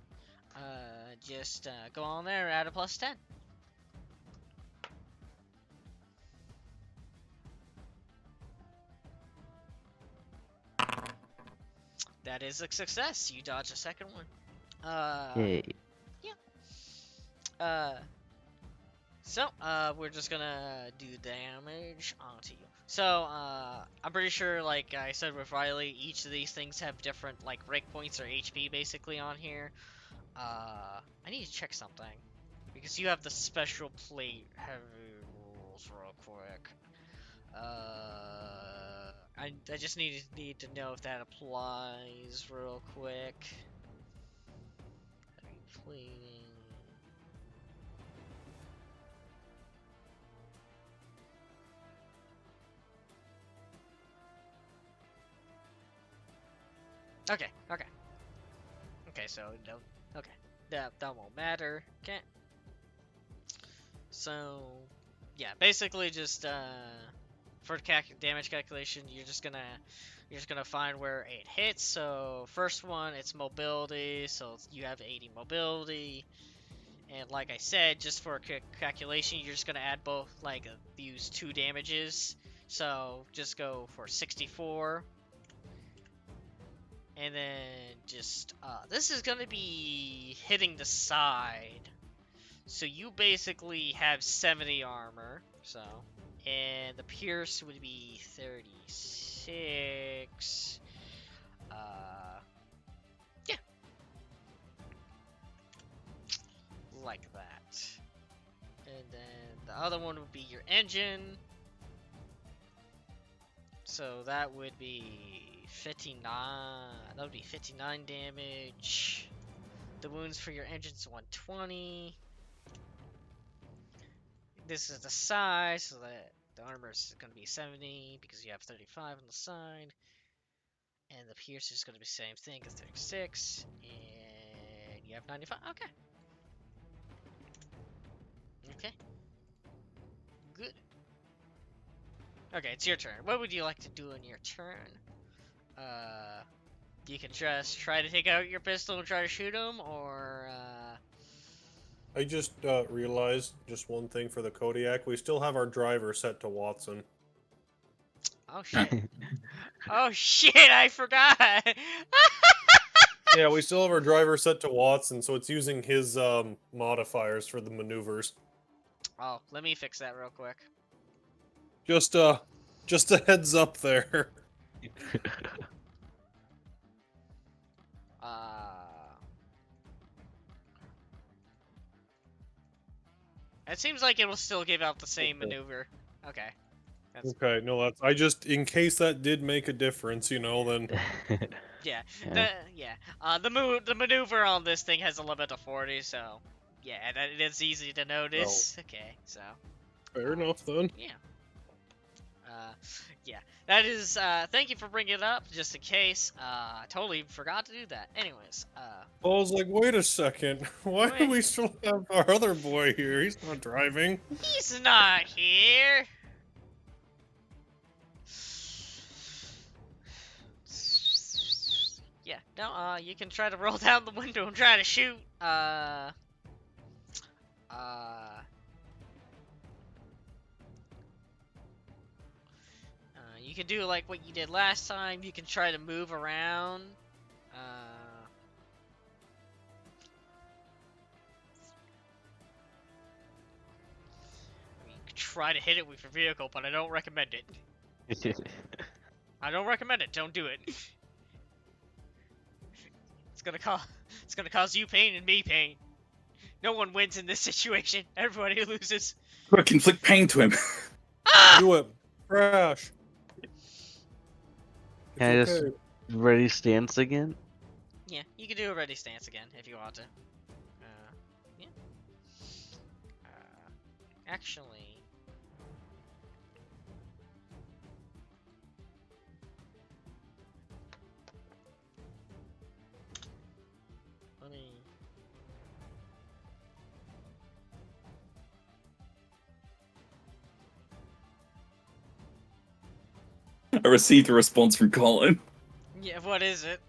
Speaker 1: just go on there, add a +10. That is a success. You dodge a second one.
Speaker 4: Yay.
Speaker 1: We're just gonna do damage onto you. So, I'm pretty sure, like I said with Riley, each of these things have different, like, break points or HP basically on here. I need to check something. Because you have the special plate heavy rules real quick. I just need to know if that applies real quick. Heavy plating. Okay. Okay, so no. Okay, that won't matter. Okay. So, yeah, basically just for damage calculation, you're just gonna find where it hits. So first one, it's mobility. So you have 80 mobility. And like I said, just for calculation, you're just gonna add both, like use 2 damages. So just go for 64. And then just, this is gonna be hitting the side. So you basically have 70 armor, so. And the pierce would be 36. Yeah. Like that. And then the other one would be your engine. So that would be 59. That would be 59 damage. The wounds for your engine's 120. This is the size, so that the armor is going to be 70 because you have 35 on the side. And the pierce is going to be the same thing as 36. And you have 95. Okay. Okay. Good. Okay, it's your turn. What would you like to do in your turn? You can just try to take out your pistol and try to shoot him, or,
Speaker 3: I just realized just one thing for the Kodiak. We still have our driver set to Watson.
Speaker 1: Oh, shit. Oh, shit, I forgot!
Speaker 3: Yeah, we still have our driver set to Watson, so it's using his modifiers for the maneuvers.
Speaker 1: Oh, let me fix that real quick.
Speaker 3: Just a heads up there.
Speaker 1: It seems like it will still give out the same maneuver. Okay.
Speaker 3: Okay, no, that's I just in case that did make a difference, you know, then
Speaker 1: Yeah.
Speaker 4: Yeah.
Speaker 1: The maneuver on this thing has a limit of 40, so yeah, it is easy to notice. Okay, so
Speaker 3: fair enough then.
Speaker 1: yeah. Yeah. That is thank you for bringing it up just in case. I totally forgot to do that. Anyways,
Speaker 3: I was like, wait a second, why do we still have our other boy here? He's not driving.
Speaker 1: he's not here. Yeah, no, you can try to roll down the window and try to shoot. You can do like what you did last time. You can try to move around. You can try to hit it with your vehicle, but I don't recommend it. I don't recommend it. Don't do it. It's gonna cause you pain and me pain. No one wins in this situation. Everybody loses.
Speaker 2: Quick, inflict pain to him.
Speaker 1: Ah!
Speaker 3: Do it. Crash.
Speaker 4: Can I
Speaker 3: It's
Speaker 4: just
Speaker 3: okay.
Speaker 4: ready stance again?
Speaker 1: Yeah, you can do a ready stance again if you want to. Yeah. Actually, let me.
Speaker 2: I received a response from Colin.
Speaker 1: Yeah, what is it?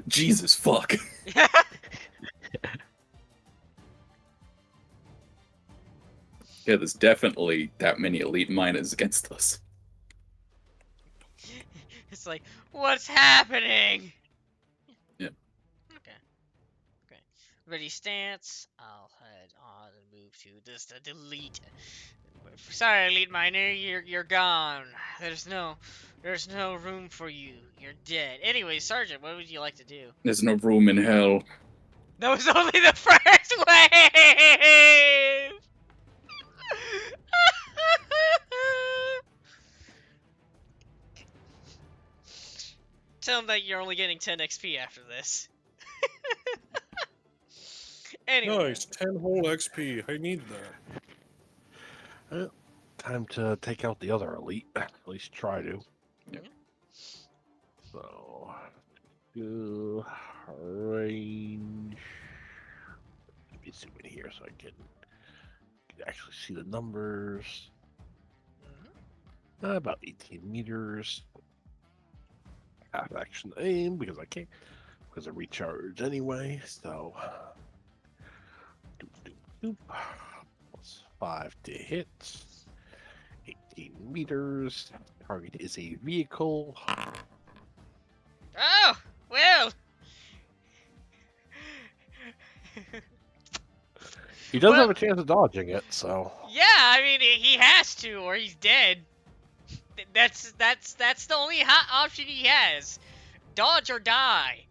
Speaker 2: Jesus fuck. Yeah, there's definitely that many elite miners against us.
Speaker 1: It's like, what's happening?
Speaker 2: Yeah.
Speaker 1: Okay. Okay. Ready stance. I'll head on and move to this to delete. Sorry, elite miner, you're gone. There's no room for you. You're dead. Anyway, Sergeant, what would you like to do?
Speaker 2: There's no room in hell.
Speaker 1: That was only the first wave. Tell him that you're only getting 10 XP after this. Anyway.
Speaker 3: Nice, 10 whole XP. I need that.
Speaker 6: Well, time to take out the other elite. At least try to.
Speaker 1: Yep.
Speaker 6: So, do range. Let me zoom in here so I can actually see the numbers. About 18 meters. Half action aim because I can't, because I recharge anyway. So, doop, doop, doop. Plus 5 to hit. 18 meters. Target is a vehicle.
Speaker 1: Oh, well.
Speaker 6: He does
Speaker 1: Well-
Speaker 6: have a chance of dodging it, so.
Speaker 1: Yeah, I mean he has to, or he's dead. That's the only option he has. Dodge or die.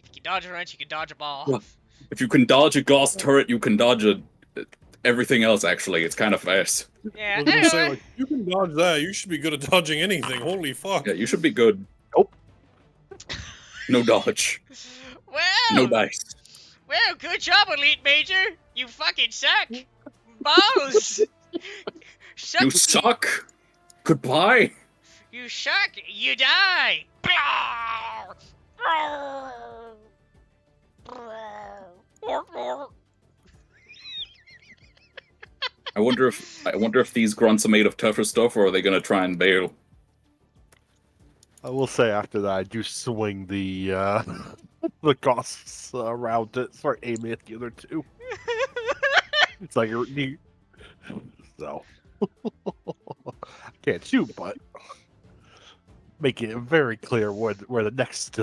Speaker 1: If you can dodge a wrench, you can dodge a ball.
Speaker 2: Well, If you can dodge a Gauss turret, you can dodge everything else, actually. It's kind of fast.
Speaker 1: Yeah.
Speaker 3: I was gonna say,
Speaker 1: Anyway.
Speaker 3: like, you can dodge that. You should be good at dodging anything. Holy fuck.
Speaker 2: Yeah, you should be good.
Speaker 6: Nope.
Speaker 2: No dodge.
Speaker 1: Well.
Speaker 2: No dice.
Speaker 1: Well, good job, Elite Major. You fucking suck. Balls.
Speaker 2: You suck. Goodbye.
Speaker 1: You suck. You die.
Speaker 2: I wonder if these grunts are made of tougher stuff, or are they gonna try and bail?
Speaker 6: I will say after that, I do swing the the costs around to start aiming at the other two. It's like so can't shoot, but making it very clear where the next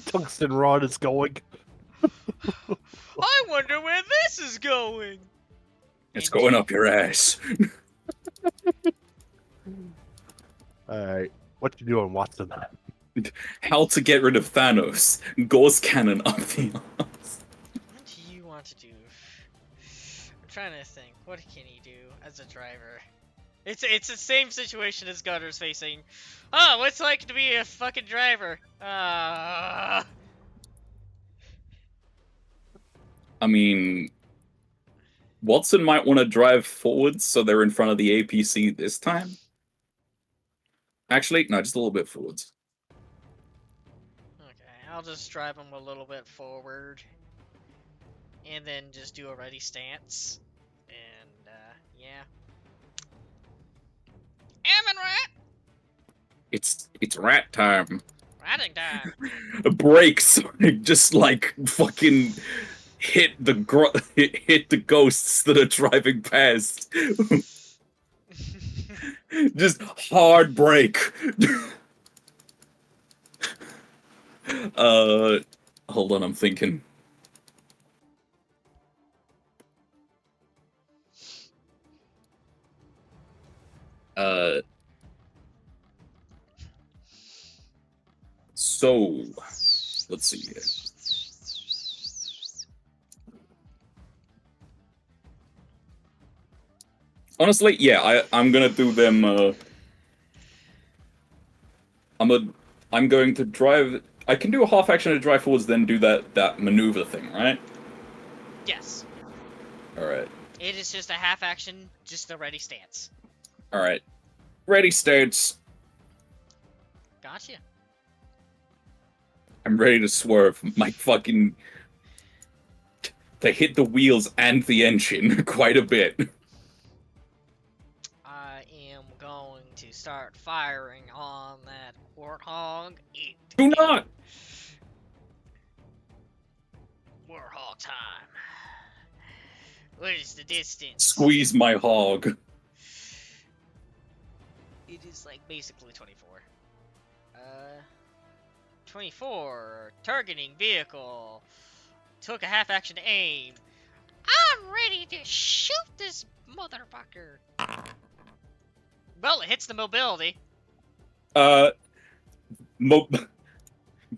Speaker 6: tungsten rod is going.
Speaker 1: I wonder where this is going.
Speaker 2: It's going up your ass.
Speaker 6: All right, what you doing, Watson?
Speaker 2: How to get rid of Thanos? Gauss cannon up the arse.
Speaker 1: What do you want to do? I'm trying to think. What can he do as a driver? It's the same situation as Gunner's facing. Oh, what's it like to be a fucking driver?
Speaker 2: I mean, Watson might want to drive forwards so they're in front of the APC this time. Actually, no, just a little bit forwards.
Speaker 1: Okay, I'll just drive him a little bit forward. And then just do a ready stance. And, yeah. Ammon rat!
Speaker 2: It's rat time.
Speaker 1: Ratting time.
Speaker 2: Brakes, just like fucking hit the ghosts that are driving past. Just hard brake. Hold on, I'm thinking. So, let's see here. Honestly, yeah, I'm gonna do them. I'm going to drive. I can do a half action to drive forwards, then do that maneuver thing, right?
Speaker 1: Yes.
Speaker 2: All right.
Speaker 1: It is just a half action, just a ready stance.
Speaker 2: All right. Ready, stance.
Speaker 1: Gotcha.
Speaker 2: I'm ready to swerve. My fucking. They hit the wheels and the engine quite a bit.
Speaker 1: I am going to start firing on that warthog.
Speaker 2: Do not!
Speaker 1: Warthog time. What is the distance?
Speaker 2: Squeeze my hog.
Speaker 1: It is like basically 24. 24. Targeting vehicle. Took a half action to aim. I'm ready to shoot this motherfucker. Well, it hits the mobility.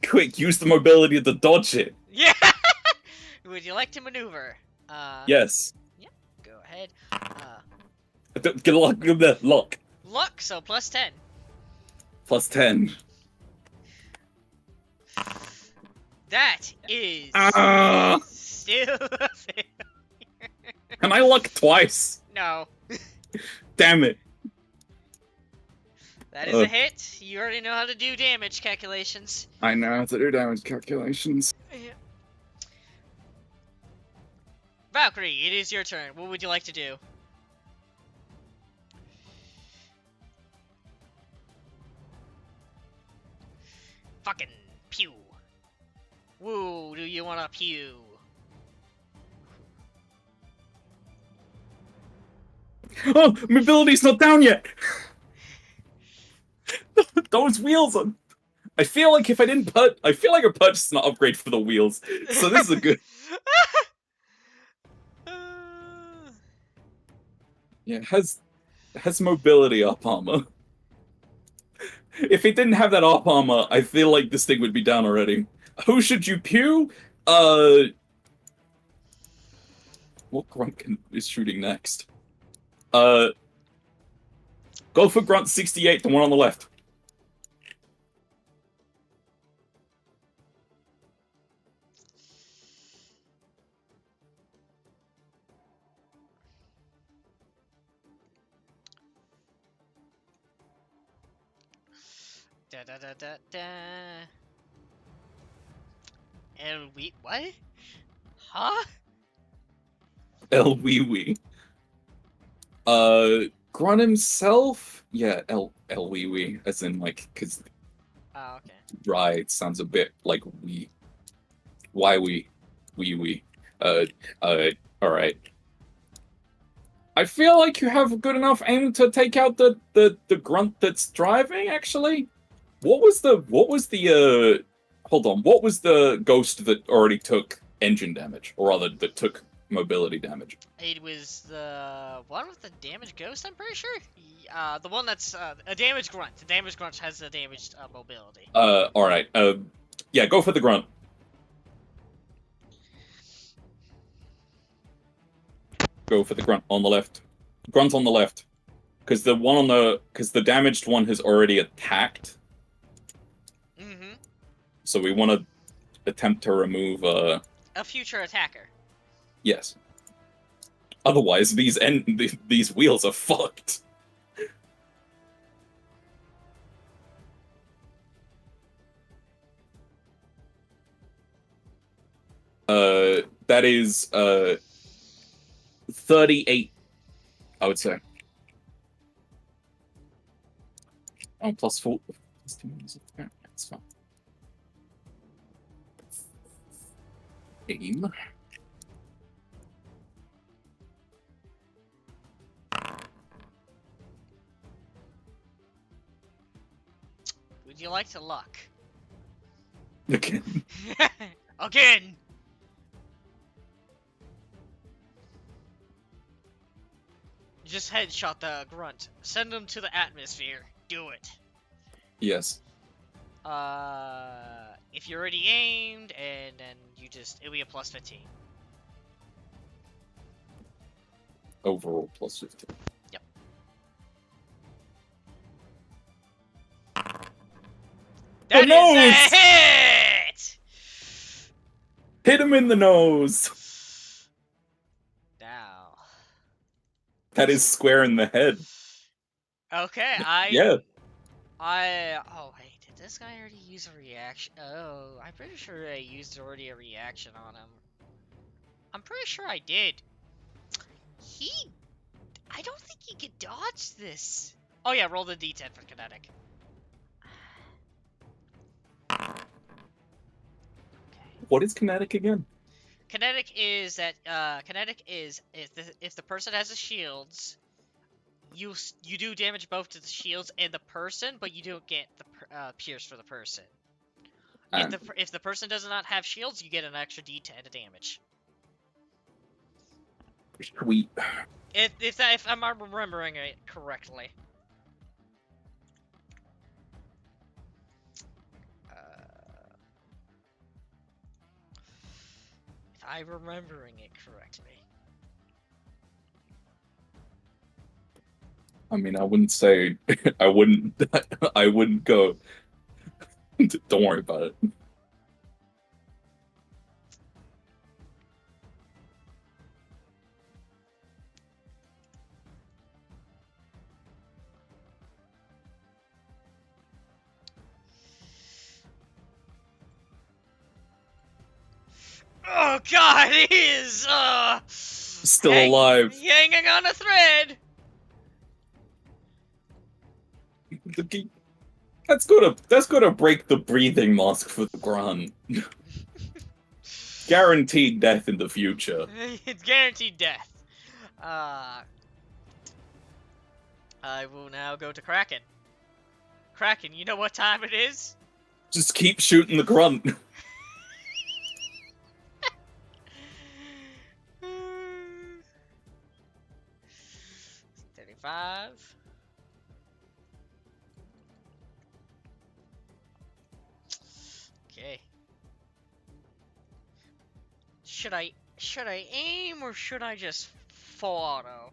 Speaker 2: Quick, use the mobility to dodge it.
Speaker 1: Yeah. Would you like to maneuver?
Speaker 2: Yes.
Speaker 1: Yeah. Go ahead.
Speaker 2: Get luck.
Speaker 1: Luck. So plus 10.
Speaker 2: Plus 10.
Speaker 1: That is still a fail.
Speaker 2: Can I luck twice?
Speaker 1: No.
Speaker 2: Damn it.
Speaker 1: That is a hit. You already know how to do damage calculations.
Speaker 2: I know how to do damage calculations.
Speaker 1: Yeah. Valkyrie, it is your turn. What would you like to do? Fucking pew. Woo, do you want to pew?
Speaker 2: Oh, mobility's not down yet. Those wheels are... I feel like if I didn't put... I feel like I purchased an upgrade for the wheels. So this is a good... Yeah, it has mobility up armor. If it didn't have that up armor, I feel like this thing would be down already. Who should you pew? What grunt is shooting next? Go for grunt 68, the one on the left.
Speaker 1: Da da da da da. And we what? Huh?
Speaker 2: El Wee Wee. Grunt himself? Yeah, El Wee Wee. As in, like, cause
Speaker 1: Oh, okay.
Speaker 2: right sounds a bit like we. Why we? Wee. Alright. I feel like you have good enough aim to take out the grunt that's driving, actually. What was the hold on, what was the ghost that already took engine damage? Or rather, that took mobility damage?
Speaker 1: It was the one with the damaged ghost, I'm pretty sure? The one that's a damaged grunt. The damaged grunt has the damaged mobility.
Speaker 2: Alright. Yeah, go for the grunt. Go for the grunt on the left. Grunt on the left. Because the damaged one has already attacked.
Speaker 1: Mm-hmm.
Speaker 2: So we want to attempt to remove
Speaker 1: a future attacker.
Speaker 2: Yes. Otherwise, these wheels are fucked. That is 38, I would say. Oh, plus 4. That's fine. Aim.
Speaker 1: Would you like to luck?
Speaker 2: Again.
Speaker 1: Again! Just headshot the grunt. Send him to the atmosphere. Do it.
Speaker 2: Yes.
Speaker 1: If you're already aimed, and then it'll be a plus 15.
Speaker 2: Overall plus 15.
Speaker 1: Yep. That is
Speaker 2: nose!
Speaker 1: a hit!
Speaker 2: Hit him in the nose!
Speaker 1: Now.
Speaker 2: That is square in the head.
Speaker 1: Okay,
Speaker 2: Yeah.
Speaker 1: oh wait, did this guy already use a reaction? Oh, I'm pretty sure I used already a reaction on him. I'm pretty sure I did. I don't think he could dodge this. Oh yeah, roll the d10 for kinetic.
Speaker 2: What is kinetic again?
Speaker 1: kinetic is that kinetic is if the person has the shields, you do damage both to the shields and the person, but you don't get the pierce for the person.
Speaker 2: And
Speaker 1: If the person does not have shields, you get an extra D10 to damage.
Speaker 2: sweet.
Speaker 1: If I'm remembering it correctly. If I'm remembering it correctly.
Speaker 2: I mean, I wouldn't say I wouldn't go. Don't worry about it.
Speaker 1: Oh God, he is
Speaker 2: Still alive.
Speaker 1: hanging on a thread.
Speaker 2: That's gonna break the breathing mask for the Grun. Guaranteed death in the future.
Speaker 1: It's guaranteed death. I will now go to Kraken. Kraken, you know what time it is?
Speaker 2: Just keep shooting the grunt.
Speaker 1: 35. Okay. Should I aim or should I just full auto?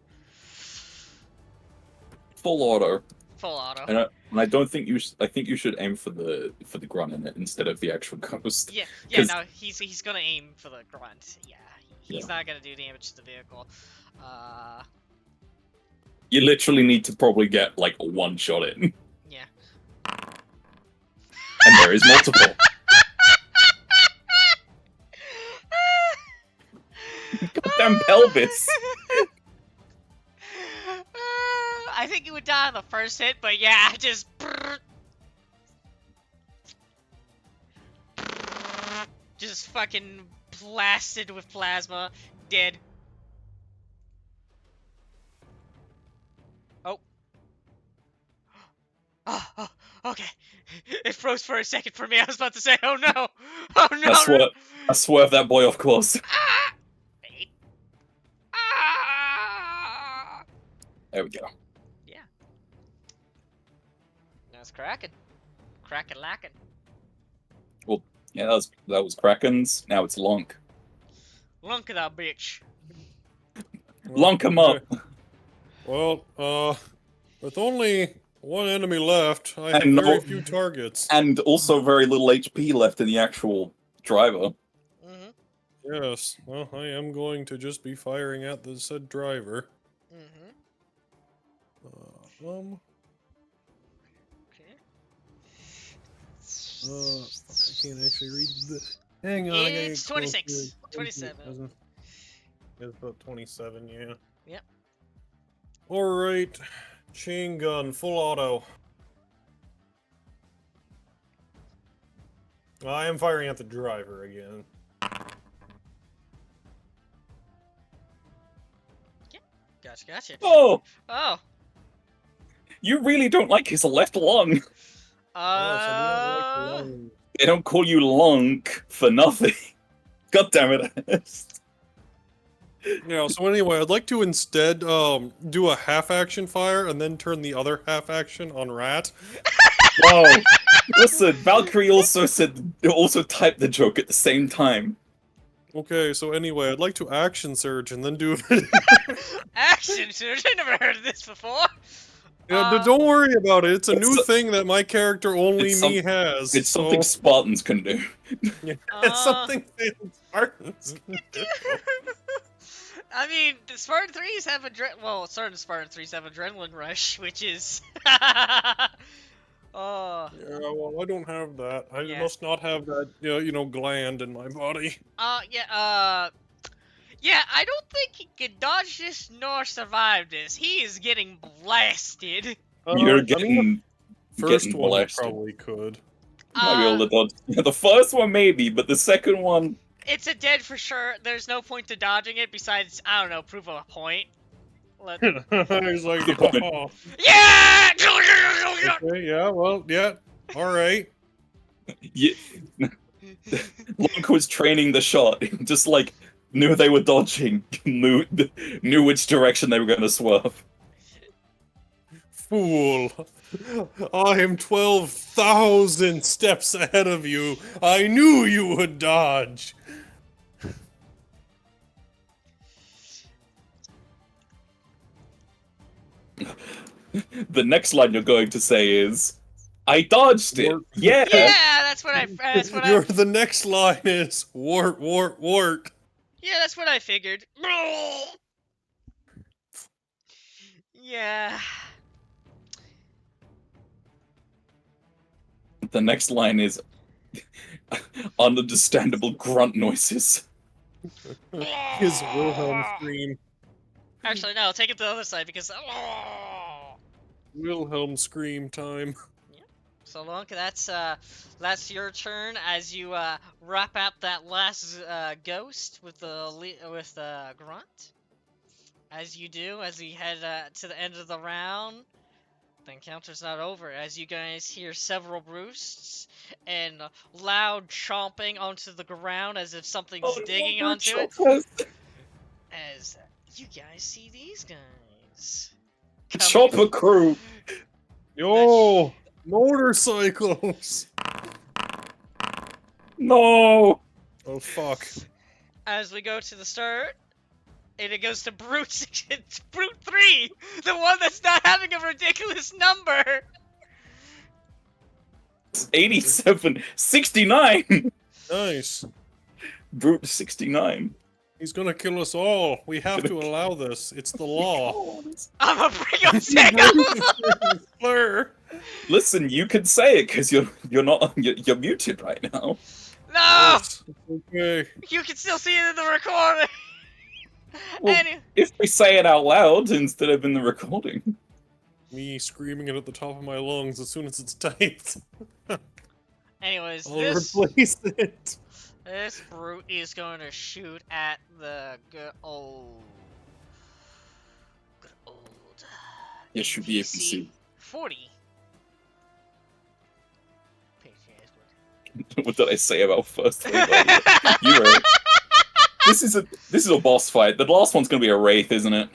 Speaker 2: Full auto.
Speaker 1: Full auto.
Speaker 2: And I don't think you. I think you should aim for the grunt in it instead of the actual ghost.
Speaker 1: Yeah,
Speaker 2: 'Cause-
Speaker 1: no, he's gonna aim for the grunt. Yeah, he's not gonna do damage to the vehicle.
Speaker 2: You literally need to probably get like one shot in,
Speaker 1: Yeah.
Speaker 2: and there is multiple. Goddamn pelvis!
Speaker 1: I think he would die on the first hit, but yeah, just. Just fucking blasted with plasma, dead. Oh. Oh, okay. It froze for a second for me. I was about to say, oh no! Oh no!
Speaker 2: I swerved that boy off course.
Speaker 1: Ah! Wait. Ah!
Speaker 2: There we go.
Speaker 1: Yeah. Now it's Kraken. Kraken lacking.
Speaker 2: Yeah, that was Kraken's. Now it's Lunk.
Speaker 1: Lunk of that bitch.
Speaker 2: Lunk him up.
Speaker 3: Well, with only one enemy left, I have
Speaker 2: And
Speaker 3: very
Speaker 2: no-
Speaker 3: few targets.
Speaker 2: And also very little HP left in the actual driver.
Speaker 1: Mm-hmm.
Speaker 3: Yes, well, I am going to just be firing at the said driver.
Speaker 1: Mm-hmm.
Speaker 3: Okay. Fuck, I can't actually read the. Hang on, I gotta
Speaker 1: It's
Speaker 3: get closer.
Speaker 1: 26, 27.
Speaker 3: It's about 27, yeah.
Speaker 1: Yep.
Speaker 3: Alright. Chain gun, full auto. I am firing at the driver again.
Speaker 1: Gotcha.
Speaker 2: Oh,
Speaker 1: Oh.
Speaker 2: you really don't like his left lung.
Speaker 3: Yes, I do not like the line.
Speaker 2: They don't call you Lunk for nothing. God damn it.
Speaker 3: Yeah, so anyway, I'd like to instead do a half action fire and then turn the other half action on Rat.
Speaker 2: Whoa. Listen, Valkyrie also typed the joke at the same time.
Speaker 3: Okay, so anyway, I'd like to action surge and then do
Speaker 1: Action surge. I never heard of this before.
Speaker 3: Yeah, don't worry about it. It's a
Speaker 2: It's
Speaker 3: new
Speaker 2: a-
Speaker 3: thing that my character only
Speaker 2: it's
Speaker 3: me has.
Speaker 2: It's something
Speaker 3: so-
Speaker 2: Spartans can do.
Speaker 3: Yeah, it's something that Spartans can do.
Speaker 1: I mean, the Spartan 3s have certain Spartan 3s have adrenaline rush, which is. Oh.
Speaker 3: Yeah, well, I don't have that. I
Speaker 1: Yeah.
Speaker 3: must not have that, gland in my body.
Speaker 1: Yeah, I don't think he could dodge this nor survive this. He is getting blasted.
Speaker 2: You're
Speaker 3: I mean,
Speaker 2: getting
Speaker 3: the first
Speaker 2: getting
Speaker 3: one I
Speaker 2: blasted.
Speaker 3: probably could.
Speaker 2: You might be able to dodge. The first one maybe, but the second one,
Speaker 1: It's a dead for sure. There's no point to dodging it besides, I don't know, prove a point. Let...
Speaker 3: He's like,
Speaker 2: The point.
Speaker 3: oh,
Speaker 1: Yeah!
Speaker 3: okay, yeah, well, yeah, all right.
Speaker 2: Yeah. Lunk was training the shot, just like knew they were dodging, knew which direction they were going to swerve.
Speaker 3: Fool. I am 12,000 steps ahead of you. I knew you would dodge.
Speaker 2: The next line you're going to say is, "I dodged it."
Speaker 3: Wart.
Speaker 2: Yeah.
Speaker 1: Yeah, that's what I.
Speaker 3: The next line is wart, wart, wart.
Speaker 1: Yeah, that's what I figured. Yeah.
Speaker 2: The next line is ununderstandable grunt noises.
Speaker 3: His Wilhelm scream.
Speaker 1: Actually, no. Take it to the other side because.
Speaker 3: Wilhelm scream time.
Speaker 1: So Lunk, that's your turn as you wrap out that last ghost with the grunt. As you do, as we head to the end of the round, the encounter's not over. As you guys hear several roosts and loud chomping onto the ground as if something's digging onto it. As you guys see these guys.
Speaker 2: Chopper crew.
Speaker 3: Yo, motorcycles.
Speaker 2: No.
Speaker 3: Oh fuck.
Speaker 1: As we go to the start, and it goes to Brute, it's Brute 3! The one that's not having a ridiculous number!
Speaker 2: 87, 69.
Speaker 3: Nice.
Speaker 2: Brute 69.
Speaker 3: He's gonna kill us all. We have to allow this. It's the law.
Speaker 1: I'm gonna bring up Jacob!
Speaker 3: Blur.
Speaker 2: Listen, you can say it because you're muted right now.
Speaker 1: No!
Speaker 3: Yes, okay.
Speaker 1: You can still see it in the recording!
Speaker 2: Well, if we say it out loud instead of in the recording.
Speaker 3: Me screaming it at the top of my lungs as soon as it's typed.
Speaker 1: Anyways,
Speaker 3: I'll replace it.
Speaker 1: this Brute is going to shoot at the good old
Speaker 2: Yes, should be able to see.
Speaker 1: 40.
Speaker 2: What did I say about first? You're right. This is a boss fight. The last one's gonna be a wraith, isn't it?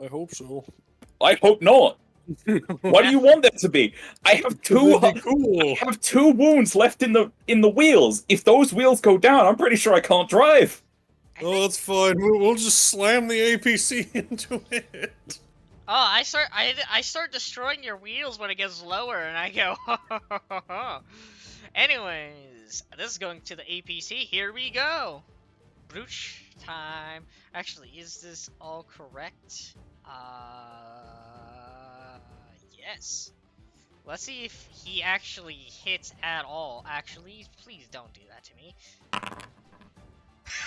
Speaker 3: I hope so.
Speaker 2: I hope not. Why do you want that to be? I have two.
Speaker 3: Cool.
Speaker 2: I have 2 wounds left in the wheels. If those wheels go down, I'm pretty sure I can't drive.
Speaker 3: Oh, that's fine. We'll just slam the APC into it.
Speaker 1: Oh, I start destroying your wheels when it gets lower, and I go. Anyways, this is going to the APC. Here we go. Brute time. Actually, is this all correct? Yes. Let's see if he actually hits at all. Actually, please don't do that to me.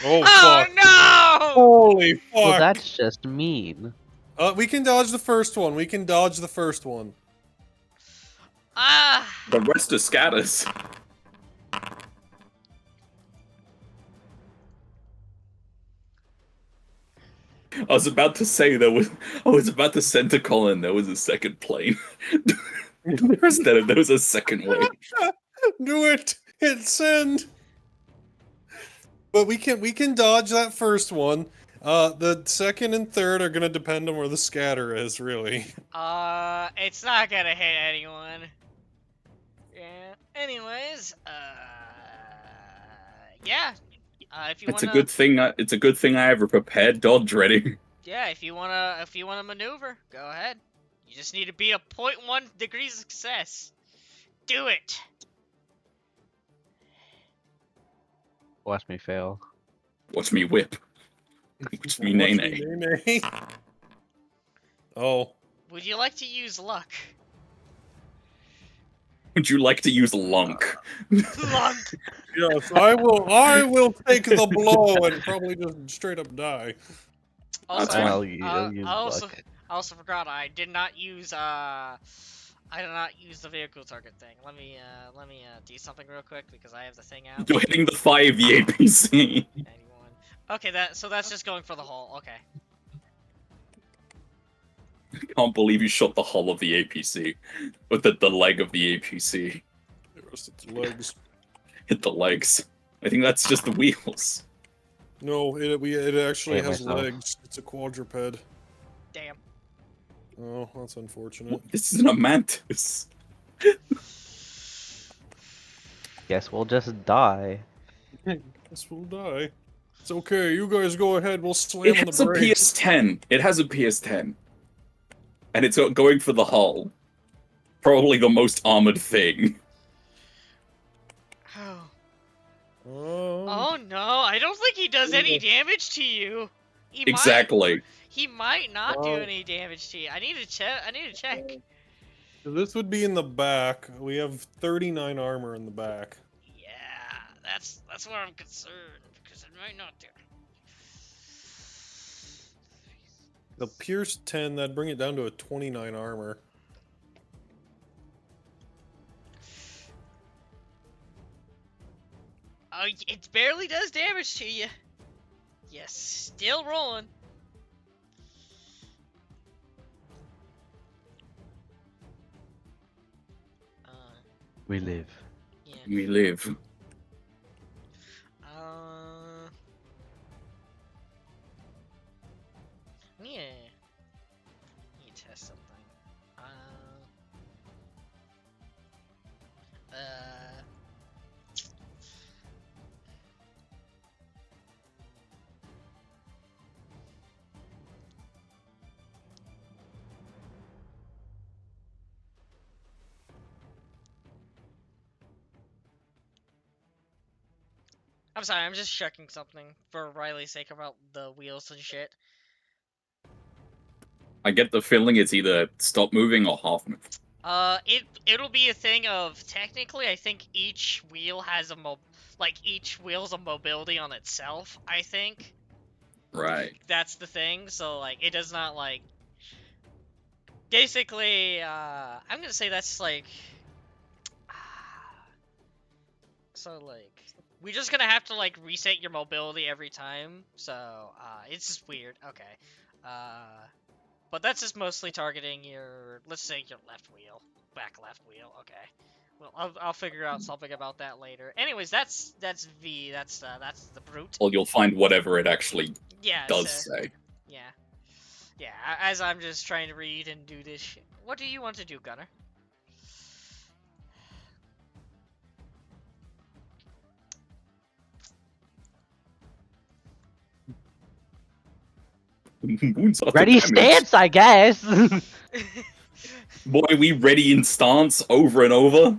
Speaker 3: Oh,
Speaker 1: Oh
Speaker 3: fuck.
Speaker 1: no!
Speaker 3: Holy fuck.
Speaker 4: Well, that's just mean.
Speaker 3: We can dodge the first one. We can dodge the first one.
Speaker 1: Ah!
Speaker 2: The rest are scatters. I was about to say I was about to send to Colin there was a second plane. Instead of there was a second wave.
Speaker 3: Do it. Hit send. But we can dodge that first one. The second and third are gonna depend on where the scatter is, really.
Speaker 1: It's not gonna hit anyone. Yeah. Anyways, yeah. If you
Speaker 2: It's
Speaker 1: wanna,
Speaker 2: a good thing. It's a good thing I have a prepared dodge ready.
Speaker 1: yeah, if you wanna maneuver, go ahead. You just need to be a 0.1 degrees of success. Do it.
Speaker 4: Watch me fail.
Speaker 2: Watch me whip. Watch me nay nay.
Speaker 3: Nay-nay. Oh.
Speaker 1: Would you like to use luck?
Speaker 2: Would you like to use lunk?
Speaker 1: Luck.
Speaker 3: Yes, I will take the blow and probably just straight up die.
Speaker 1: Also,
Speaker 2: That's fine.
Speaker 4: I'll use
Speaker 1: I
Speaker 4: luck.
Speaker 1: also forgot I did not use I did not use the vehicle target thing. Let me do something real quick because I have the thing out.
Speaker 2: You're hitting the thigh of the APC.
Speaker 1: 91. Okay, so that's just going for the hull. Okay.
Speaker 2: Can't believe you shot the hull of the APC. With the leg of the APC.
Speaker 3: The rest of the legs.
Speaker 2: Hit the legs. I think that's just the wheels.
Speaker 3: No, it actually
Speaker 4: Hate
Speaker 3: has
Speaker 4: myself.
Speaker 3: legs. It's a quadruped.
Speaker 1: Damn.
Speaker 3: Oh, that's unfortunate.
Speaker 2: This isn't a mantis.
Speaker 4: Guess we'll just die.
Speaker 3: Guess we'll die. It's okay. You guys go ahead. We'll slam
Speaker 2: It
Speaker 3: on
Speaker 2: has
Speaker 3: the
Speaker 2: a
Speaker 3: brakes.
Speaker 2: PS10. It has a PS10. And it's going for the hull. Probably the most armored thing.
Speaker 1: Oh.
Speaker 3: Oh.
Speaker 1: Oh no! I don't think he does any damage to you. He
Speaker 2: Exactly.
Speaker 1: He might not do
Speaker 3: Oh.
Speaker 1: any damage to you. I need to check.
Speaker 3: This would be in the back. We have 39 armor in the back.
Speaker 1: Yeah, that's where I'm concerned because it might not do.
Speaker 3: The Pierce 10, that'd bring it down to a 29 armor.
Speaker 1: Oh, it barely does damage to you. Yes, still rolling.
Speaker 4: We live.
Speaker 1: Yeah.
Speaker 2: We live.
Speaker 1: Yeah. Need to test something. I'm sorry, I'm just checking something for Riley's sake about the wheels and shit.
Speaker 2: I get the feeling it's either stop moving or half move.
Speaker 1: It'll be a thing of technically I think each wheel has a each wheel's a mobility on itself, I think.
Speaker 2: Right.
Speaker 1: That's the thing, so like it does not like basically I'm gonna say that's like so like we're just gonna have to like reset your mobility every time, so it's just weird. Okay. But that's just mostly targeting your, let's say your left wheel, back left wheel. Okay. Well, I'll figure out something about that later. Anyways, that's V. That's the brute.
Speaker 2: Well, you'll find whatever it actually
Speaker 1: Yeah.
Speaker 2: does
Speaker 1: so-
Speaker 2: say.
Speaker 1: Yeah. Yeah. As I'm just trying to read and do this shit. What do you want to do, Gunner?
Speaker 2: Wounds are
Speaker 4: Ready
Speaker 2: damage.
Speaker 4: stance, I guess.
Speaker 2: Boy, we ready in stance over and over.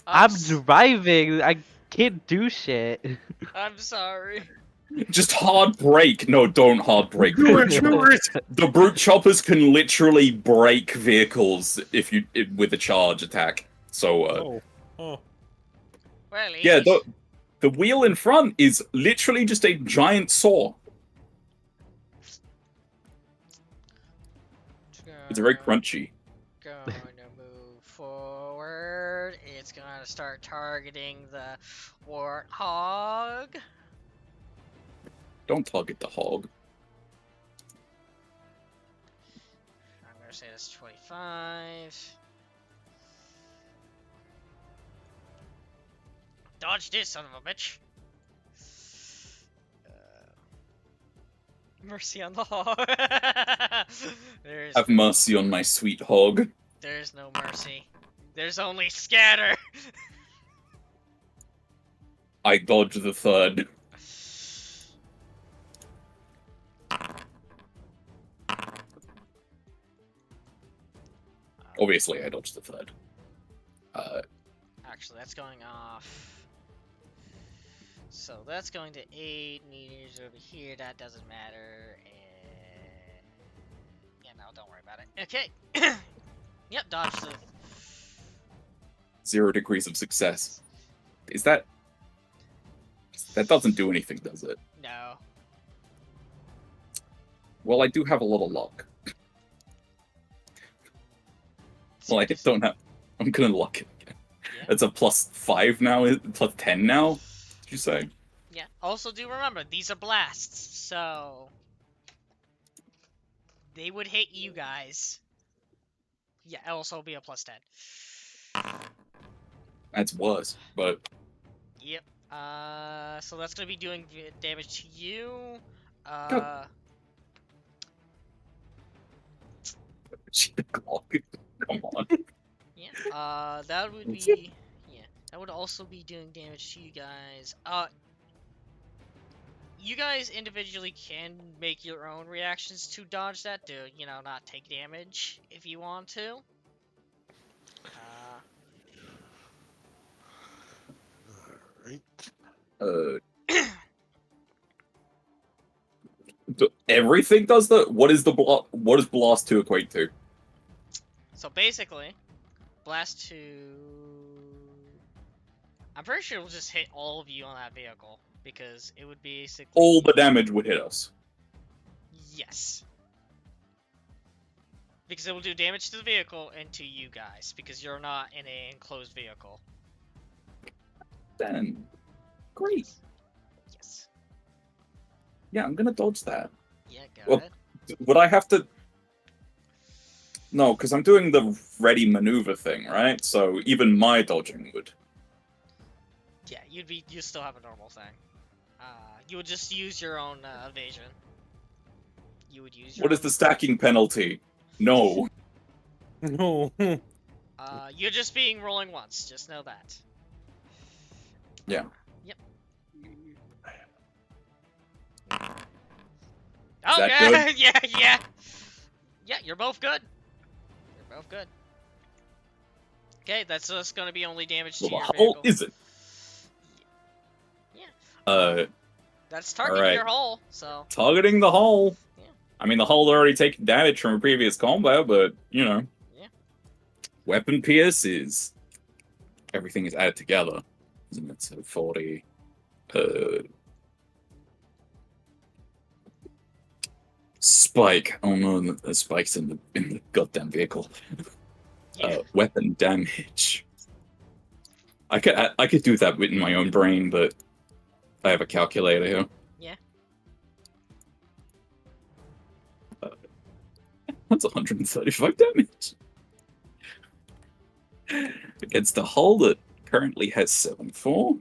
Speaker 4: I'm
Speaker 1: s-
Speaker 4: driving. I can't do shit.
Speaker 1: I'm sorry.
Speaker 2: Just hard brake. No, don't hard brake.
Speaker 3: Do it!
Speaker 2: The brute choppers can literally break vehicles with a charge attack. So
Speaker 3: Oh.
Speaker 1: Well,
Speaker 2: yeah,
Speaker 1: he's-
Speaker 2: the wheel in front is literally just a giant saw. It's very crunchy.
Speaker 1: Going to move forward. It's going to start targeting the warthog.
Speaker 2: Don't target the hog.
Speaker 1: I'm going to say that's 25. Dodge this, son of a bitch. Mercy on the hog.
Speaker 2: Have mercy on my sweet hog.
Speaker 1: There's no mercy. There's only scatter.
Speaker 2: I dodge the third. Obviously, I dodged the third.
Speaker 1: Actually, that's going off. So that's going to 8 meters over here. That doesn't matter. And yeah, no, don't worry about it. Okay. Yep, dodge the.
Speaker 2: 0 degrees of success. Is that... That doesn't do anything, does it?
Speaker 1: No.
Speaker 2: Well, I do have a little luck. Well, I don't have. I'm gonna lock it again.
Speaker 1: Yeah.
Speaker 2: It's a +5 now. Plus 10 now. Did you say?
Speaker 1: Yeah. Also, do remember these are blasts, so they would hit you guys. Yeah. Also be a +10.
Speaker 2: That's worse, but
Speaker 1: Yep. So that's gonna be doing damage to you.
Speaker 2: God. Come on.
Speaker 1: Yeah. That would be. Yeah. That would also be doing damage to you guys. You guys individually can make your own reactions to dodge that to, not take damage if you want to.
Speaker 6: Alright.
Speaker 2: Everything does that. What is the What does blast 2 equate to?
Speaker 1: So basically, blast 2. I'm pretty sure it'll just hit all of you on that vehicle because it would basically.
Speaker 2: All the damage would hit us.
Speaker 1: Yes. Because it will do damage to the vehicle and to you guys because you're not in an enclosed vehicle.
Speaker 2: Then, great.
Speaker 1: Yes.
Speaker 2: Yeah, I'm gonna dodge that.
Speaker 1: Yeah, go
Speaker 2: Well,
Speaker 1: ahead.
Speaker 2: Would I have to? No, because I'm doing the ready maneuver thing, right? So even my dodging would.
Speaker 1: Yeah, you still have a normal thing. You would just use your own evasion. You would use your
Speaker 2: What is the stacking penalty? No.
Speaker 3: No.
Speaker 1: You're just being rolling once, just know that.
Speaker 2: Yeah.
Speaker 1: Yep.
Speaker 2: Is that
Speaker 1: Okay,
Speaker 2: good?
Speaker 1: yeah. Yeah, you're both good. You're both good. Okay, that's just gonna be only damage to
Speaker 2: Well,
Speaker 1: your
Speaker 2: how
Speaker 1: vehicle.
Speaker 2: is it?
Speaker 1: Yeah. That's targeting
Speaker 2: alright.
Speaker 1: your hull, so.
Speaker 2: Targeting the hull.
Speaker 1: Yeah.
Speaker 2: I mean, the hull already taken damage from a previous combat, but
Speaker 1: Yeah.
Speaker 2: Weapon pierce is everything is added together, isn't it? So 40. Spike. Oh no, the spike's in the goddamn vehicle.
Speaker 1: Yeah.
Speaker 2: Weapon damage. I could do that in my own brain, but I have a calculator here.
Speaker 1: Yeah.
Speaker 2: That's 135 damage. Against a hull that currently has 7-4.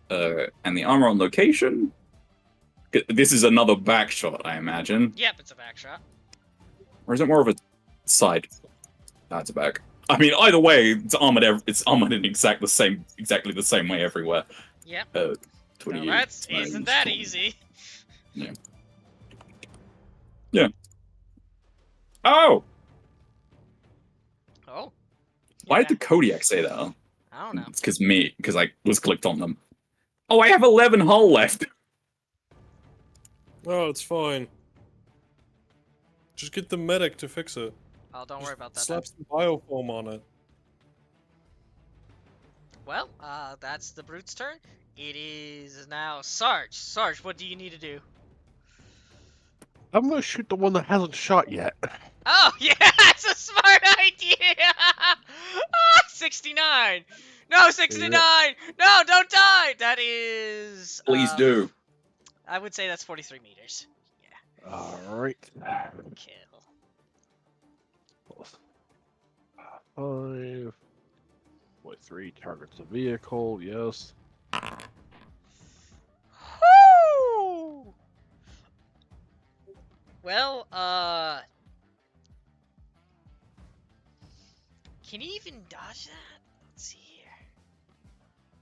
Speaker 2: And the armor on location. This is another back shot, I imagine.
Speaker 1: Yep, it's a back shot.
Speaker 2: Or is it more of a side? That's a back. I mean, either way, it's armored. It's armored in exactly the same way everywhere.
Speaker 1: Yep.
Speaker 2: 28.
Speaker 1: Now that's isn't that easy?
Speaker 2: Yeah. Yeah. Oh!
Speaker 1: Oh.
Speaker 2: Why
Speaker 1: Yeah.
Speaker 2: did the Kodiak say that?
Speaker 1: I don't know.
Speaker 2: It's because I was clicked on them. Oh, I have 11 hull left.
Speaker 3: Oh, it's fine. Just get the medic to fix it.
Speaker 1: Oh, don't worry about that.
Speaker 3: Slap some biofoam on it.
Speaker 1: Well, that's the Brute's turn. It is now Sarge. Sarge, what do you need to do?
Speaker 6: I'm gonna shoot the one that hasn't shot yet.
Speaker 1: Oh, yeah, that's a smart idea! 69! No, 69! No, don't die! That is...
Speaker 2: Please do.
Speaker 1: I would say that's 43 meters. Yeah.
Speaker 6: Alright.
Speaker 1: Kill.
Speaker 6: 5. 3 targets the vehicle, yes.
Speaker 1: Woo! Well, can he even dodge that? Let's see here.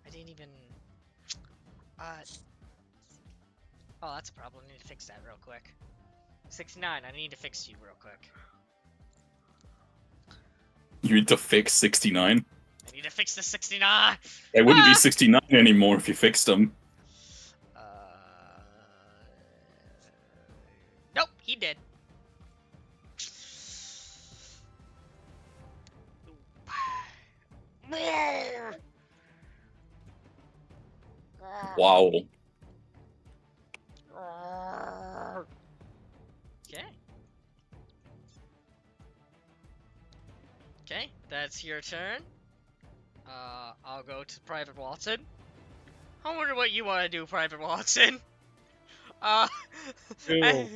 Speaker 1: I didn't even... Oh, that's a problem. I need to fix that real quick. 69, I need to fix you real quick.
Speaker 2: You need to fix 69.
Speaker 1: I need to fix the 69!
Speaker 2: They wouldn't be 69 anymore if you fixed them.
Speaker 1: Nope, he did.
Speaker 2: Wow.
Speaker 1: Okay. That's your turn. I'll go to Private Watson. I wonder what you want to do, Private Watson. Uh,
Speaker 3: Ew.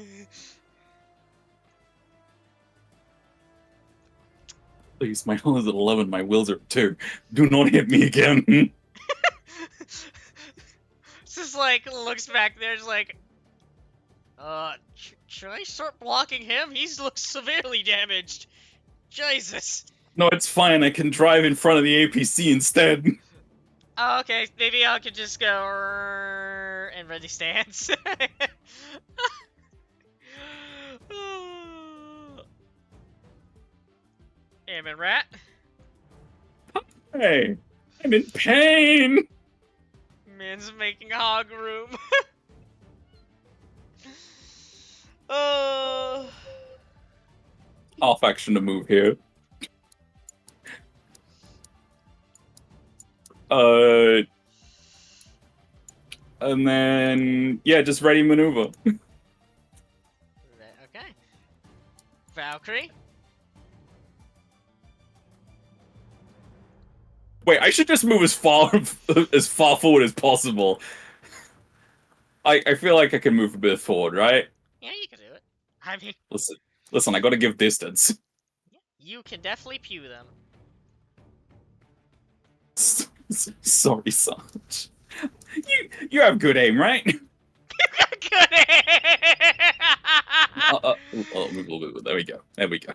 Speaker 2: Please, my hull is at 11, my wills are at 2. Do not hit me again.
Speaker 1: just like looks back there, just like, should I start blocking him? He looks severely damaged. Jesus.
Speaker 2: No, it's fine, I can drive in front of the APC instead.
Speaker 1: Oh, okay, maybe I could just go and ready stance. Airman Rat.
Speaker 2: Hey, I'm in pain!
Speaker 1: Man's making hog room. Oh.
Speaker 2: Half action to move here. And then, yeah, just ready maneuver.
Speaker 1: Okay. Valkyrie.
Speaker 2: Wait, I should just move as far forward as possible. I feel like I can move a bit forward, right?
Speaker 1: Yeah, you can do it. I mean,
Speaker 2: Listen, I gotta give distance.
Speaker 1: you can definitely pew them.
Speaker 2: Sorry, Sarge. You have good aim, right?
Speaker 1: Good.
Speaker 2: Move a little bit. There we go. There we go.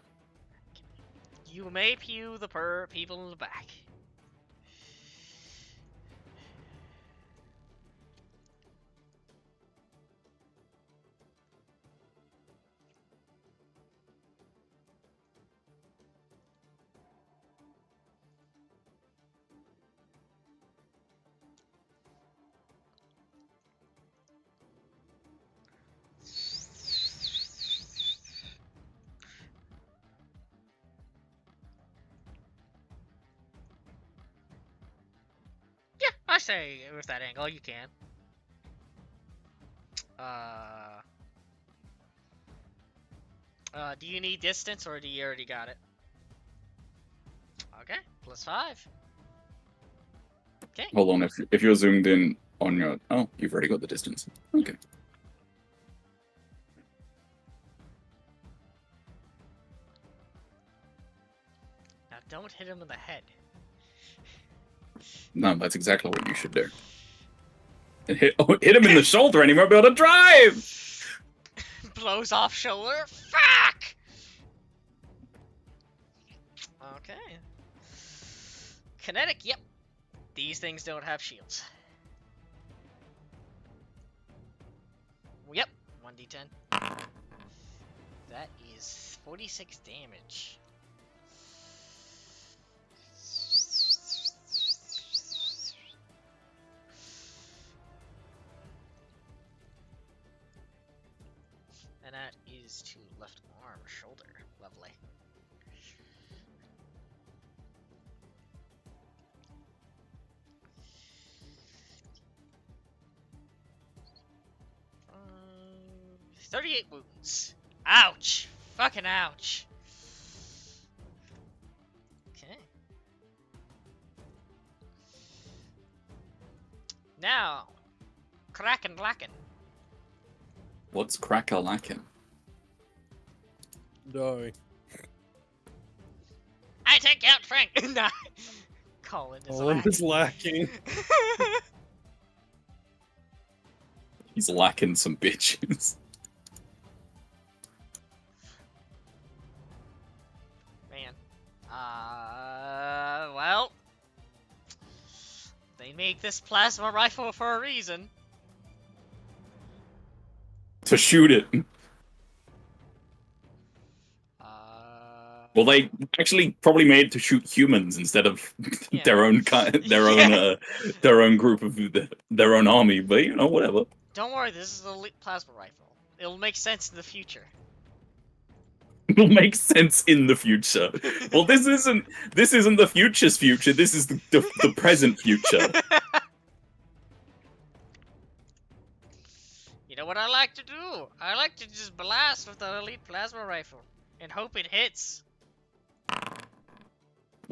Speaker 1: You may pew the people in the back. Yeah, I say with that angle you can. Do you need distance or do you already got it? Okay, +5. Okay.
Speaker 2: Hold on, if you're zoomed in on your... Oh, you've already got the distance. Okay.
Speaker 1: Now don't hit him in the head.
Speaker 2: No, that's exactly what you should do. And hit him in the shoulder and he won't be able to drive!
Speaker 1: Blows off shoulder. Fuck! Okay. Kinetic, yep. These things don't have shields. Yep, 1d10. That is 46 damage. And that is to left arm, shoulder. Lovely. Um, 38 wounds. Ouch! Fucking ouch. Okay. Now, Kraken Lacken.
Speaker 2: What's crack-a-lackin'?
Speaker 3: Die.
Speaker 1: I take out Frank. Nah. Colin is
Speaker 3: All is lacking.
Speaker 2: He's lacking some bitches.
Speaker 1: Man. Well. They make this plasma rifle for a reason.
Speaker 2: To shoot it. Well, they actually probably made it to shoot humans instead of
Speaker 1: Yeah.
Speaker 2: their own group of their own army. But you know, whatever.
Speaker 1: Don't worry, this is a plasma rifle. It'll make sense in the future.
Speaker 2: It'll make sense in the future. Well, this isn't the future's future. This is the present future.
Speaker 1: You know what I like to do? I like to just blast with the elite plasma rifle and hope it hits.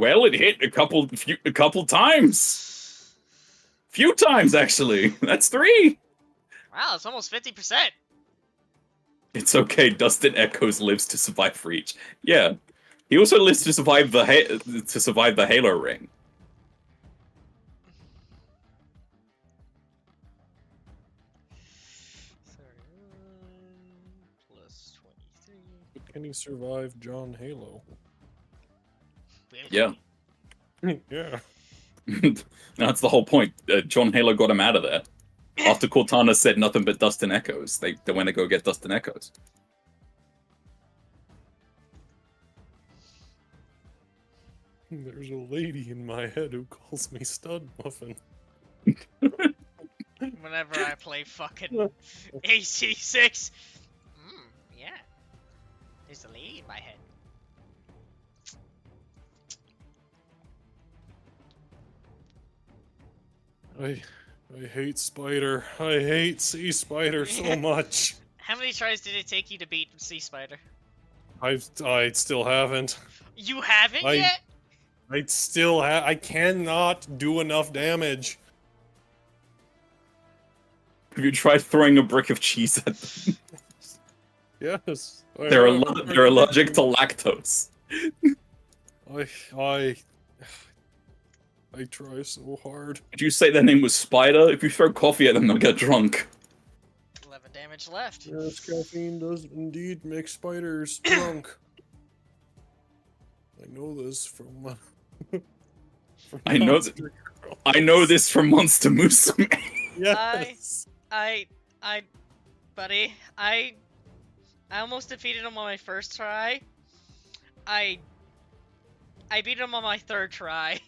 Speaker 2: Well, it hit a couple times. Few times, actually. That's 3.
Speaker 1: Wow, it's almost 50%.
Speaker 2: It's okay. Dustin Echoes lives to survive Reach. Yeah, he also lives to survive the Halo ring.
Speaker 1: Plus 23.
Speaker 3: Can he survive John Halo?
Speaker 2: Yeah,
Speaker 3: Yeah.
Speaker 2: that's the whole point. John Halo got him out of there. After Cortana said nothing but Dustin Echoes, they went to go get Dustin Echoes.
Speaker 3: There's a lady in my head who calls me Stud Muffin.
Speaker 1: Whenever I play fucking AC6. Yeah. There's a lady in my head.
Speaker 3: I hate Spider. I hate Sea Spider so much.
Speaker 1: How many tries did it take you to beat Sea Spider?
Speaker 3: I still haven't.
Speaker 1: You haven't
Speaker 3: I-
Speaker 1: yet?
Speaker 3: I cannot do enough damage.
Speaker 2: Have you tried throwing a brick of cheese at them?
Speaker 3: Yes.
Speaker 2: They're allergic to lactose.
Speaker 3: I try so hard.
Speaker 2: Did you say their name was Spider? If you throw coffee at them, they'll get drunk.
Speaker 1: 11 damage left.
Speaker 3: Yes, caffeine does indeed make spiders drunk. I know this from. From
Speaker 2: I know
Speaker 3: Monster Girl.
Speaker 2: I know this from Monster Musume.
Speaker 3: Yes.
Speaker 1: Buddy, I almost defeated him on my first try. I beat him on my third try.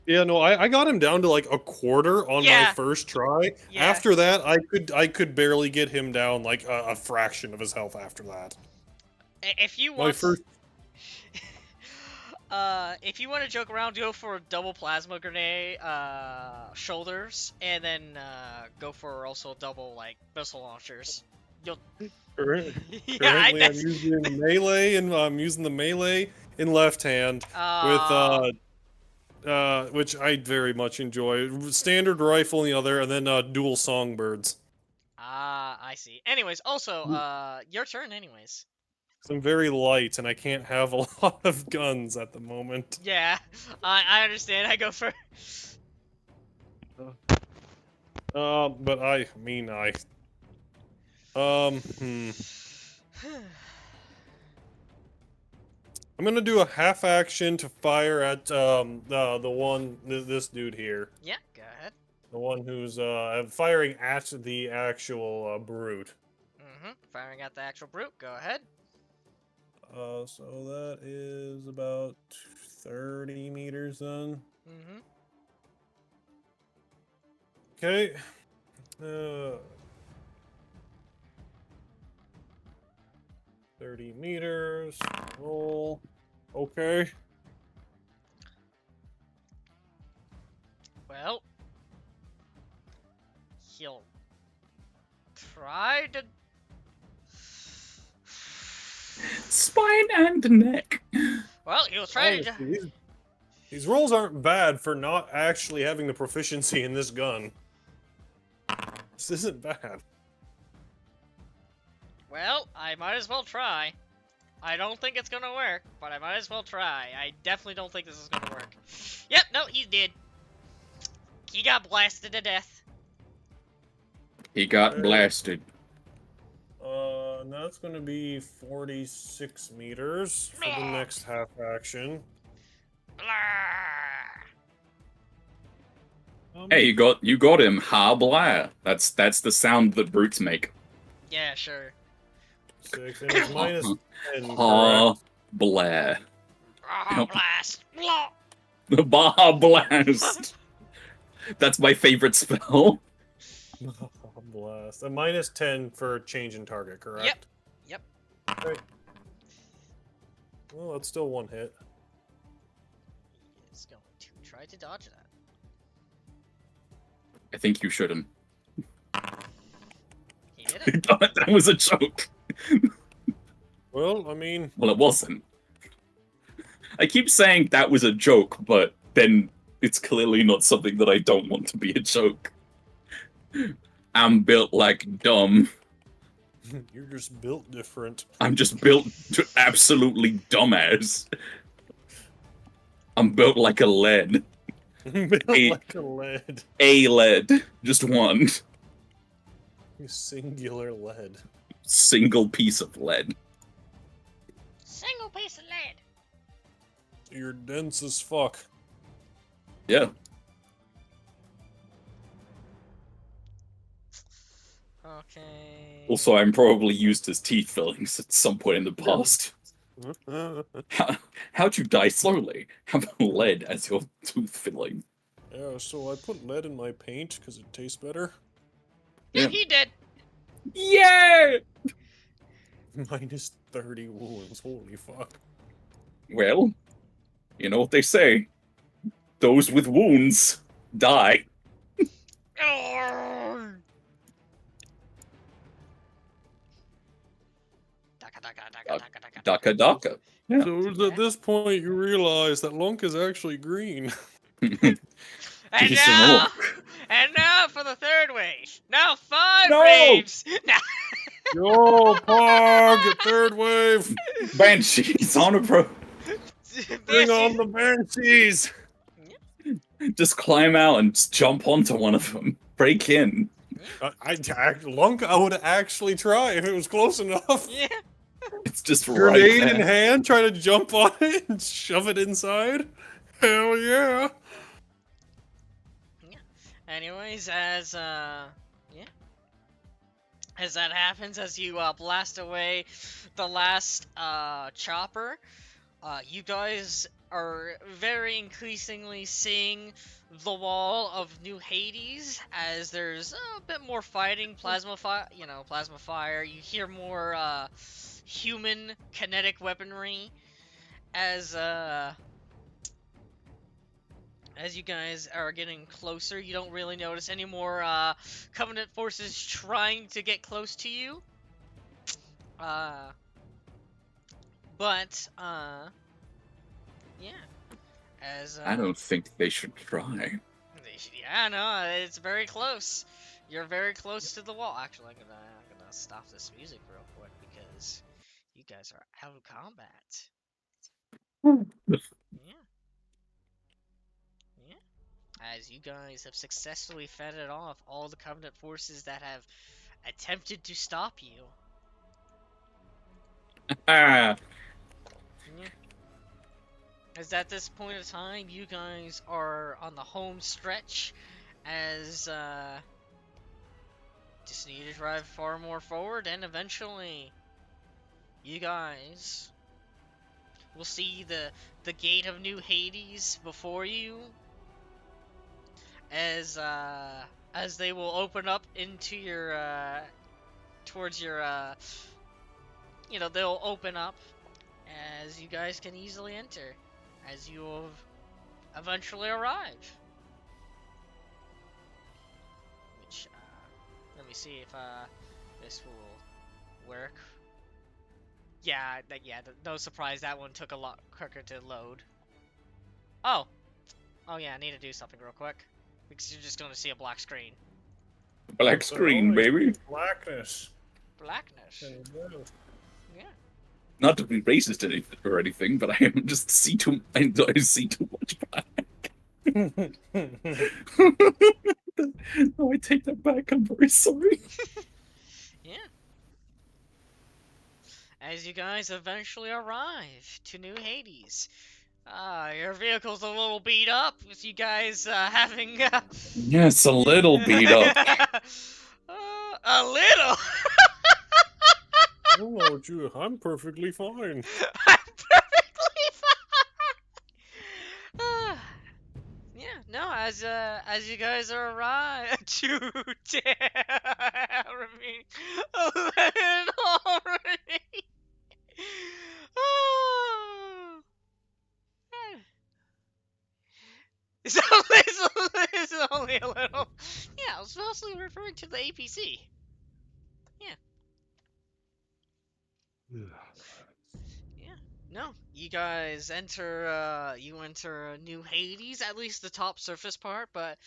Speaker 3: Yeah, no, I got him down to like a quarter on
Speaker 1: Yeah.
Speaker 3: my first try.
Speaker 1: Yeah.
Speaker 3: After that, I could barely get him down like a fraction of his health after that.
Speaker 1: If you
Speaker 3: My
Speaker 1: want,
Speaker 3: first
Speaker 1: if you want to joke around, go for a double plasma grenade, shoulders, and then go for also double like missile launchers. You'll.
Speaker 3: currently
Speaker 1: Yeah,
Speaker 3: I'm
Speaker 1: that's-
Speaker 3: using melee and I'm using the melee in left hand with which I very much enjoy. Standard rifle in the other, and then dual songbirds.
Speaker 1: I see. Anyways, also, your turn. Anyways.
Speaker 3: 'Cause I'm very light and I can't have a lot of guns at the moment.
Speaker 1: Yeah, I understand. I go for.
Speaker 3: But I mean I'm gonna do a half action to fire at this dude here,
Speaker 1: Yeah, go ahead.
Speaker 3: the one who's firing at the actual brute.
Speaker 1: Firing at the actual brute. Go ahead.
Speaker 3: So that is about 30 meters then. Okay. 30 meters. Roll. Okay.
Speaker 1: Well, he'll try to.
Speaker 2: Spine and neck.
Speaker 1: Well, he'll try to.
Speaker 3: Honestly, these rolls aren't bad for not actually having the proficiency in this gun. This isn't bad.
Speaker 1: Well, I might as well try. I don't think it's gonna work, but I might as well try. I definitely don't think this is gonna work. Yep, no, he's dead. He got blasted to death.
Speaker 2: He got blasted.
Speaker 3: And that's gonna be 46 meters for the next half action.
Speaker 1: Blah.
Speaker 2: Hey, you got him. Ha blah. That's the sound that brutes make.
Speaker 1: Yeah, sure.
Speaker 3: 6 and it's minus 10.
Speaker 2: Ha
Speaker 3: Correct.
Speaker 2: blah.
Speaker 1: Ah, blast. Blah.
Speaker 2: The Baja Blast. That's my favorite spell.
Speaker 3: Blast. A minus 10 for change in target, correct?
Speaker 1: Yep.
Speaker 3: Okay. Well, that's still one hit.
Speaker 1: He is going to try to dodge that.
Speaker 2: I think you shouldn't.
Speaker 1: He did it.
Speaker 2: That was a joke.
Speaker 3: Well, I mean,
Speaker 2: Well, it wasn't. I keep saying that was a joke, but then it's clearly not something that I don't want to be a joke. I'm built like dumb.
Speaker 3: You're just built different.
Speaker 2: I'm just built to absolutely dumbass. I'm built like a lead.
Speaker 3: Built
Speaker 2: A-
Speaker 3: like a lead.
Speaker 2: A lead. Just one.
Speaker 3: Singular lead.
Speaker 2: Single piece of lead.
Speaker 1: Single piece of lead.
Speaker 3: You're dense as fuck.
Speaker 2: Yeah.
Speaker 1: Okay.
Speaker 2: Also, I'm probably used as teeth fillings at some point in the past. How'd you die slowly? Have lead as your tooth filling.
Speaker 3: Yeah, so I put lead in my paint because it tastes better.
Speaker 1: Yeah,
Speaker 2: Yeah.
Speaker 1: he did.
Speaker 2: Yeah!
Speaker 3: Minus 30 wounds, holy fuck.
Speaker 2: Well, you know what they say. Those with wounds die. Daka daka. Yeah.
Speaker 3: So it was at this point you realize that Lunk is actually green.
Speaker 1: And
Speaker 2: Decent
Speaker 1: now,
Speaker 2: look.
Speaker 1: and now for the third wave. Now 5
Speaker 2: No!
Speaker 1: waves. Now,
Speaker 3: Yo, Pog! Third wave!
Speaker 2: Banshees on a pro.
Speaker 3: Bring on the Banshees!
Speaker 2: Just climb out and just jump onto one of them. Break in.
Speaker 3: Lunk, I would actually try if it was close enough.
Speaker 1: Yeah.
Speaker 2: It's just
Speaker 3: Grenade
Speaker 2: right
Speaker 3: in
Speaker 2: there.
Speaker 3: hand, try to jump on it and shove it inside. Hell yeah!
Speaker 1: Anyways, as that happens, as you blast away the last chopper, you guys are very increasingly seeing the wall of New Hades as there's a bit more fighting, plasma fire. You hear more human kinetic weaponry as you guys are getting closer. You don't really notice any more Covenant forces trying to get close to you. But yeah. As
Speaker 2: I don't think they should try.
Speaker 1: yeah, no, it's very close. You're very close to the wall. Actually, I'm gonna stop this music real quick because you guys are out of combat. Yeah. Yeah. As you guys have successfully fended off all the Covenant forces that have attempted to stop you.
Speaker 2: Ah,
Speaker 1: Yeah. As at this point of time, you guys are on the home stretch, as just need to drive far more forward, and eventually, you guys will see the gate of New Hades before you, as they will open up into your towards your they'll open up as you guys can easily enter as you will eventually arrive. Which let me see if this will work. Yeah, no surprise that one took a lot quicker to load. Oh yeah, I need to do something real quick because you're just going to see a black screen.
Speaker 2: black screen, baby.
Speaker 3: Blackness.
Speaker 1: Blackness. Yeah.
Speaker 2: Not to be racist or anything, but I am just I see too much black. No, I take that back. I'm very sorry.
Speaker 1: Yeah. As you guys eventually arrive to New Hades. Your vehicle's a little beat up with you guys having
Speaker 2: Yes, a little beat up.
Speaker 1: a little.
Speaker 3: Oh, Drew, I'm perfectly fine.
Speaker 1: I'm perfectly fine. Yeah, no, as you guys are arrived to me already. It's only a little. Yeah, I was mostly referring to the APC. Yeah. No, you guys enter. You enter New Hades, at least the top surface part, but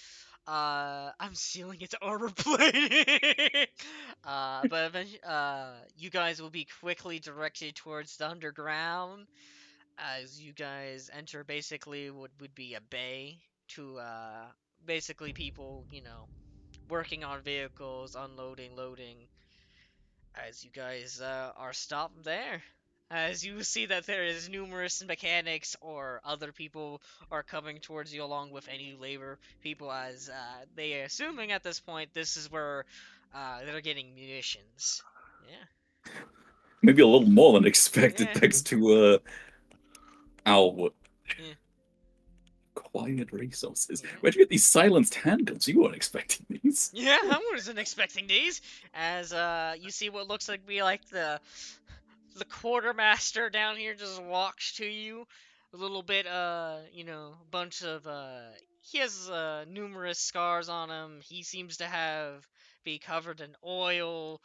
Speaker 1: I'm sealing its armor plating. But eventually, you guys will be quickly directed towards the underground as you guys enter. Basically, what would be a bay to basically people, working on vehicles, unloading, loading. As you guys are stopped there, as you see that there is numerous mechanics or other people are coming towards you along with any labor people, as they are assuming at this point this is where they're getting munitions. Yeah,
Speaker 2: Maybe a little more than expected,
Speaker 1: yeah,
Speaker 2: thanks to our
Speaker 1: yeah,
Speaker 2: quiet resources.
Speaker 1: yeah.
Speaker 2: Where'd you get these silenced handguns? You weren't expecting these.
Speaker 1: Yeah, I wasn't expecting these. As you see what looks like be like the quartermaster down here just walks to you. A little bit, bunch of, he has, numerous scars on him. He seems to be covered in oil.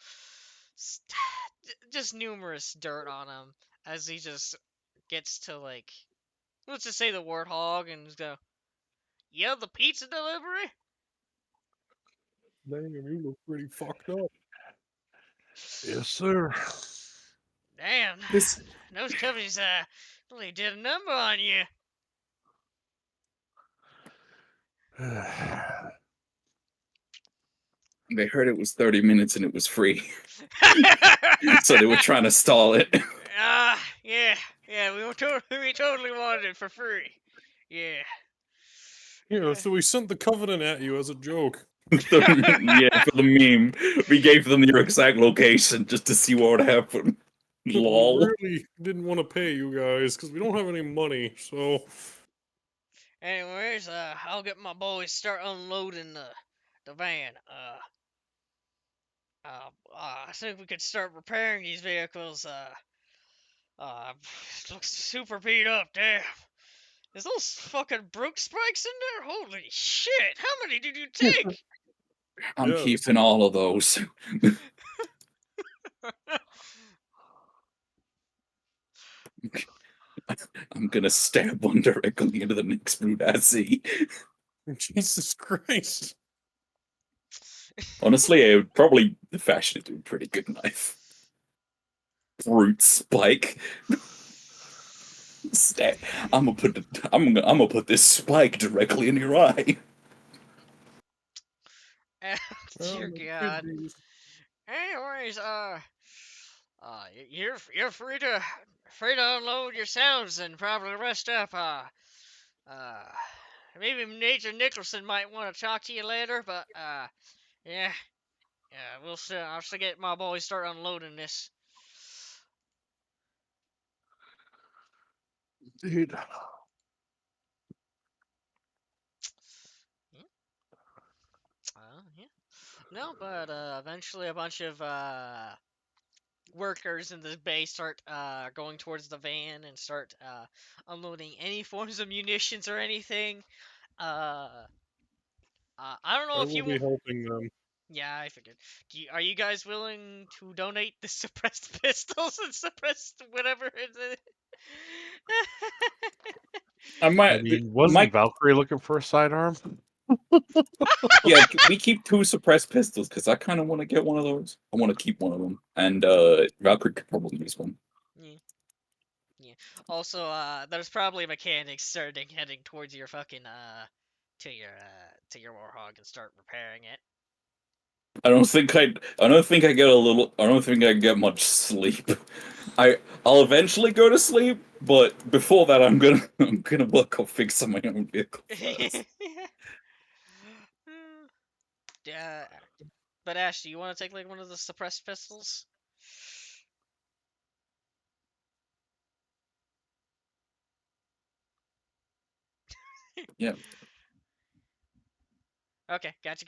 Speaker 1: st- just numerous dirt on him. As he just gets to, like, let's just say the warthog and just go, yeah, the pizza delivery?
Speaker 3: Damn, you look pretty fucked up.
Speaker 6: Yes, sir.
Speaker 1: Damn,
Speaker 2: This
Speaker 1: those companies, really did a number on you.
Speaker 2: they heard it was 30 minutes and it was free, so they were trying to stall it.
Speaker 1: Yeah, we totally wanted it for free. Yeah.
Speaker 3: Yeah, so we sent the Covenant at you as a joke.
Speaker 2: Yeah, for the meme, we gave them your exact location just to see what would happen.
Speaker 3: We
Speaker 2: Lol.
Speaker 3: really didn't want to pay you guys because we don't have any money, so
Speaker 1: Anyways, I'll get my boys start unloading the van. I think we could start repairing these vehicles. It looks super beat up. Damn. Is those fucking broke spikes in there? Holy shit! How many did you take?
Speaker 2: I'm
Speaker 3: Yes.
Speaker 2: keeping all of those. I'm gonna stab one directly into the next brute I see.
Speaker 3: Jesus Christ.
Speaker 2: Honestly, I would probably fashion into a pretty good knife. Brute spike. Stab. I'm gonna put this spike directly in your eye.
Speaker 1: Dear
Speaker 3: Oh,
Speaker 1: God.
Speaker 3: kidneys.
Speaker 1: Anyways, you're free to unload yourselves and probably rest up. Uh, maybe Major Nicholson might want to talk to you later, but yeah, we'll see. I'll still get my boys start unloading this.
Speaker 6: Dude.
Speaker 1: Yeah. No, but eventually a bunch of workers in the bay start going towards the van and start unloading any forms of munitions or anything. Uh, I don't know
Speaker 3: I
Speaker 1: if
Speaker 3: will
Speaker 1: you.
Speaker 3: be helping them.
Speaker 1: Yeah, I figured. Are you guys willing to donate the suppressed pistols and suppressed whatever it is?
Speaker 2: I
Speaker 6: I
Speaker 2: might.
Speaker 6: mean, wasn't
Speaker 2: Mike.
Speaker 6: Valkyrie looking for a sidearm?
Speaker 2: Yeah, we keep 2 suppressed pistols because I kind of want to get one of those. I want to keep one of them, and Valkyrie could probably use one.
Speaker 1: Yeah. Yeah. Also, there's probably mechanics starting heading towards your fucking to your warhog and start repairing it.
Speaker 2: I don't think I get a little. I don't think I get much sleep. I'll eventually go to sleep, but before that, I'm gonna work on fixing my own vehicle first.
Speaker 1: Yeah. But Ash, do you want to take like one of the suppressed pistols?
Speaker 2: Yeah.
Speaker 1: Okay, gotcha.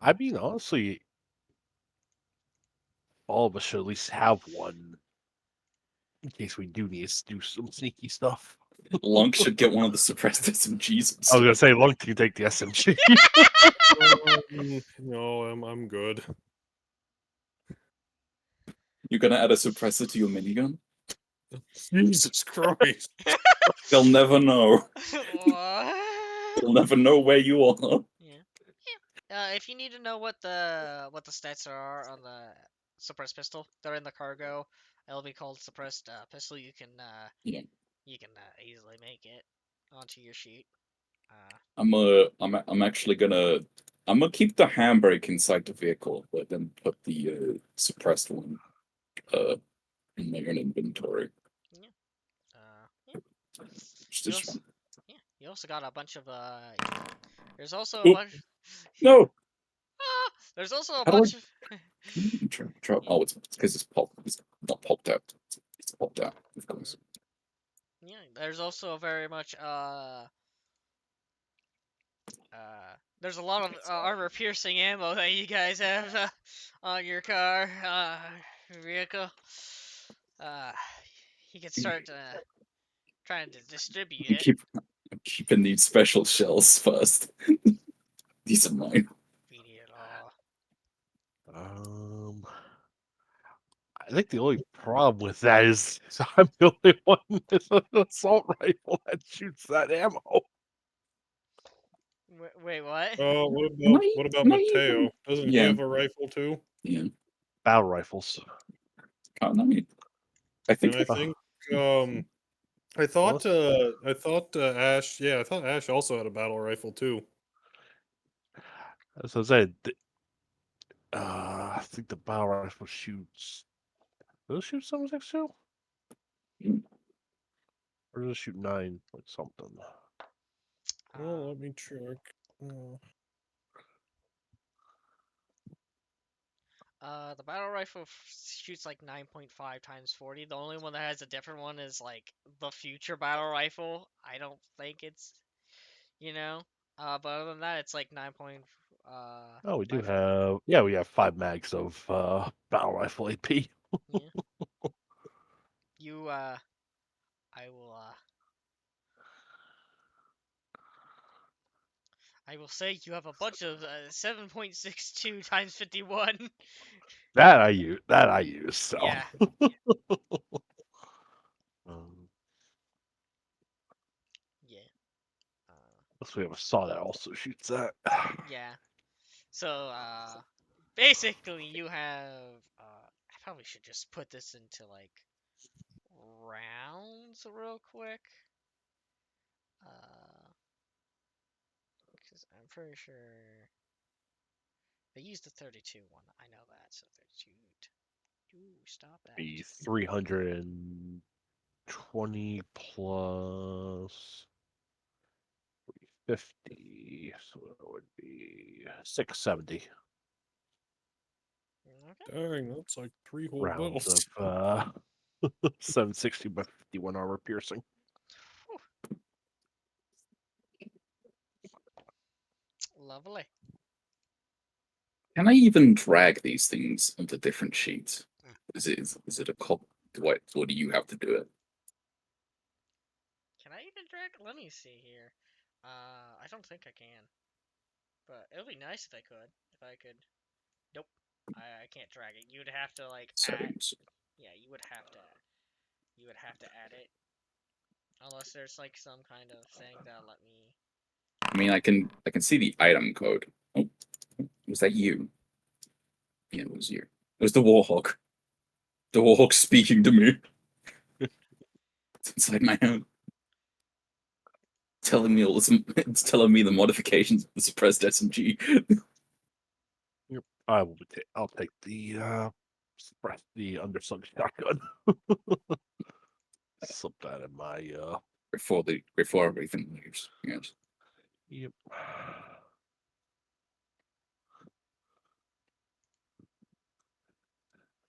Speaker 6: I mean, honestly, all of us should at least have one in case we do need to do some sneaky stuff.
Speaker 2: Lunk should get one of the suppressed SMGs.
Speaker 6: I was gonna say, Lunk, you take the SMG.
Speaker 3: No, I'm good.
Speaker 2: You're gonna add a suppressor to your minigun?
Speaker 3: Jesus Christ.
Speaker 2: They'll never know.
Speaker 1: What?
Speaker 2: They'll never know where you are.
Speaker 1: Yeah. If you need to know what the stats are on the suppressed pistol, they're in the cargo. It'll be called suppressed pistol. You can
Speaker 2: Yeah.
Speaker 1: easily make it onto your sheet.
Speaker 2: I'm actually gonna keep the handbrake inside the vehicle, but then put the suppressed one in my own inventory.
Speaker 1: Yeah. Yeah.
Speaker 2: It's
Speaker 1: You
Speaker 2: just
Speaker 1: also,
Speaker 2: fun.
Speaker 1: yeah. You also got a bunch of There's also a
Speaker 2: Oop.
Speaker 1: bunch.
Speaker 2: No!
Speaker 1: There's also a
Speaker 2: How do I
Speaker 1: bunch of.
Speaker 2: Oh, it's because it's popped. It's not popped out. It's popped out, of course.
Speaker 1: Yeah. There's also very much there's a lot of armor piercing ammo that you guys have on your car, vehicle. Uh, you can start trying to distribute it.
Speaker 2: I'm keeping these special shells first. These are mine.
Speaker 1: Beat it all.
Speaker 6: I think the only problem with that is I'm the only one with an assault rifle that shoots that ammo.
Speaker 1: Wait, what?
Speaker 3: What about Mateo? Doesn't he
Speaker 2: Yeah.
Speaker 3: have a rifle too?
Speaker 2: Yeah.
Speaker 6: Battle rifles.
Speaker 2: I mean, I think
Speaker 3: And I thought Ash, yeah, I thought Ash also had a battle rifle too.
Speaker 6: As I said, I think the battle rifle shoots. Does it shoot 7.62? Or does it shoot 9 point something?
Speaker 3: Well, let me check.
Speaker 1: The battle rifle shoots like 9.5 times 40. The only one that has a different one is like the future battle rifle. I don't think it's, but other than that, it's like 9.
Speaker 6: Oh, we do
Speaker 1: 5.
Speaker 6: have. Yeah, we have 5 mags of battle rifle AP.
Speaker 1: Yeah. I will I will say you have a bunch of 7.62 times 51.
Speaker 6: That I use. That I use. So.
Speaker 1: Yeah. Yeah.
Speaker 6: Unless we have a saw that also shoots that.
Speaker 1: Yeah. So basically you have I probably should just put this into like rounds real quick. Because I'm pretty sure they used the 32 one. I know that. So 32. Ooh, stop that.
Speaker 6: Be 320 plus 350, so that would be 670
Speaker 1: Okay.
Speaker 3: Dang, that's like 3 whole
Speaker 6: rounds
Speaker 3: bills.
Speaker 6: of 760 by 51 armor piercing.
Speaker 1: Whew. Lovely.
Speaker 2: Can I even drag these things onto different sheets? Is it a cop? What do you have to do it?
Speaker 1: Can I even drag? Let me see here. I don't think I can. But it would be nice if I could. If I could. Nope. I can't drag it. You would have to like add.
Speaker 2: Settings.
Speaker 1: Yeah, you would have to. You would have to add it. Unless there's like some kind of thing that'll let me.
Speaker 2: I mean, I can see the item code. Oh, was that you? Yeah, it was you. It was the Warhawk. The Warhawk speaking to me. It's inside my head. Telling me all this. It's telling me the modifications of the suppressed SMG.
Speaker 6: Yep. I'll take the suppress the underslung shotgun. Slip that in my
Speaker 2: before everything leaves. Yes.
Speaker 6: Yep.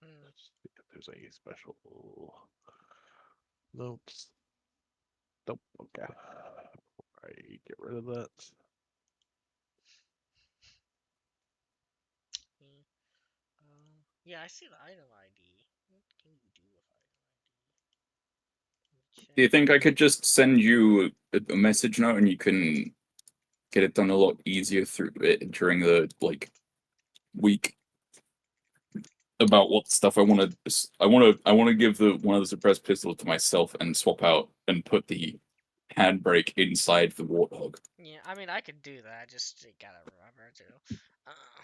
Speaker 6: See if there's any special notes. Nope. Okay. Alright, get rid of that.
Speaker 1: Yeah, I see the item ID. What can you do with item ID?
Speaker 2: Do you think I could just send you a message note and you can get it done a lot easier through it during the week? about what stuff I want to. I want to give the one of the suppressed pistols to myself and swap out and put the handbrake inside the warthog.
Speaker 1: Yeah, I mean, I could do that. Just you gotta remember to.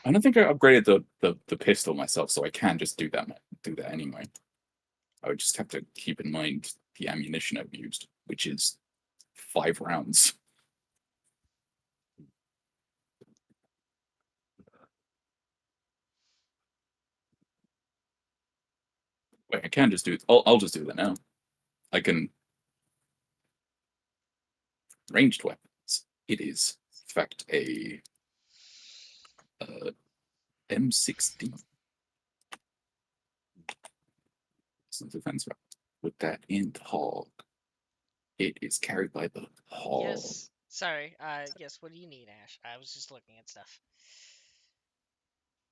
Speaker 2: I don't think I upgraded the pistol myself, so I can just do that anyway. I would just have to keep in mind the ammunition I've used, which is 5 rounds. Wait, I can just do it. I'll just do that now. I can ranged weapons. It is, in fact, a M60. Some defense weapon. With that in the hog. It is carried by the hog.
Speaker 1: Yes. Sorry. Yes. What do you need, Ash? I was just looking at stuff.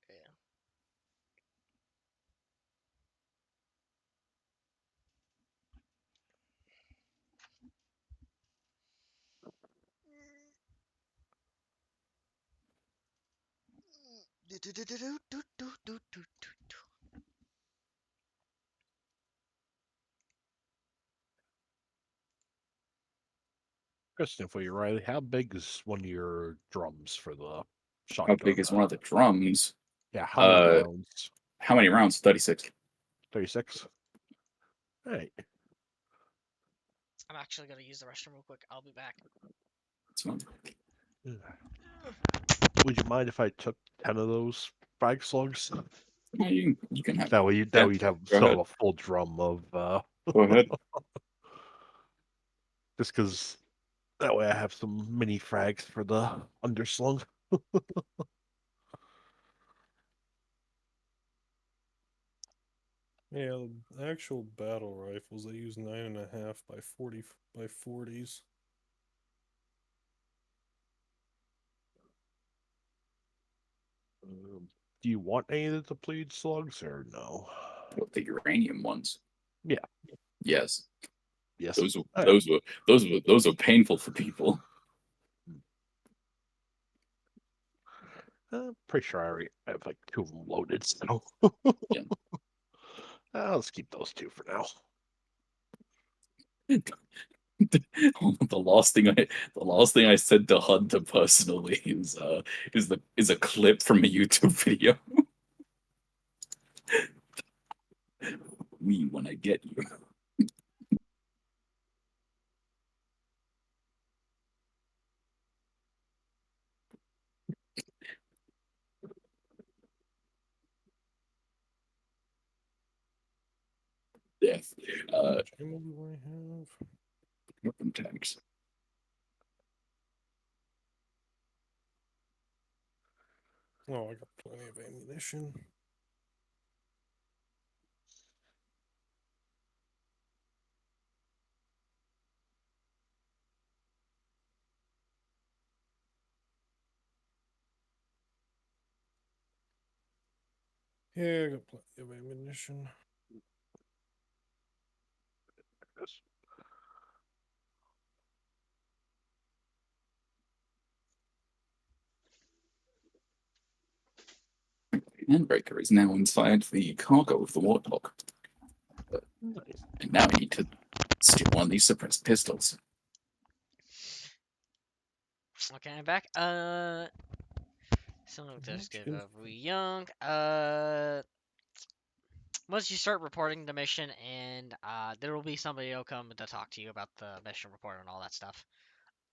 Speaker 1: Yeah.
Speaker 6: Question for you, Riley. How big is one of your drums for the
Speaker 2: How
Speaker 6: shotgun?
Speaker 2: big is one of the drums?
Speaker 6: Yeah, how many
Speaker 2: Uh,
Speaker 6: rounds?
Speaker 2: How many rounds? 36.
Speaker 6: 36? Right.
Speaker 1: I'm actually gonna use the restroom real quick. I'll be back.
Speaker 2: That's fine.
Speaker 6: Would you mind if I took 10 of those frag slugs?
Speaker 2: Yeah, you can have
Speaker 6: That way, that
Speaker 2: Yeah,
Speaker 6: way you'd have
Speaker 2: go
Speaker 6: sort
Speaker 2: ahead.
Speaker 6: of a full drum of.
Speaker 2: Go ahead.
Speaker 6: Just because that way I have some mini frags for the underslung.
Speaker 3: Yeah, the actual battle rifles, they use 9.5 by 40 by 40s.
Speaker 6: Do you want any of the depleted slugs or no?
Speaker 2: What, the uranium ones?
Speaker 6: Yeah.
Speaker 2: Yes.
Speaker 6: Yes.
Speaker 2: Those are painful for people.
Speaker 6: Pretty sure I already have like 2 of them loaded, so
Speaker 2: Yeah.
Speaker 6: let's keep those 2 for now.
Speaker 2: The last thing I said to Hunter personally is a clip from a YouTube video. Me when I get you. Death.
Speaker 3: How much ammo do I have?
Speaker 2: Weapon tags.
Speaker 3: Oh, I got plenty of ammunition. Yeah, I got plenty of ammunition.
Speaker 6: Yes.
Speaker 2: Handbreaker is now inside the cargo of the Warthog.
Speaker 6: Nice.
Speaker 2: And now I need to steal one of these suppressed pistols.
Speaker 1: Okay, I'm back. Someone just give
Speaker 3: Much
Speaker 1: up young. Once you start reporting the mission, and there will be somebody who'll come to talk to you about the mission report and all that stuff.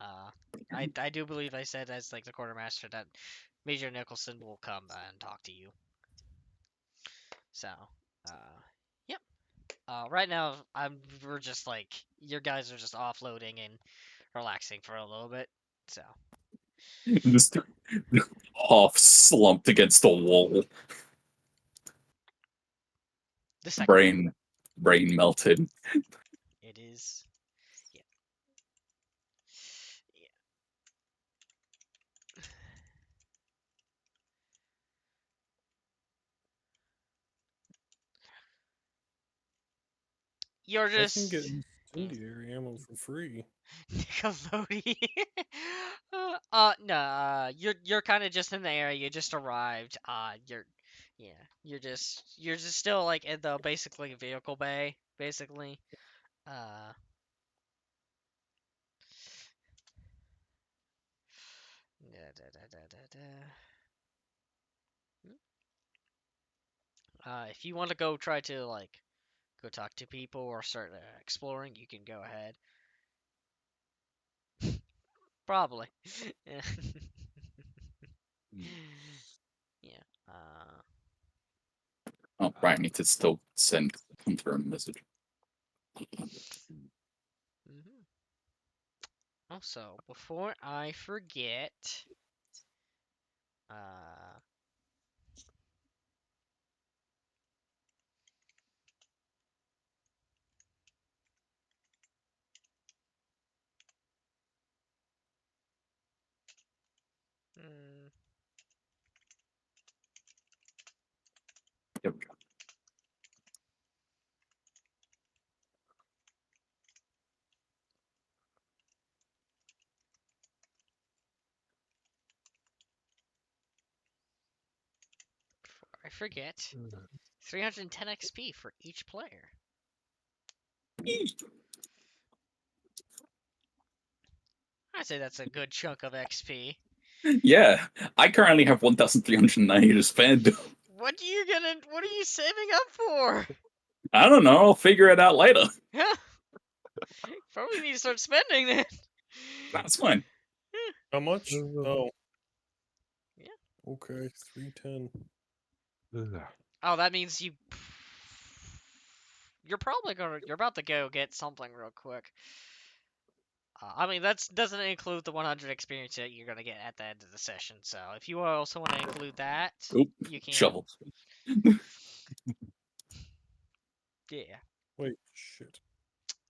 Speaker 1: I do believe I said as like the quartermaster that Major Nicholson will come and talk to you. So, yep. Right now we're just like your guys are just offloading and relaxing for a little bit. So
Speaker 2: Just half slumped against the wall.
Speaker 1: the second
Speaker 2: Brain melted.
Speaker 1: it is. Yeah. Yeah. You're
Speaker 3: I can get
Speaker 1: just
Speaker 3: incendiary ammo for free.
Speaker 1: Nickelodeon. No, you're kind of just in the area. You just arrived. Yeah, you're just still like in the basically vehicle bay, basically. Uh, if you want to go try to like go talk to people or start exploring, you can go ahead. Probably. Yeah. Yeah.
Speaker 2: Oh, right, I need to still send confirm message.
Speaker 1: Mhm. Also, before I forget, uh, mm,
Speaker 2: Here we go.
Speaker 1: before I forget, 310 XP for each player. I'd say that's a good chunk of XP.
Speaker 2: Yeah, I currently have 1,390 to spend.
Speaker 1: What are you saving up for?
Speaker 2: I don't know. I'll figure it out later.
Speaker 1: Yeah. Probably need to start spending then.
Speaker 2: That's fine.
Speaker 3: How much? Oh.
Speaker 1: Yeah.
Speaker 3: Okay, 310.
Speaker 1: Oh, that means you're about to go get something real quick. I mean, that doesn't include the 100 experience that you're gonna get at the end of the session. So if you also want to include that,
Speaker 2: Oop,
Speaker 1: you can.
Speaker 2: shovel.
Speaker 1: Yeah.
Speaker 3: Wait, shit.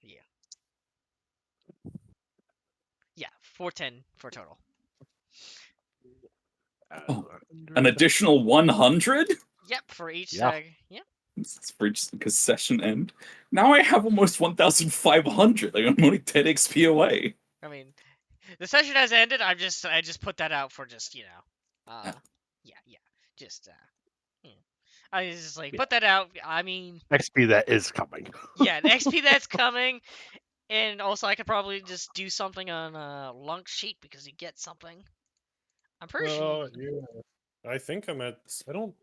Speaker 1: Yeah. Yeah. 410 for total.
Speaker 2: Oh, an additional 100?
Speaker 1: Yep. For each
Speaker 6: Yeah.
Speaker 1: Yep.
Speaker 2: It's for each session end. Now I have almost 1,500. Like, I'm only 10 XP away.
Speaker 1: I mean, the session has ended. I just put that out for just yeah. Just I just like
Speaker 6: Yeah.
Speaker 1: put that out. I mean,
Speaker 6: XP that is coming.
Speaker 1: yeah, the XP that's coming, and also I could probably just do something on Lunk Sheet because you get something. I'm pretty sure.
Speaker 3: Yeah. I think I'm at. I don't.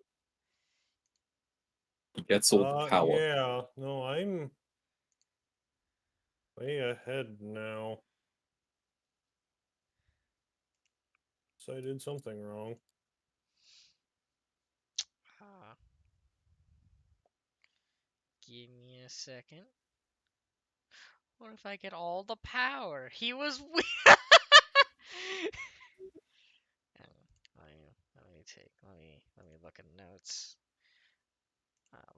Speaker 2: Gets all the power.
Speaker 3: Yeah. No, I'm way ahead now. So I did something wrong.
Speaker 1: Uh, give me a second. What if I get all the power? He was weird. Let me look at notes.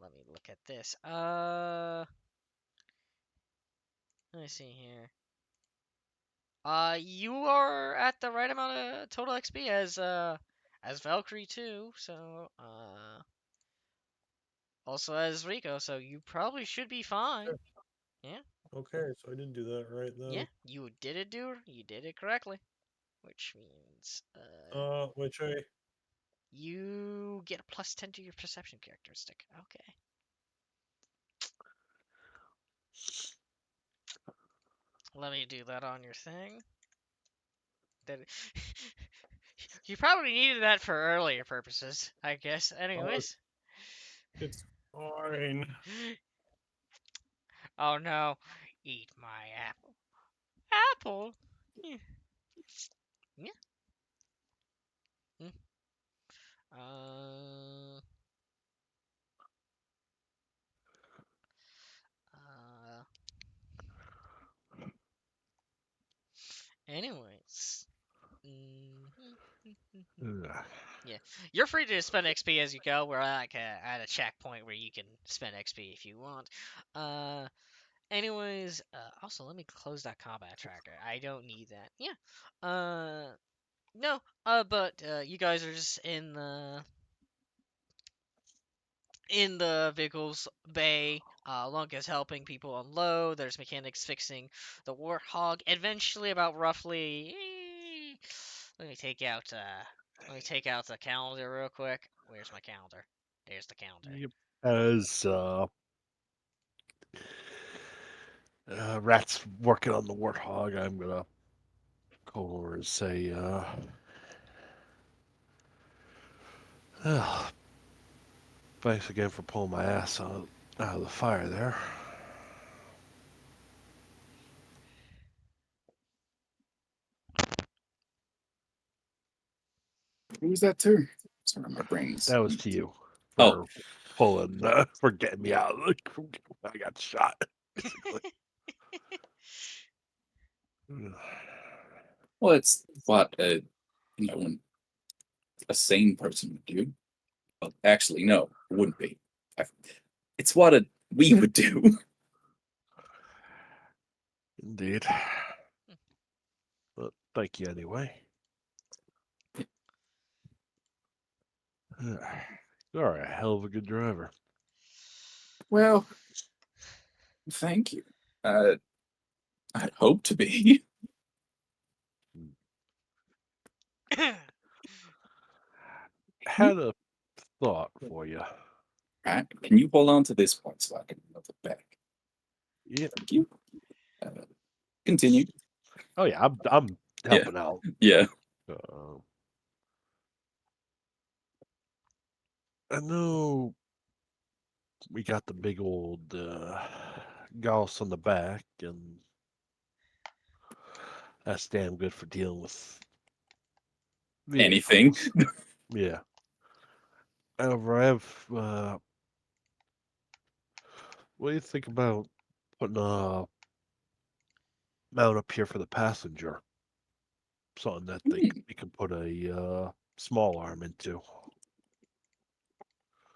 Speaker 1: Let me look at this. Let me see here. You are at the right amount of total XP as Valkyrie too. So also as Rico. So you probably should be fine. Yeah.
Speaker 3: Okay, so I did do that right then.
Speaker 1: Yeah. You did it, dude. You did it correctly. Which means
Speaker 3: Which I.
Speaker 1: you get a +10 to your perception characteristic. Okay. Let me do that on your thing. That you probably needed that for earlier purposes, I guess. Anyways.
Speaker 3: It's fine.
Speaker 1: Oh no. Eat my apple. Apple? Yeah. Yeah. Mm. Uh, uh, anyways. Yeah. You're free to spend XP as you go. We're like at a checkpoint where you can spend XP if you want. Anyways, also let me close that combat tracker. I don't need that. Yeah. No. But you guys are just in the vehicles bay. Lunk is helping people unload. There's mechanics fixing the Warthog. Eventually, about roughly. Let me take out the calendar real quick. Where's my calendar? There's the counter.
Speaker 6: Yep. As Rat's working on the warthog, I'm gonna go over and say, "Ah, thanks again for pulling my ass out of the fire there."
Speaker 2: Who was that to? Sorry, my brain's.
Speaker 6: That was to you
Speaker 2: Oh.
Speaker 6: for pulling, for getting me out. I got shot, basically.
Speaker 2: Well, it's what a sane person would do. Well, actually, no, it wouldn't be. It's what we would do.
Speaker 6: Indeed. But thank you anyway. You are a hell of a good driver.
Speaker 2: Well, thank you. I'd hope to be.
Speaker 6: Had a thought for you.
Speaker 2: Right? Can you hold on to this part so I can move it back?
Speaker 6: Yeah.
Speaker 2: Thank you. Continue.
Speaker 6: Oh yeah, I'm helping out.
Speaker 2: Yeah.
Speaker 6: I know we got the big old gauss on the back, and that's damn good for dealing with
Speaker 2: Anything.
Speaker 6: vehicles. Yeah. However, I have. What do you think about putting a mount up here for the passenger? Something that we can put a small arm into.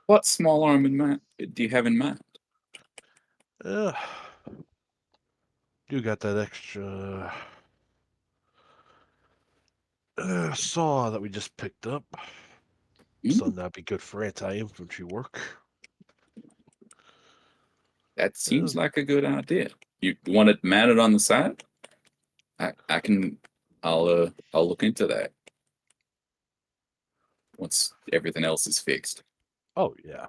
Speaker 2: What small arm in mind do you have in mind?
Speaker 6: Uh, you got that extra saw that we just picked up. Something that'd be good for anti-infantry work.
Speaker 2: That seems like a good idea. You want it mounted on the side? I can. I'll look into that once everything else is fixed.
Speaker 6: Oh yeah.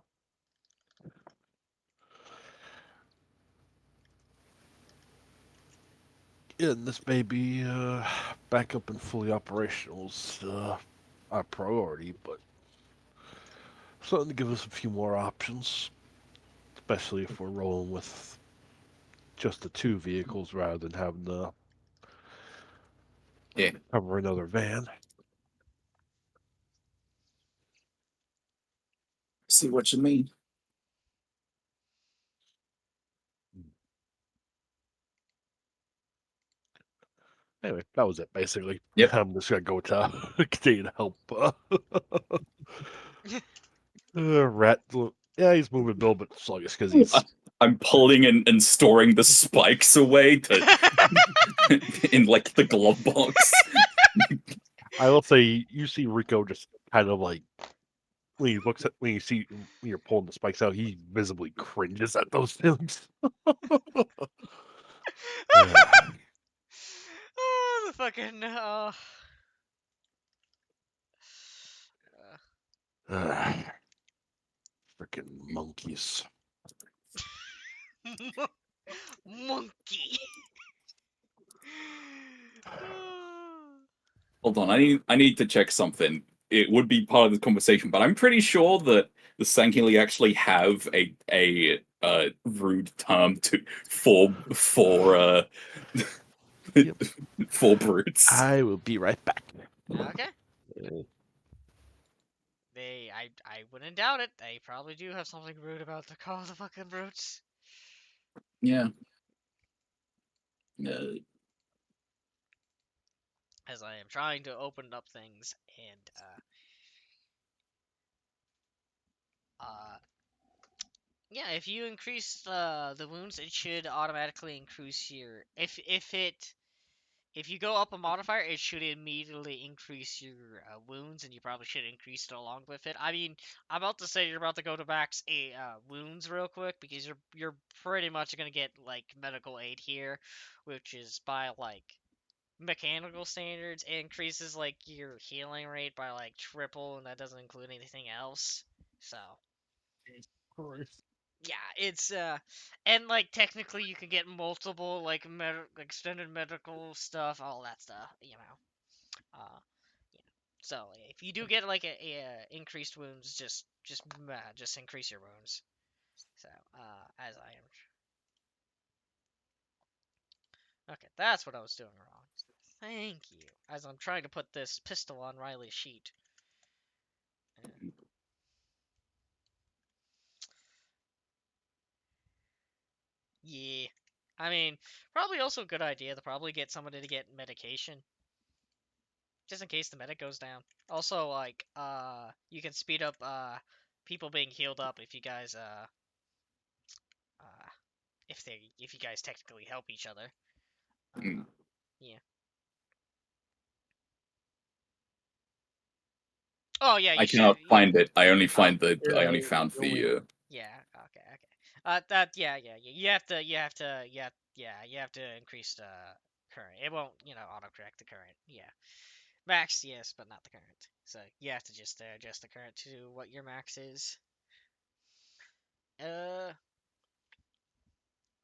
Speaker 6: Yeah, and this may be back up and fully operational's our priority, but something to give us a few more options, especially if we're rolling with just the two vehicles rather than having to cover another van.
Speaker 2: See what you mean.
Speaker 6: Anyway, that was it basically.
Speaker 2: Yep.
Speaker 6: I'm just gonna go to continue to help. Rat, yeah, he's moving a little bit sluggish because he's.
Speaker 2: I'm pulling and storing the spikes away in like the glove box.
Speaker 6: I will say, you see Rico just kind of like when he looks at when you're pulling the spikes out, he visibly cringes at those things.
Speaker 1: Oh, the fucking
Speaker 6: Freaking monkeys.
Speaker 1: monkey.
Speaker 2: Hold on, I need to check something. It would be part of the conversation, but I'm pretty sure that the Sankili actually have a rude term for
Speaker 6: Yep.
Speaker 2: for brutes.
Speaker 6: I will be right back.
Speaker 1: Okay. I wouldn't doubt it. They probably do have something rude about to call the fucking brutes.
Speaker 2: Yeah.
Speaker 1: As I am trying to open up things and yeah, if you increase the wounds, it should automatically increase your if you go up a modifier, it should immediately increase your wounds, and you probably should increase it along with it. I mean, I'm about to say you're about to go to max wounds real quick because you're pretty much gonna get like medical aid here, which is by like mechanical standards, it increases like your healing rate by like triple, and that doesn't include anything else. So
Speaker 3: Christ.
Speaker 1: Yeah, it's and like technically you can get multiple like extended medical stuff, all that stuff, Uh, you know. So if you do get like a increased wounds, just increase your wounds. So as I am. Okay, that's what I was doing wrong. Thank you. As I'm trying to put this pistol on Riley's sheet. Yeah. I mean, probably also a good idea to probably get somebody to get medication. Just in case the medic goes down. Also, like, you can speed up, people being healed up if you guys, if you guys technically help each other.
Speaker 2: Mm.
Speaker 1: Yeah. Oh, yeah,
Speaker 2: I
Speaker 1: you should,
Speaker 2: cannot find it. I only
Speaker 1: oh,
Speaker 2: find the. I only found the.
Speaker 1: yeah, okay. Yeah. You have to increase the current. It won't, autocorrect the current. Yeah. Max, yes, but not the current. So you have to just adjust the current to what your max is.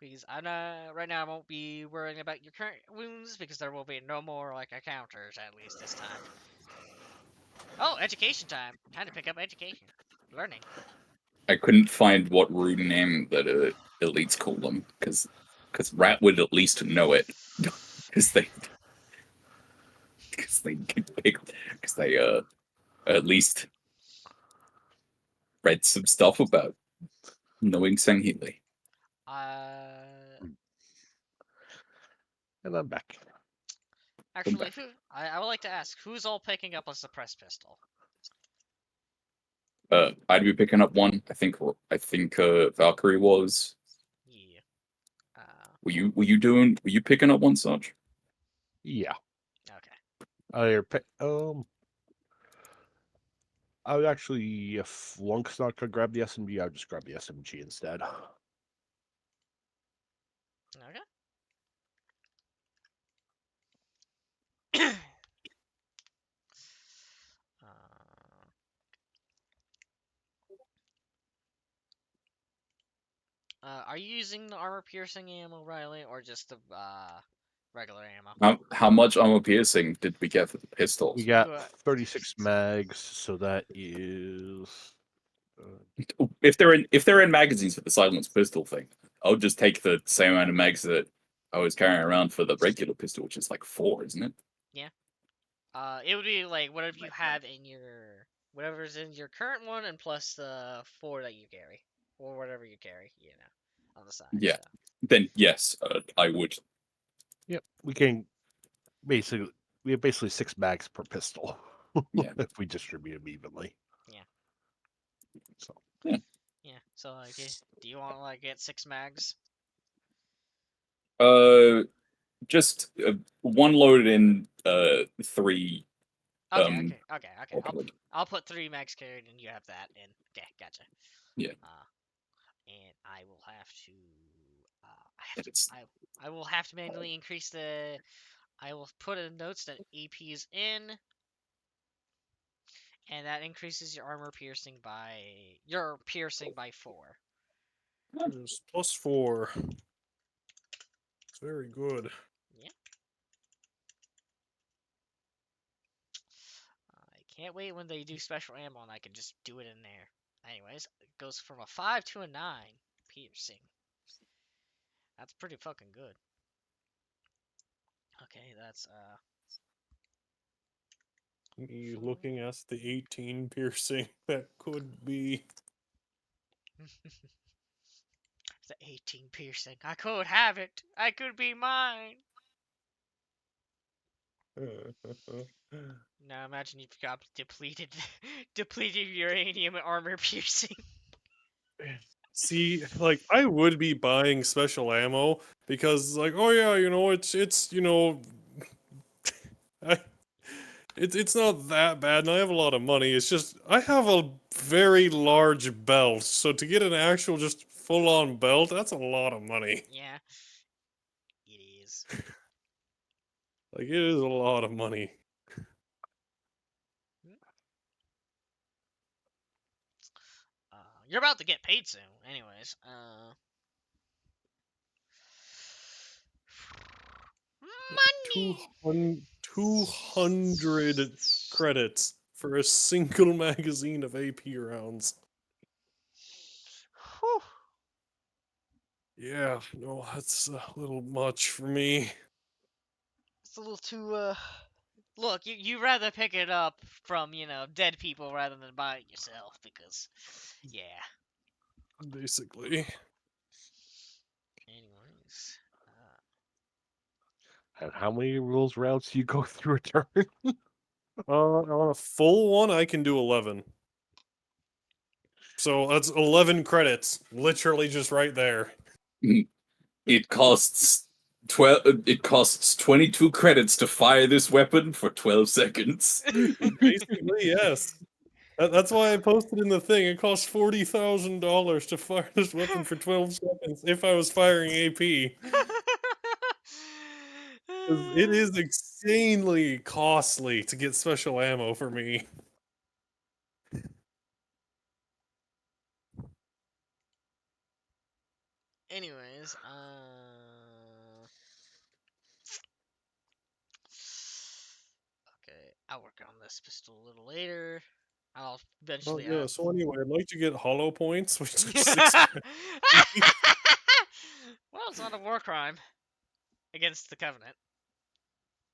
Speaker 1: Because right now I won't be worrying about your current wounds because there will be no more like encounters at least this time. Oh, education time! Time to pick up education, learning.
Speaker 2: I couldn't find what rune name that elites call them because Rat would at least know it because they could pick because they at least read some stuff about knowing Sangheili.
Speaker 6: And I'm back.
Speaker 1: Actually, I would like to ask who's all picking up a suppressed pistol?
Speaker 2: I'd be picking up one. I think Valkyrie was.
Speaker 1: Yeah.
Speaker 2: Were you picking up one, Sarge?
Speaker 6: Yeah.
Speaker 1: Okay.
Speaker 6: I would actually, if Lunk's not gonna grab the SMG, I would just grab the SMG instead.
Speaker 1: Okay. Are you using the armor piercing ammo, Riley, or just the regular ammo?
Speaker 2: How much armor piercing did we get for the pistols?
Speaker 6: We got 36 mags, so that is.
Speaker 2: If they're in magazines for the silenced pistol thing, I'll just take the same amount of mags that I was carrying around for the regular pistol, which is like 4, isn't it?
Speaker 1: Yeah. It would be like whatever you have in whatever's in your current one, and plus the 4 that you carry, or whatever you carry, on the side.
Speaker 2: Yeah.
Speaker 1: So.
Speaker 2: Then yes, I would.
Speaker 6: Yep, we have basically 6 mags per pistol.
Speaker 2: Yeah.
Speaker 6: If we distribute them evenly.
Speaker 1: Yeah.
Speaker 6: So.
Speaker 2: Yeah.
Speaker 1: Yeah. So like, do you want to like get 6 mags?
Speaker 2: Just one loaded in 3.
Speaker 1: Okay. I'll put 3 mags carried, and you have that. And okay, gotcha.
Speaker 2: Yeah.
Speaker 1: And I will have to. I will have to manually increase the. I will put in notes that AP is in, and that increases your piercing by 4.
Speaker 3: There's +4. It's very good.
Speaker 1: Yeah. I can't wait when they do special ammo and I can just do it in there. Anyways, it goes from a 5 to a 9 piercing. That's pretty fucking good. Okay, that's
Speaker 3: You looking at the 18 piercing that could be.
Speaker 1: the 18 piercing. I could have it. I could be mine. Now imagine you've got depleted uranium armor piercing.
Speaker 3: See, like I would be buying special ammo because, like, oh yeah, it's I, it's not that bad, and I have a lot of money. It's just I have a very large belt, so to get an actual just full-on belt, that's a lot of money.
Speaker 1: Yeah, it is.
Speaker 3: Like it is a lot of money.
Speaker 1: You're about to get paid soon, anyways. Money.
Speaker 3: 200 credits for a single magazine of AP rounds.
Speaker 6: Whew.
Speaker 3: Yeah, no, that's a little much for me.
Speaker 1: It's a little too. Look, you rather pick it up from dead people rather than buy it yourself because, yeah.
Speaker 3: Basically.
Speaker 1: Anyways,
Speaker 6: And how many rules rounds do you go through a turn?
Speaker 3: On a full one, I can do 11. So that's 11 credits, literally just right there.
Speaker 2: It costs 12. It costs 22 credits to fire this weapon for 12 seconds.
Speaker 3: Basically, yes. That's why I posted in the thing. It costs $40,000 to fire this weapon for 12 seconds if I was firing AP. Because it is insanely costly to get special ammo for me.
Speaker 1: Anyways, okay, I'll work on this pistol a little later. I'll
Speaker 3: Oh,
Speaker 1: eventually.
Speaker 3: yeah, so anyway, I'd like to get hollow points, which are 6 credits.
Speaker 1: Well, it's not a war crime against the Covenant.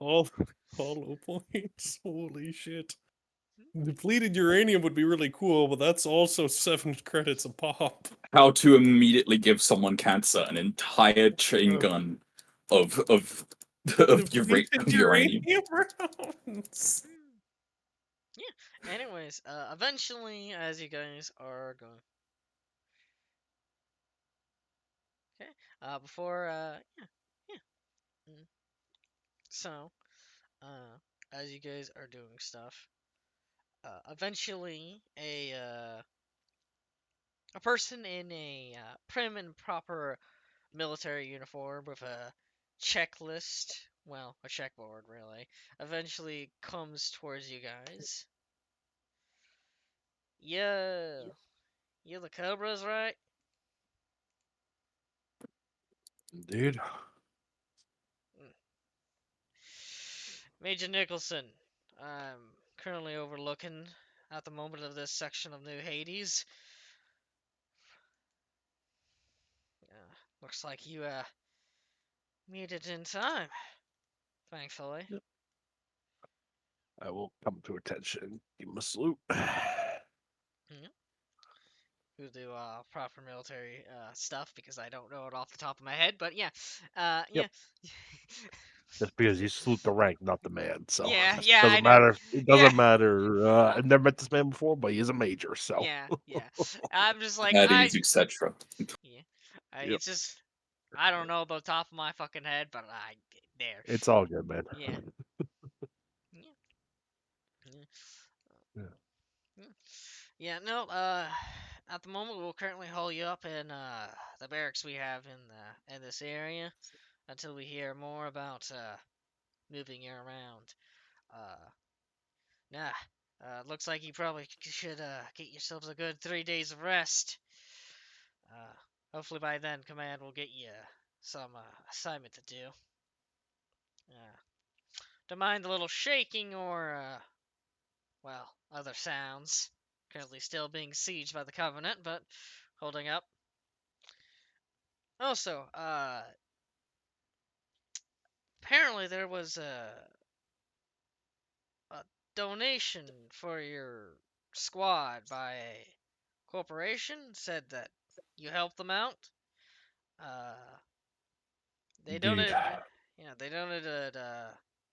Speaker 3: All hollow points. Holy shit. Depleted uranium would be really cool, but that's also 7 credits a pop.
Speaker 2: How to immediately give someone cancer, an entire chain gun of
Speaker 3: Depleted
Speaker 2: uranium.
Speaker 3: rounds.
Speaker 1: Yeah. Anyways, eventually, as you guys are going. Okay. Before. Yeah. So, as you guys are doing stuff, eventually a person in a prim and proper military uniform with a checklist, well, a checkboard really, eventually comes towards you guys. Yeah, you the Cobras, right?
Speaker 6: Indeed.
Speaker 1: Major Nicholson, I'm currently overlooking at the moment of this section of New Hades. Looks like you made it in time, thankfully.
Speaker 6: Yep. I will come to attention. Give him a salute.
Speaker 1: Who do proper military stuff because I don't know it off the top of my head, but yeah, yeah.
Speaker 6: Yep. Just because you salute the rank, not the man. So
Speaker 1: Yeah,
Speaker 6: it
Speaker 1: I
Speaker 6: doesn't
Speaker 1: know.
Speaker 6: matter. It
Speaker 1: Yeah.
Speaker 6: doesn't matter. I've never met this man before, but he is a major. So
Speaker 1: Yeah. I'm just like
Speaker 2: At ease, etc.
Speaker 1: yeah.
Speaker 6: Yep.
Speaker 1: It's just I don't know the top of my fucking head, but I there.
Speaker 6: It's all good, man.
Speaker 1: Yeah. Yeah. No. At the moment, we'll currently hold you up in the barracks we have in this area until we hear more about moving you around. Nah. Looks like you probably should get yourselves a good 3 days of rest. Hopefully by then, Command will get you some assignment to do. Don't mind the little shaking or, well, other sounds. Currently still being sieged by the Covenant, but holding up. Also, apparently there was a donation for your squad by a corporation. Said that you helped them out. They
Speaker 6: Indeed.
Speaker 1: donated, yeah, they donated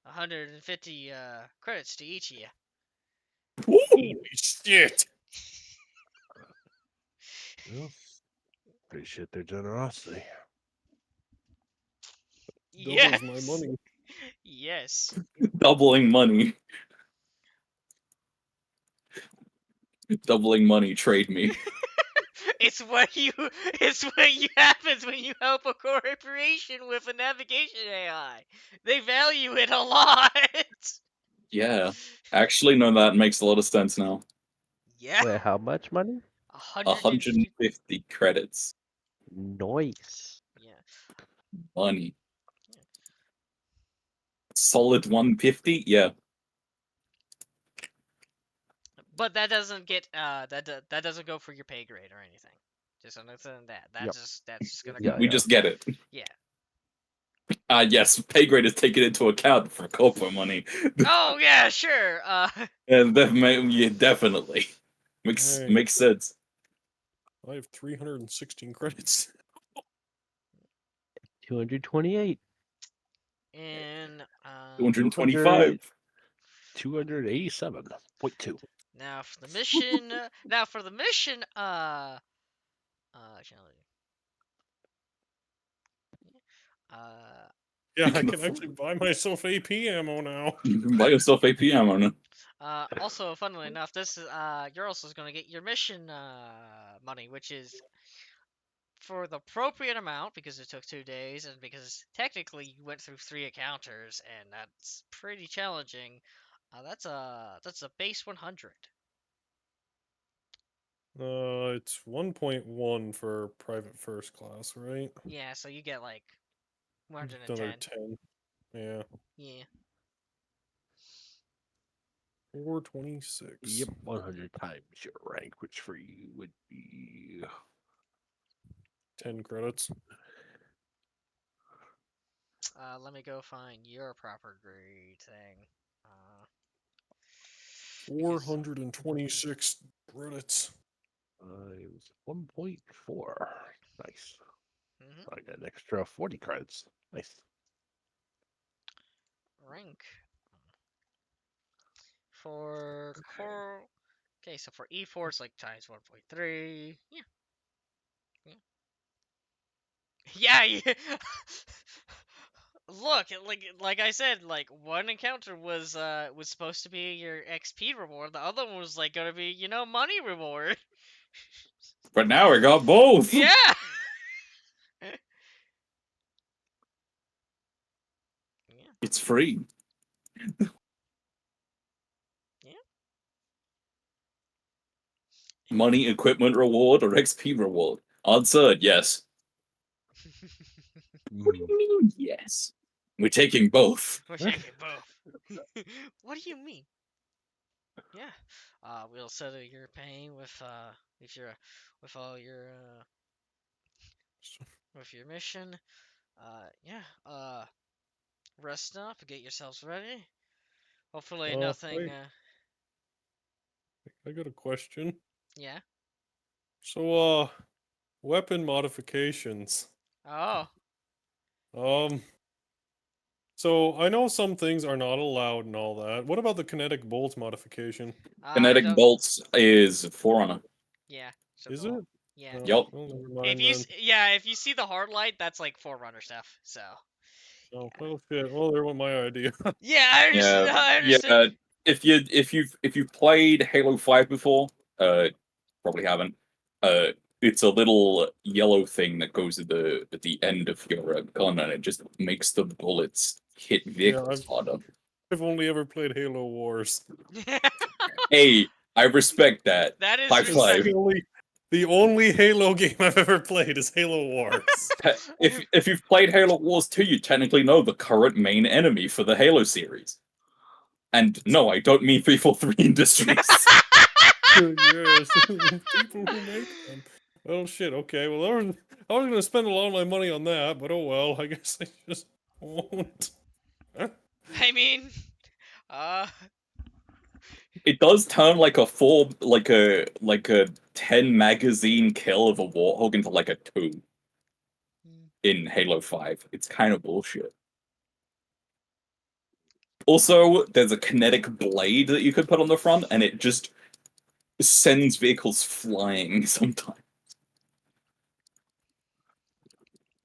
Speaker 1: 150 credits to each of you.
Speaker 3: Holy shit.
Speaker 6: Well, appreciate their generosity.
Speaker 3: Doubles my money.
Speaker 1: Yes.
Speaker 2: Doubling money. Doubling money, trade me.
Speaker 1: It's what happens when you help a corporation with a navigation AI. They value it a lot.
Speaker 2: Yeah. Actually, no, that makes a lot of sense now.
Speaker 1: Yeah.
Speaker 4: Wait, how much money?
Speaker 1: 150.
Speaker 2: 150 credits.
Speaker 4: Nice.
Speaker 1: Yeah.
Speaker 2: Money.
Speaker 1: Yeah.
Speaker 2: Solid 150? Yeah.
Speaker 1: But that doesn't get that doesn't go for your pay grade or anything. Just understand that.
Speaker 6: Yep.
Speaker 1: That's just gonna
Speaker 4: Yeah,
Speaker 1: go.
Speaker 2: We just get it.
Speaker 1: Yeah.
Speaker 2: Yes, pay grade is taken into account for corpo money.
Speaker 1: Oh yeah, sure.
Speaker 2: And that yeah, definitely.
Speaker 3: Hey,
Speaker 2: Makes sense.
Speaker 3: I have 316 credits.
Speaker 4: 228.
Speaker 1: And
Speaker 2: 225.
Speaker 6: 287.2.
Speaker 1: now for the mission. Now for the mission. Challenge. Uh.
Speaker 3: Yeah,
Speaker 2: You
Speaker 3: I
Speaker 2: can
Speaker 3: can
Speaker 2: afford
Speaker 3: actually buy myself AP ammo now.
Speaker 2: You can buy yourself APM on it.
Speaker 1: Also, funnily enough, this is you're also going to get your mission money, which is for the appropriate amount because it took 2 days, and because technically you went through 3 encounters, and that's pretty challenging. That's a base 100.
Speaker 3: It's 1.1 for private first class, right?
Speaker 1: Yeah, so you get like
Speaker 3: Another
Speaker 1: 110.
Speaker 3: 10. Yeah.
Speaker 1: Yeah.
Speaker 3: 426.
Speaker 6: Yep, 100 times your rank, which for you would be
Speaker 3: 10 credits.
Speaker 1: Let me go find your proper grade thing. Because
Speaker 3: 426 credits.
Speaker 6: it was 1.4. Nice.
Speaker 1: mhm,
Speaker 6: I got an extra 40 credits. Nice.
Speaker 1: rank for core. Okay, so for E4 it's like times 1.3. Yeah. Yeah. Yeah. Look, like I said, like one encounter was supposed to be your XP reward. The other one was like gonna be, money reward.
Speaker 2: But now I got both.
Speaker 1: Yeah. Yeah.
Speaker 2: It's free.
Speaker 1: Yeah.
Speaker 2: Money, equipment reward, or XP reward? Answer, yes. Yes. We're taking both.
Speaker 1: We're taking both. What do you mean? Yeah. We'll settle your pain with your with all your with your mission. Yeah. Rest up, get yourselves ready. Hopefully nothing.
Speaker 3: I got a question.
Speaker 1: Yeah.
Speaker 3: So, weapon modifications.
Speaker 1: Oh.
Speaker 3: Um, so I know some things are not allowed and all that. What about the kinetic bolt modification?
Speaker 1: I
Speaker 2: Kinetic
Speaker 1: don't.
Speaker 2: bolts is Forerunner.
Speaker 1: Yeah. So
Speaker 3: Is
Speaker 1: go.
Speaker 3: it?
Speaker 1: Yeah.
Speaker 3: Oh,
Speaker 2: Yup.
Speaker 3: well, never
Speaker 1: If
Speaker 3: mind
Speaker 1: you
Speaker 3: then.
Speaker 1: if you see the hard light, that's like Forerunner stuff. So.
Speaker 3: Oh, well, shit. Well, there went my idea.
Speaker 1: Yeah, I
Speaker 2: Yeah,
Speaker 1: understand. I understand.
Speaker 2: yeah. If you've played Halo 5 before, probably haven't. It's a little yellow thing that goes at the end of your gun, and it just makes the bullets hit
Speaker 3: Yeah,
Speaker 2: vehicles harder.
Speaker 3: I've only ever played Halo Wars.
Speaker 2: Hey, I respect that.
Speaker 1: That is
Speaker 2: High
Speaker 3: It's
Speaker 2: five.
Speaker 3: the only Halo game I've ever played is Halo Wars.
Speaker 2: If you've played Halo Wars 2, you technically know the current main enemy for the Halo series. And no, I don't mean 343 Industries.
Speaker 3: Yes, people who make them. Oh shit. Okay. Well, I was gonna spend a lot of my money on that, but oh well. I guess I just won't.
Speaker 1: I mean, uh,
Speaker 2: It does turn like a 10 magazine kill of a Warthog into like a 2 in Halo 5. It's kind of bullshit. Also, there's a kinetic blade that you could put on the front, and it just sends vehicles flying sometimes.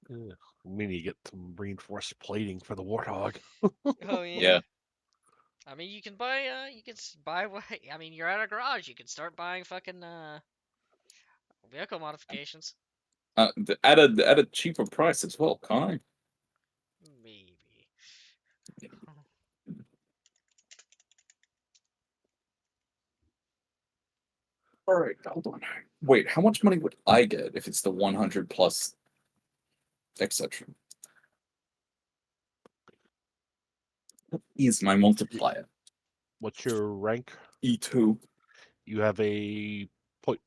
Speaker 6: Yeah. We need to get some reinforced plating for the Warthog.
Speaker 1: oh yeah.
Speaker 2: Yeah.
Speaker 1: I mean, you can buy buy what I mean, you're at a garage. You can start buying fucking vehicle modifications.
Speaker 2: At a cheaper price as well, can't I?
Speaker 1: Maybe.
Speaker 2: Alright, hold on. Wait, how much money would I get if it's the 100 plus exception? What is my multiplier?
Speaker 6: What's your rank?
Speaker 2: E2.
Speaker 6: You have a 0.1.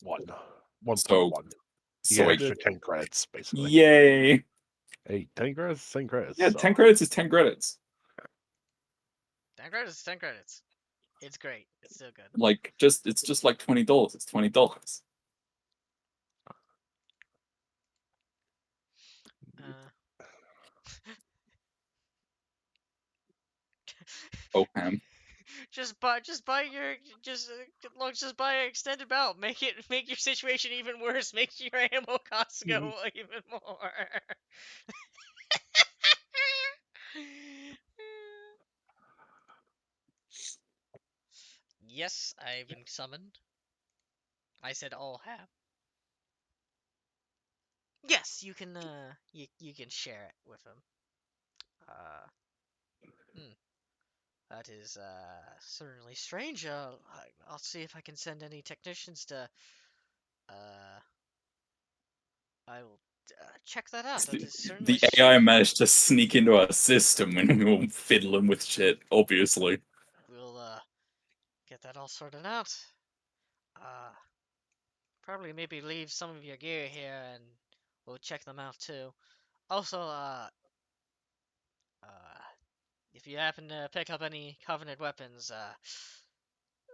Speaker 6: 1.1.
Speaker 2: So,
Speaker 6: You
Speaker 2: so
Speaker 6: get
Speaker 2: I
Speaker 6: an extra
Speaker 2: get
Speaker 6: 10 credits, basically.
Speaker 2: yay!
Speaker 6: Hey, 10 credits? 10 credits.
Speaker 2: Yeah,
Speaker 6: so.
Speaker 2: 10 credits is 10 credits.
Speaker 1: 10 credits is 10 credits. It's great. It's so good.
Speaker 2: Like, it's just like $20. It's $20. Oh, man.
Speaker 1: Just buy your look. Just buy an extended belt. Make your situation even worse. Make your ammo costs go even more. Yes, I've been summoned. I said all have. Yes, you can you can share it with him. Uh, that is certainly strange. I'll see if I can send any technicians to uh I will check that out. That is certainly
Speaker 2: The AI
Speaker 1: strange.
Speaker 2: managed to sneak into our system and we were fiddling with shit, obviously.
Speaker 1: We'll get that all sorted out. Probably maybe leave some of your gear here and we'll check them out too. Also, if you happen to pick up any Covenant weapons,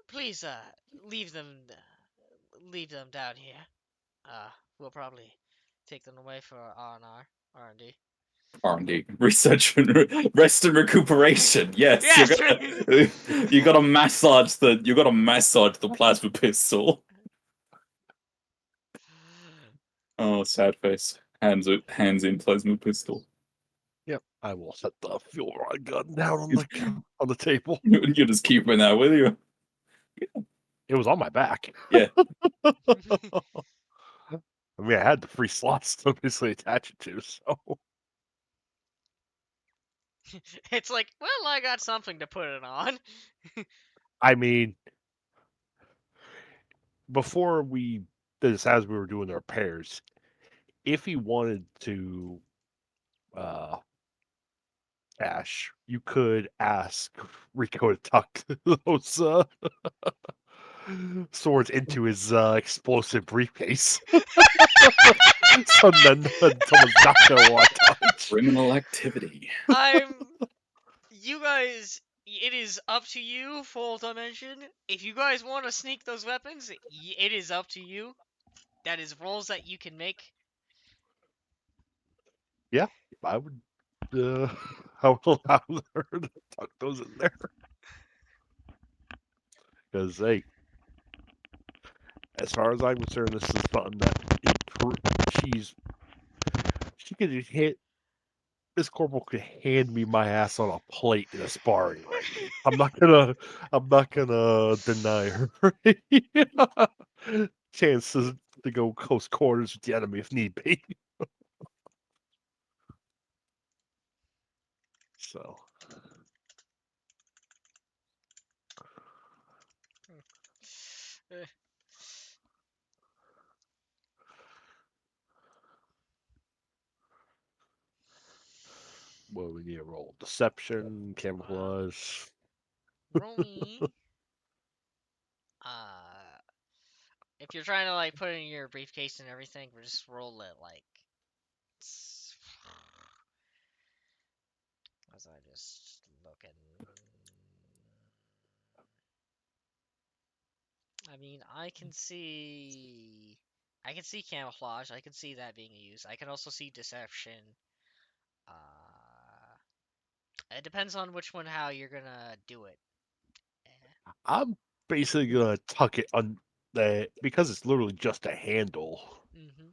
Speaker 1: please leave them leave them down here. We'll probably take them away for R&R, R&D.
Speaker 2: R&D, research and rest and recuperation. Yes,
Speaker 1: Yes.
Speaker 2: you gotta massage the plasma pistol. Oh, sad face. Hands in plasma pistol.
Speaker 6: Yep, I will set the fuel rod gun down on the table.
Speaker 2: You just keeping that with you.
Speaker 6: It was on my back.
Speaker 2: Yeah.
Speaker 6: I mean, I had the free slots to basically attach it to, so.
Speaker 1: It's like, well, I got something to put it on.
Speaker 6: I mean, before we did this, as we were doing the repairs, if he wanted to, Ash, you could ask Rico to tuck those swords into his explosive briefcase. So then someone's not gonna want to touch.
Speaker 2: Criminal activity.
Speaker 1: You guys, it is up to you, full dimension. If you guys want to sneak those weapons, it is up to you. That is rolls that you can make.
Speaker 6: Yeah, I would. I would allow her to tuck those in there. Because hey, as far as I'm concerned, this is something that she could hit. This corporal could hand me my ass on a plate in a sparring ring. I'm not gonna deny her chances to go close quarters with the enemy if need be. So. What we need to roll? Deception, camouflage.
Speaker 1: Roll me. If you're trying to like put it in your briefcase and everything, we just roll it like. As I just looking. I mean, I can see camouflage. I can see that being used. I can also see deception. Uh, it depends on which one, how you're gonna do it.
Speaker 6: I'm basically gonna tuck it on because it's literally just a handle.
Speaker 1: Mm-hmm.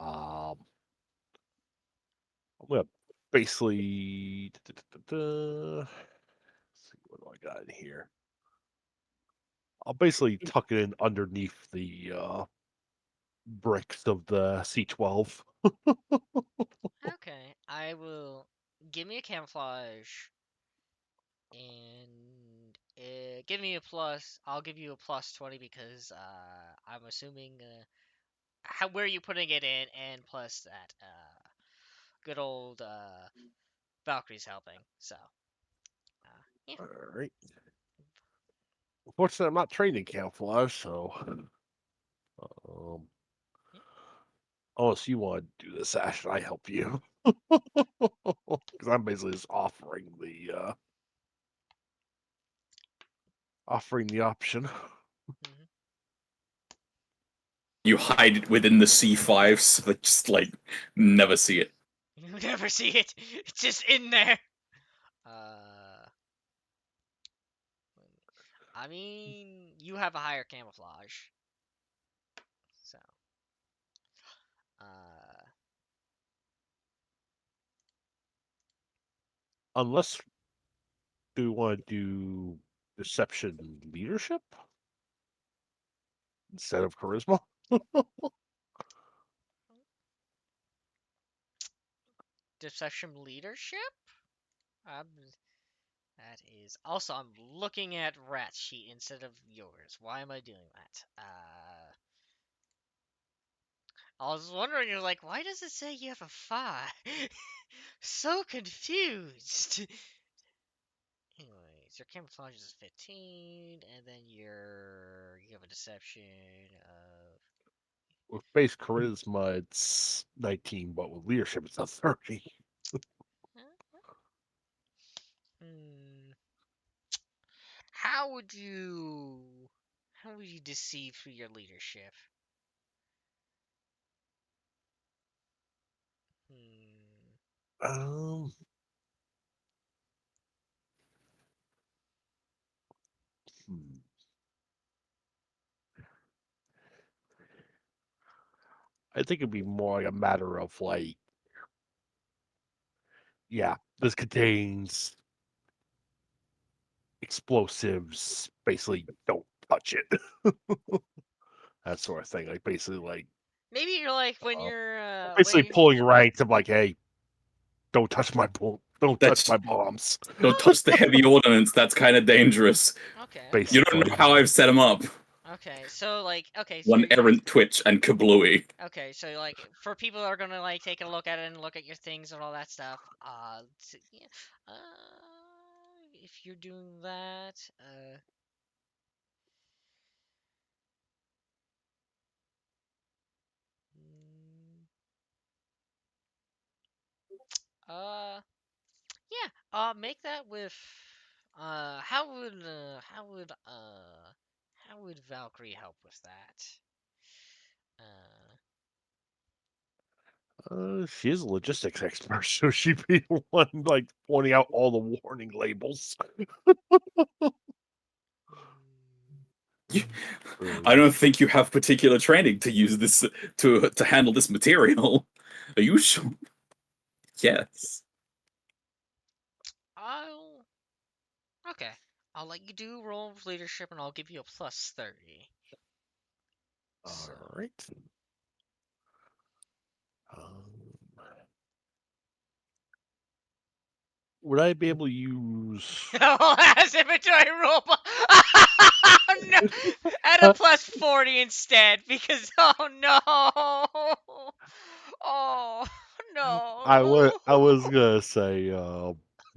Speaker 6: I'm gonna basically let's see what do I got in here. I'll basically tuck it in underneath the bricks of the C12.
Speaker 1: Okay, I will give me a camouflage and give me a plus. I'll give you a plus 20 because I'm assuming where are you putting it in, and plus that good old Valkyrie's helping. So yeah.
Speaker 6: All right. Unfortunately, I'm not trained in camouflage, so unless you want to do this, Ash, I help you because I'm basically just offering the option.
Speaker 1: Mhm.
Speaker 2: You hide it within the C5 so they just like never see it.
Speaker 1: You never see it. It's just in there. I mean, you have a higher camouflage, so
Speaker 6: Unless do you want to do deception leadership instead of charisma?
Speaker 1: deception leadership. Um, that is also. I'm looking at rat sheet instead of yours. Why am I doing that? I was wondering. You're like, why does it say you have a 5? So confused. Anyways, your camouflage is 15, and then you have a deception of.
Speaker 6: With base charisma, it's 19, but with leadership, it's a 30.
Speaker 1: Hmm. How would you deceive through your leadership? Hmm.
Speaker 6: Um, hmm. I think it'd be more like a matter of like, yeah, this contains explosives. Basically, don't touch it. That sort of thing. Like basically, like
Speaker 1: Maybe you're like when you're
Speaker 6: basically pulling ranks of like, hey, don't touch my don't touch
Speaker 2: That's
Speaker 6: my bombs.
Speaker 2: don't touch the heavy ordnance. That's kind of dangerous.
Speaker 1: okay.
Speaker 2: You don't
Speaker 6: Basically,
Speaker 2: know how I've set them up.
Speaker 1: Okay, so like, okay, so
Speaker 2: One
Speaker 1: you're
Speaker 2: errant twitch and kablooey.
Speaker 1: okay, so like for people that are gonna like take a look at it and look at your things and all that stuff, yeah, if you're doing that, mm, yeah, make that with, how would Valkyrie help with that?
Speaker 6: she is a logistics expert, so she'd be the one like pointing out all the warning labels.
Speaker 2: I don't think you have particular training to use this to handle this material. Are you sure? Yes.
Speaker 1: I'll Okay. I'll let you do roll of leadership, and I'll give you a plus 30. So.
Speaker 6: All right. Um, would I be able to use?
Speaker 1: As inventory roll. No, at a plus 40 instead, because oh no, oh no.
Speaker 6: I was gonna say,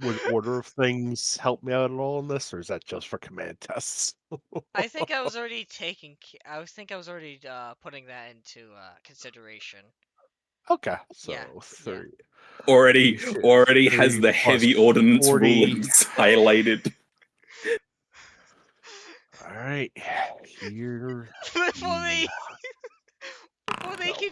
Speaker 6: would order of things help me out at all in this, or is that just for command tests?
Speaker 1: I think I was already putting that into consideration.
Speaker 6: Okay,
Speaker 1: Yeah,
Speaker 6: so
Speaker 1: yeah.
Speaker 6: 30.
Speaker 2: Already
Speaker 6: Shit,
Speaker 2: already has
Speaker 6: 30
Speaker 2: the
Speaker 6: plus
Speaker 2: heavy ordnance
Speaker 6: 40.
Speaker 2: rulings highlighted.
Speaker 6: All right, here
Speaker 1: Before
Speaker 6: we
Speaker 1: they before they
Speaker 6: go.
Speaker 1: can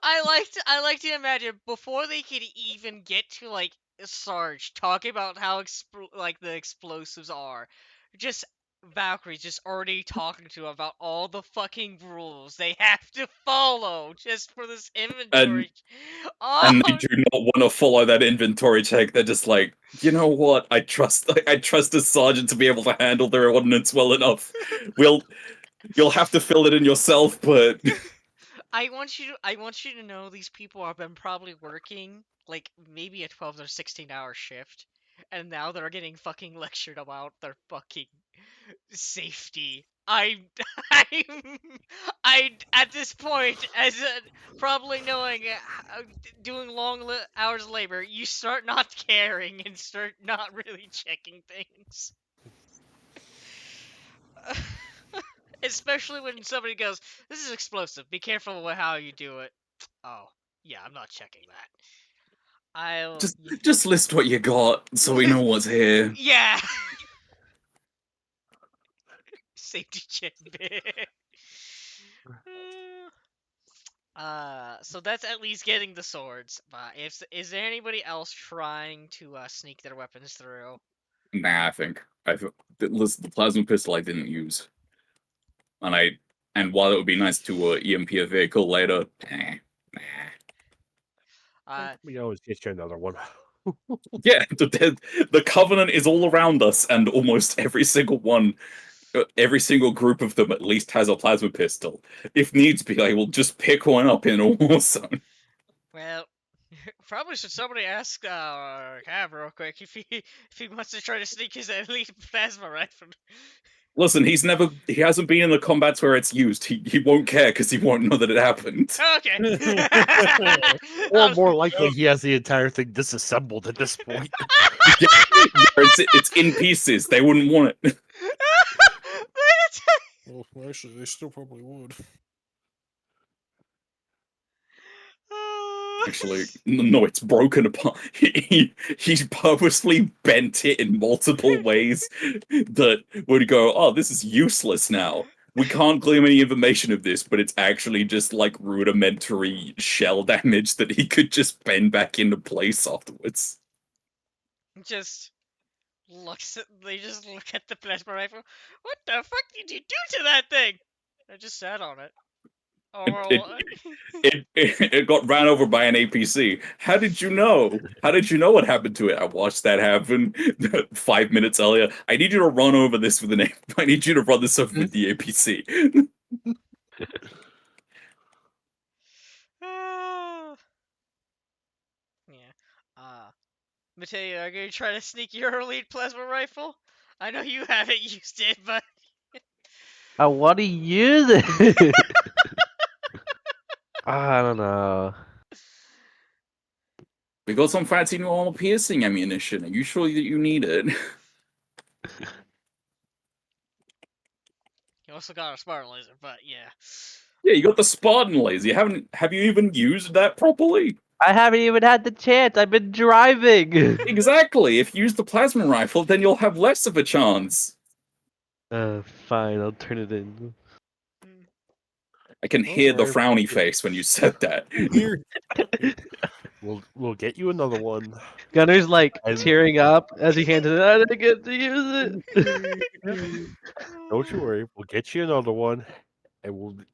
Speaker 1: I like to imagine before they could even get to like Sarge talking about how like the explosives are, just Valkyrie's just already talking to him about all the fucking rules they have to follow just for this
Speaker 2: And
Speaker 1: inventory.
Speaker 2: and they
Speaker 1: Oh,
Speaker 2: do not want to follow that inventory check. They're just like, you know what? I trust the sergeant to be able to handle their ordnance well enough. We'll you'll have to fill it in yourself, but
Speaker 1: I want you to know these people have been probably working like maybe a 12 or 16-hour shift, and now they're getting fucking lectured about their fucking safety. I, I at this point, as probably knowing doing long hours of labor, you start not caring and start not really checking things. Especially when somebody goes, "This is explosive. Be careful with how you do it." Oh, yeah, I'm not checking that. I'll.
Speaker 2: Just list what you got so we know what's here.
Speaker 1: Yeah. Safety check. So that's at least getting the swords. If is there anybody else trying to sneak their weapons through?
Speaker 2: Nah, I think the plasma pistol I didn't use, and while it would be nice to EMP a vehicle later, nah.
Speaker 6: We always get you another one.
Speaker 2: Yeah, the Covenant is all around us, and almost every single one, every single group of them at least has a plasma pistol. If needs be, I will just pick one up in a war zone.
Speaker 1: Well, probably should somebody ask Cav real quick if he wants to try to sneak his elite plasma rifle.
Speaker 2: Listen, he hasn't been in the combats where it's used. He won't care because he won't know that it happened.
Speaker 1: Okay.
Speaker 6: Or more likely, he has the entire thing disassembled at this point.
Speaker 2: Yeah, it's in pieces. They wouldn't want it.
Speaker 3: Well, actually, they still probably would.
Speaker 2: Actually, no, it's broken apart. He's purposely bent it in multiple ways that would go, oh, this is useless now. We can't claim any information of this, but it's actually just like rudimentary shell damage that he could just bend back into place afterwards.
Speaker 1: They just look at the plasma rifle. What the fuck did you do to that thing? I just sat on it.
Speaker 2: It got ran over by an APC. How did you know? How did you know what happened to it? I watched that happen 5 minutes earlier. I need you to run over this with an I need you to run this over with the APC.
Speaker 1: Yeah. Mateo, are you gonna try to sneak your elite plasma rifle? I know you haven't used it, but
Speaker 4: I want to use it. I don't know.
Speaker 2: We got some fancy new armor piercing ammunition. Are you sure that you need it?
Speaker 1: you also got a Spartan laser. But yeah.
Speaker 2: Yeah, you got the Spartan laser. Have you even used that properly?
Speaker 4: I haven't even had the chance. I've been driving.
Speaker 2: Exactly. If you use the plasma rifle, then you'll have less of a chance.
Speaker 4: Fine, I'll turn it in.
Speaker 2: I can hear the frowny face when you said that.
Speaker 3: Here,
Speaker 6: We'll get you another one.
Speaker 4: Gunner's like
Speaker 6: And-
Speaker 4: tearing up as he hands it. I didn't get to use it.
Speaker 6: Don't you worry. We'll get you another one, and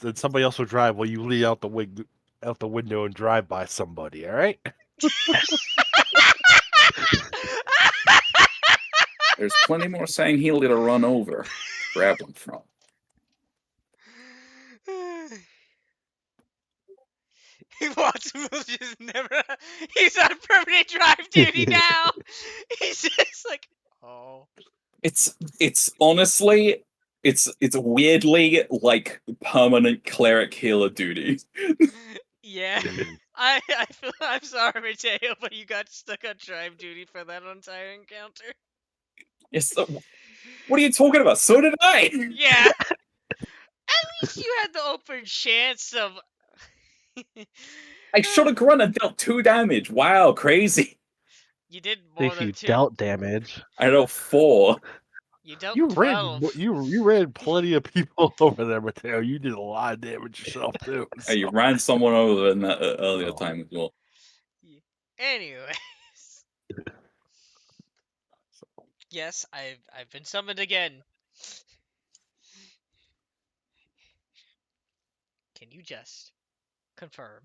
Speaker 6: then somebody else will drive while you lean out the window and drive by somebody. All right?
Speaker 2: There's plenty more saying he'll let her run over. Grab him from.
Speaker 1: Watson's just never. He's on permanent drive duty now. He's just like, oh.
Speaker 2: It's honestly, it's weirdly like permanent cleric healer duty.
Speaker 1: Yeah. I'm sorry, Mateo, but you got stuck on drive duty for that entire encounter.
Speaker 2: Yes. What are you talking about? So did I.
Speaker 1: Yeah. At least you had the open chance of.
Speaker 2: I shot a grunt and dealt 2 damage. Wow, crazy.
Speaker 1: You did
Speaker 4: At
Speaker 1: more
Speaker 4: least
Speaker 1: than
Speaker 4: you
Speaker 1: 2.
Speaker 4: dealt damage.
Speaker 2: I know 4.
Speaker 1: You dealt
Speaker 6: You
Speaker 1: 12.
Speaker 6: ran plenty of people over there, Mateo. You did a lot of damage yourself too.
Speaker 2: Hey, you ran someone over in that earlier
Speaker 6: Oh.
Speaker 2: time as well.
Speaker 1: Anyways. Yes, I've been summoned again. Can you just confirm?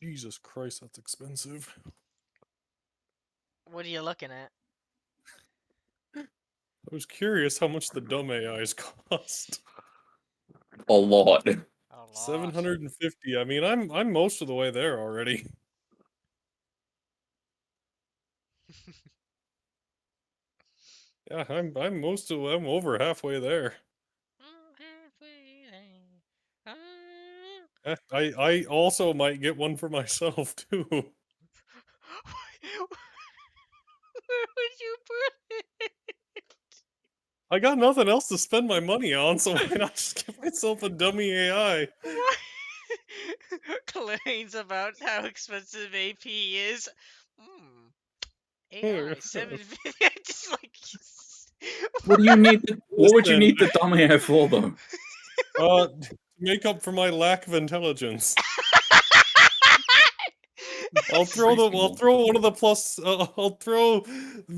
Speaker 3: Jesus Christ, that's expensive.
Speaker 1: What are you looking at?
Speaker 3: I was curious how much the dumb AIs cost.
Speaker 2: A lot.
Speaker 1: A lot.
Speaker 3: 750. I mean, I'm most of the way there already. Yeah, I'm over halfway there. I also might get one for myself too.
Speaker 1: Where would you put it?
Speaker 3: I got nothing else to spend my money on, so why not just get myself a dummy AI?
Speaker 1: What? Claims about how expensive AP is. Hmm. AI 750. Just like.
Speaker 2: What do you need? What would you
Speaker 3: Listen,
Speaker 2: need the dumb AI for, though?
Speaker 3: to make up for my lack of intelligence. I'll throw one of the plus. I'll throw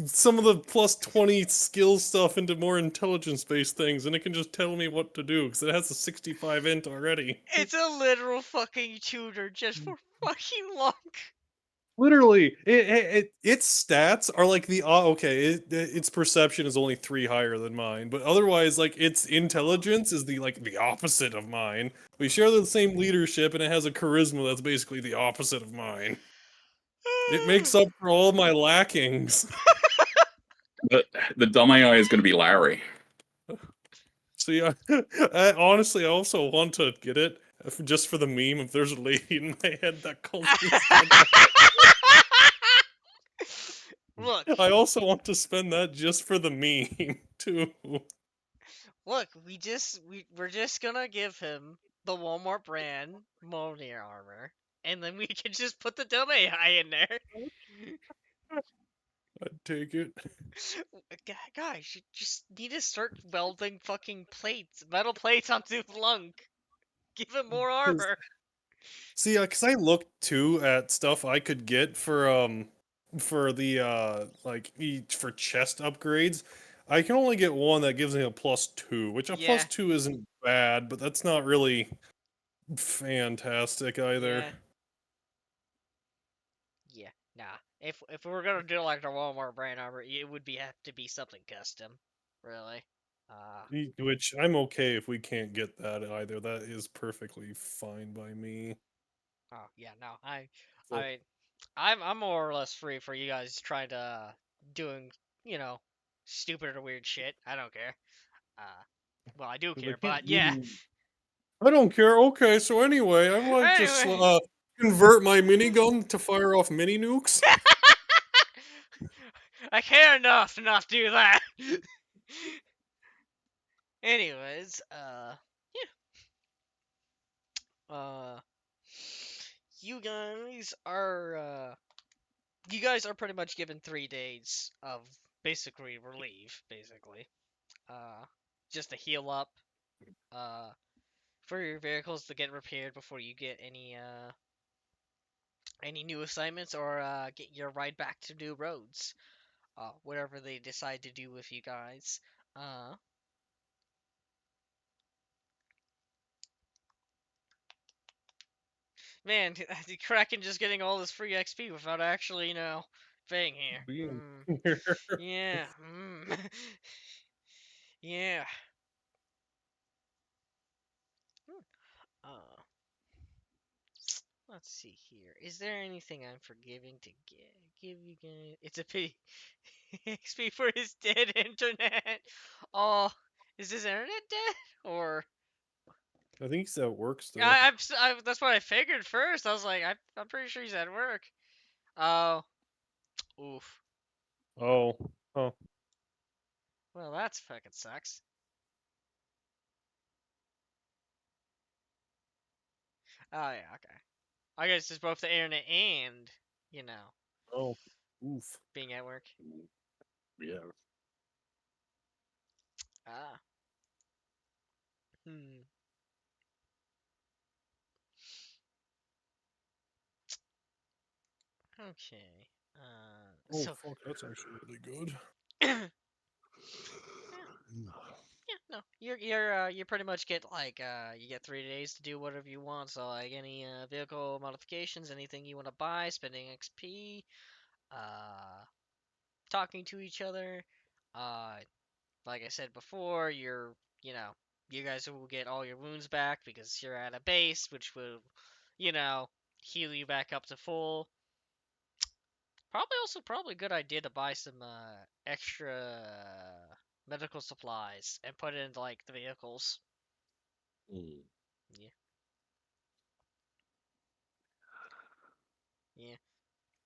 Speaker 3: some of the plus 20 skill stuff into more intelligence-based things, and it can just tell me what to do because it has a 65 int already.
Speaker 1: It's a literal fucking tutor just for fucking luck.
Speaker 3: Literally, its stats are like the its perception is only 3 higher than mine, but otherwise, like its intelligence is the opposite of mine. We share the same leadership, and it has a charisma that's basically the opposite of mine. It makes up for all my lackings.
Speaker 2: The dumb AI is going to be Larry.
Speaker 3: So yeah, honestly, I also want to get it just for the meme. If there's a lady in my head that calls me,
Speaker 1: Look,
Speaker 3: I also want to spend that just for the meme too.
Speaker 1: look, we're just gonna give him the Walmart brand Mjolnir armor, and then we can just put the dumb AI in there.
Speaker 3: I'd take it.
Speaker 1: Guys, you just need to start welding fucking plates, metal plates onto Lunk. Give him more armor.
Speaker 3: See, because I looked too at stuff I could get for the for chest upgrades. I can only get one that gives me a +2, which a
Speaker 1: Yeah,
Speaker 3: +2 isn't bad, but that's not really fantastic either.
Speaker 1: yeah, yeah. Nah, if we were gonna do like the Walmart brand armor, it would have to be something custom, really.
Speaker 3: Which I'm okay if we can't get that either. That is perfectly fine by me.
Speaker 1: Oh yeah, no,
Speaker 3: So,
Speaker 1: I, I'm more or less free for you guys trying to doing, you know, stupid or weird shit. I don't care. Uh, well, I do
Speaker 3: 'cause I
Speaker 1: care,
Speaker 3: can't
Speaker 1: but yeah.
Speaker 3: really. I don't care. Okay, so anyway, I might just
Speaker 1: Anyway,
Speaker 3: convert my minigun to fire off mini nukes.
Speaker 1: I care enough to not do that. Anyways, yeah. You guys are pretty much given 3 days of basically relief, basically. Uh, just to heal up. Uh, for your vehicles to get repaired before you get any new assignments or get your ride back to new roads. Whatever they decide to do with you guys. Uh, Man, the Kraken just getting all this free XP without actually, paying here.
Speaker 3: Being
Speaker 1: Mm,
Speaker 3: here.
Speaker 1: yeah. Yeah. Hmm. Uh, let's see here. Is there anything I'm forgiving to give you guys? It's a pity. XP for his dead internet. Oh, is his internet dead? Or
Speaker 3: I think he's at work still.
Speaker 1: that's what I figured first. I was like, I'm pretty sure he's at work. Oh, oof.
Speaker 3: Oh, oh,
Speaker 1: Well, that's fucking sucks. Oh yeah, okay. I guess it's both the internet and, you know,
Speaker 3: oh, oof.
Speaker 1: being at work.
Speaker 6: Yeah.
Speaker 1: Ah. Hmm. Okay.
Speaker 3: Oh,
Speaker 1: So
Speaker 3: fuck, that's actually really good.
Speaker 1: yeah, yeah, no. You pretty much get like you get 3 days to do whatever you want. So like any vehicle modifications, anything you want to buy, spending XP, uh talking to each other, uh like I said before, you guys will get all your wounds back because you're at a base, which will, heal you back up to full. Probably a good idea to buy some extra medical supplies and put it into like the vehicles.
Speaker 6: Mm.
Speaker 1: Yeah. Yeah.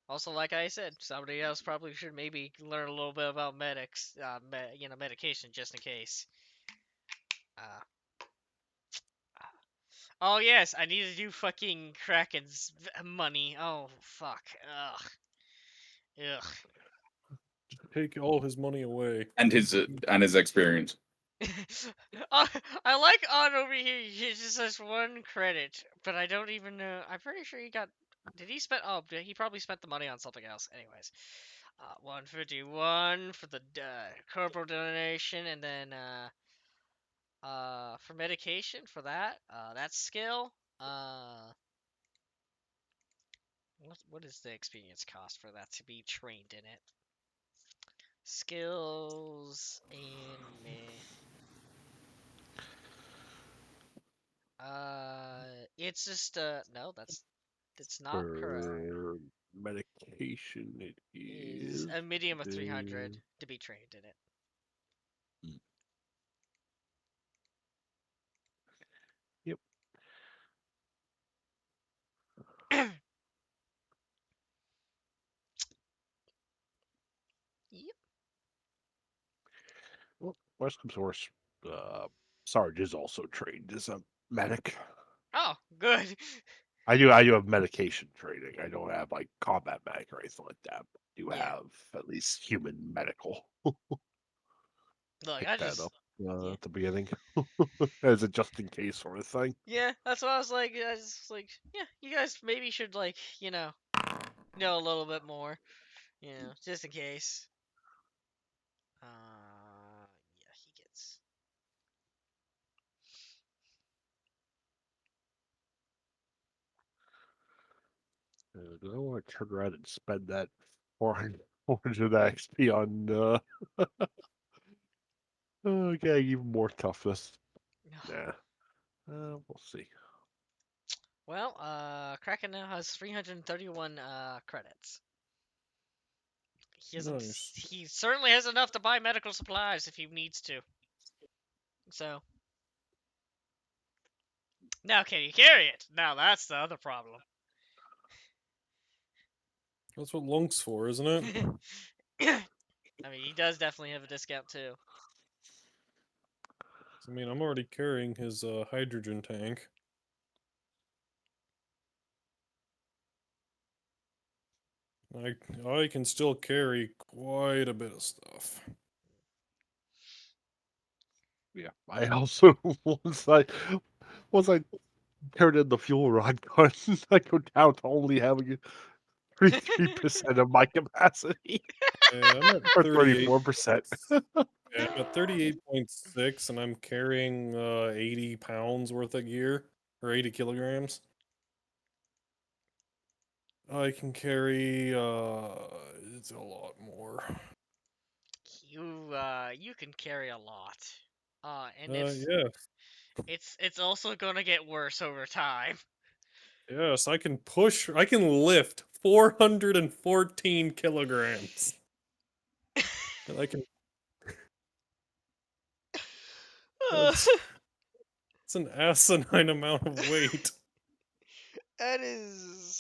Speaker 1: Also, like I said, somebody else probably should maybe learn a little bit about medication just in case. Uh, oh yes, I need to do fucking Kraken's money. Oh fuck. Ugh. Ugh.
Speaker 3: Take all his money away.
Speaker 2: And his experience.
Speaker 1: I like on over here. He just says 1 credit, but I don't even know. I'm pretty sure he got. Did he spend? Oh, he probably spent the money on something else. Anyways, 151 for the corporal donation, and then for medication for that skill. What is the experience cost for that to be trained in it? Skills and me. It's just no, that's not correct.
Speaker 6: For medication, it
Speaker 1: Is
Speaker 6: is.
Speaker 1: a medium of 300 to be trained in it.
Speaker 6: Yep.
Speaker 1: Yep.
Speaker 6: Well, worst comes to worst, Sarge is also trained as a medic.
Speaker 1: Oh, good.
Speaker 6: I do have medication training. I don't have like combat medic or anything like that. But I do
Speaker 1: Yeah.
Speaker 6: have at least human medical.
Speaker 1: Look,
Speaker 6: Pick
Speaker 1: I
Speaker 6: that
Speaker 1: just
Speaker 6: up
Speaker 1: yeah.
Speaker 6: at the beginning as a just in case sort of thing.
Speaker 1: Yeah, that's what I was like. I was like, yeah, you guys maybe should like, know a little bit more, just in case. Yeah, he gets.
Speaker 6: Do I want to turn around and spend that 400 XP on okay, even more toughness? Nah. We'll see.
Speaker 1: Well, Kraken now has 331 credits.
Speaker 3: Nice.
Speaker 1: He certainly has enough to buy medical supplies if he needs to. So now, can you carry it? Now that's the other problem.
Speaker 3: That's what Lunk's for, isn't it?
Speaker 1: I mean, he does definitely have a discount too.
Speaker 3: I mean, I'm already carrying his hydrogen tank. I can still carry quite a bit of stuff.
Speaker 6: Yeah. I also once I turned in the fuel rod gun, I go down to only having 33% of my capacity.
Speaker 3: Yeah, I'm at
Speaker 6: Or
Speaker 3: 38.
Speaker 6: 34%.
Speaker 3: Yeah, I'm at 38.6, and I'm carrying 80 pounds worth of gear, or 80 kilograms. I can carry it's a lot more.
Speaker 1: You can carry a lot. And
Speaker 3: Yeah.
Speaker 1: it's also gonna get worse over time.
Speaker 3: Yes, I can lift 414 kilograms. And I can that's it's an asinine amount of weight.
Speaker 1: That is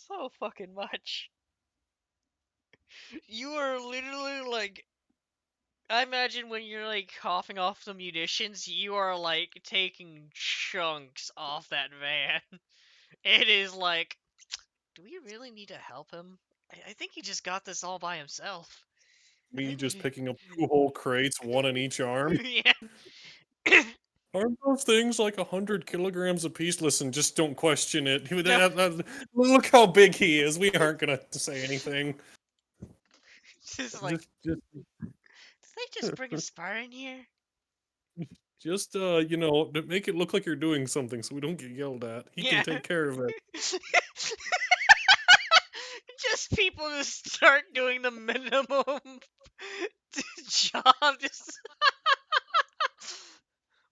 Speaker 1: so fucking much. You are literally like, I imagine when you're like coughing off the munitions, you are like taking chunks off that van. It is like, do we really need to help him? I think he just got this all by himself. I
Speaker 3: Me
Speaker 1: think
Speaker 3: just
Speaker 1: we
Speaker 3: picking up 2 whole crates, one in each arm.
Speaker 1: yeah.
Speaker 3: Aren't those things like 100 kilograms apiece? Listen, just don't question it.
Speaker 1: No.
Speaker 3: Look how big he is. We aren't gonna say anything.
Speaker 1: Just like,
Speaker 3: Just,
Speaker 1: did they just bring a spar in here?
Speaker 3: make it look like you're doing something so we don't get yelled at. He
Speaker 1: Yeah.
Speaker 3: can take care of it.
Speaker 1: Just people just start doing the minimum Job just.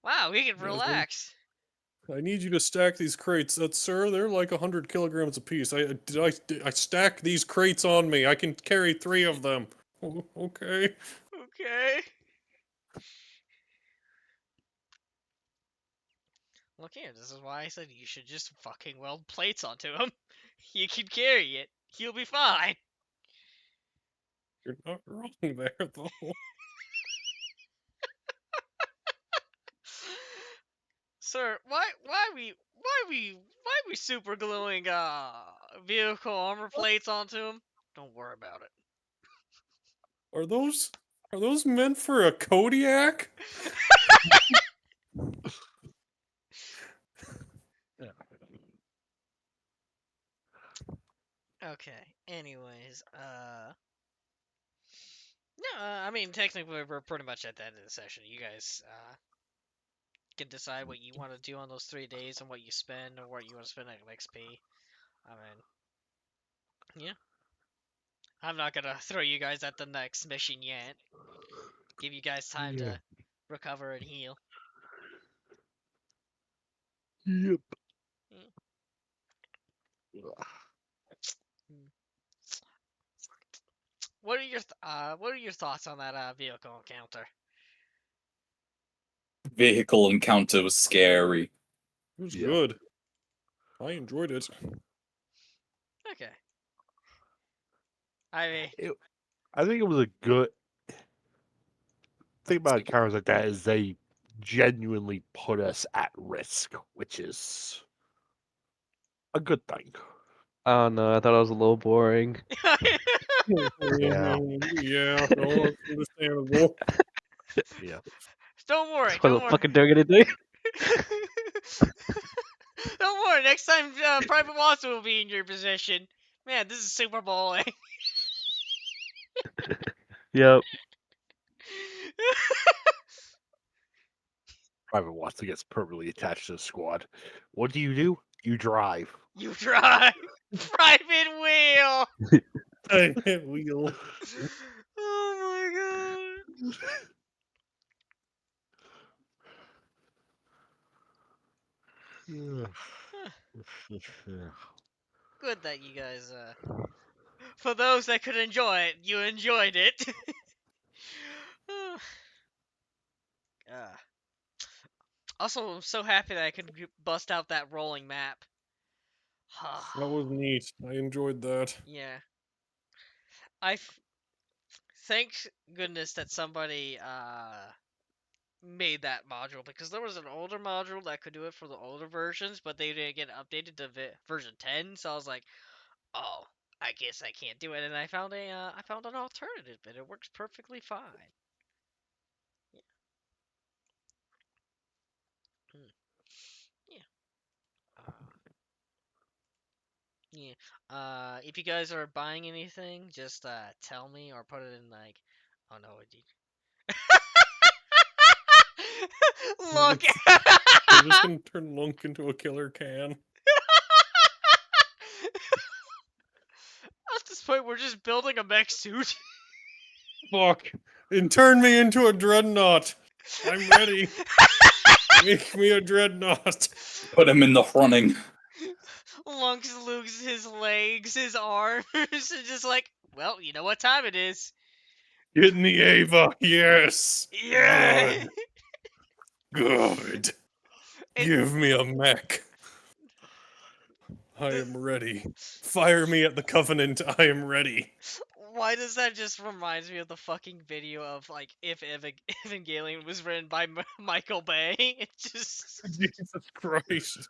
Speaker 1: Wow, we can
Speaker 3: Yes,
Speaker 1: relax.
Speaker 3: I need you to stack these crates. Sir, they're like 100 kilograms apiece. I stack these crates on me. I can carry 3 of them. Okay.
Speaker 1: Okay. Look here, this is why I said you should just fucking weld plates onto him. You can carry it. He'll be fine.
Speaker 3: You're not wrong there, though.
Speaker 1: Sir, why we super gluing vehicle armor plates onto him? Don't worry about it.
Speaker 3: Are those meant for a Kodiak?
Speaker 6: Yeah.
Speaker 1: Okay. Anyways, no, I mean technically we're pretty much at the end of the session. You guys can decide what you want to do on those 3 days and what you spend or what you want to spend on XP. I mean, yeah. I'm not gonna throw you guys at the next mission yet. Give you guys time
Speaker 6: Yeah.
Speaker 1: to recover and heal.
Speaker 6: Yep.
Speaker 1: What are your thoughts on that vehicle encounter?
Speaker 2: Vehicle encounter was scary.
Speaker 3: It was
Speaker 6: Yeah.
Speaker 3: good. I enjoyed it.
Speaker 1: Okay. I mean,
Speaker 6: I think it was a good thing about encounters like that is they genuinely put us at risk, which is a good thing.
Speaker 4: Oh no, I thought it was a little boring.
Speaker 6: Yeah.
Speaker 3: Yeah, no, it's understandable.
Speaker 6: Yeah.
Speaker 1: don't worry,
Speaker 4: Just
Speaker 1: don't
Speaker 4: wasn't
Speaker 1: worry.
Speaker 4: fucking doing anything.
Speaker 1: Don't worry. Next time, Private Watson will be in your position. Man, this is Super Bowling.
Speaker 4: Yep.
Speaker 6: Private Watson gets permanently attached to the squad. What do? You drive.
Speaker 1: You drive. Private Wheel.
Speaker 3: I hit wheel.
Speaker 1: Oh my god. Good that you guys, for those that could enjoy it, you enjoyed it. Also, I'm so happy that I could bust out that rolling map.
Speaker 3: That was neat. I enjoyed that.
Speaker 1: Yeah. Thank goodness that somebody made that module, because there was an older module that could do it for the older versions, but they didn't get updated to version 10. So I was like, oh, I guess I can't do it. And I found an alternative, and it works perfectly fine. Yeah. Yeah. Yeah. If you guys are buying anything, just tell me or put it in like, oh no, look.
Speaker 3: We're just gonna turn Lunk into a killer can.
Speaker 1: At this point, we're just building a mech suit.
Speaker 3: Fuck. And turn me into a dreadnought. I'm ready. Make me a dreadnought.
Speaker 2: Put him in the running.
Speaker 1: Lunks loses his legs, his arms, and just like, well, you know what time it is.
Speaker 3: Get in the Ava. Yes.
Speaker 1: Yeah.
Speaker 3: Good.
Speaker 1: And-
Speaker 3: Give me a mech. I am ready. Fire me at the Covenant. I am ready.
Speaker 1: Why does that just reminds me of the fucking video of like if Evangelion was written by Michael Bay? It just.
Speaker 3: Jesus Christ.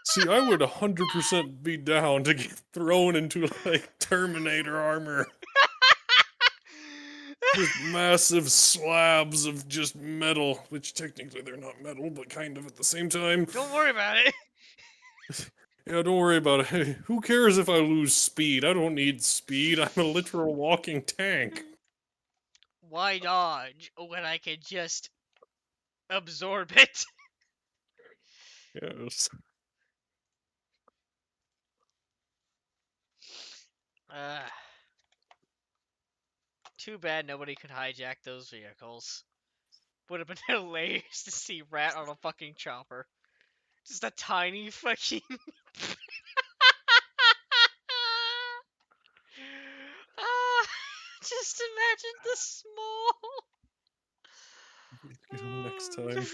Speaker 3: See, I would 100% be down to get thrown into like Terminator armor. Just massive slabs of just metal, which technically they're not metal, but kind of at the same time.
Speaker 1: Don't worry about it.
Speaker 3: Yeah, don't worry about it. Hey, who cares if I lose speed? I don't need speed. I'm a literal walking tank.
Speaker 1: Why dodge when I can just absorb it?
Speaker 3: Yes.
Speaker 1: Uh, too bad nobody could hijack those vehicles. Would have been hilarious to see Rat on a fucking chopper. Just a tiny fucking. Ah, just imagine the small.
Speaker 3: Get him next time.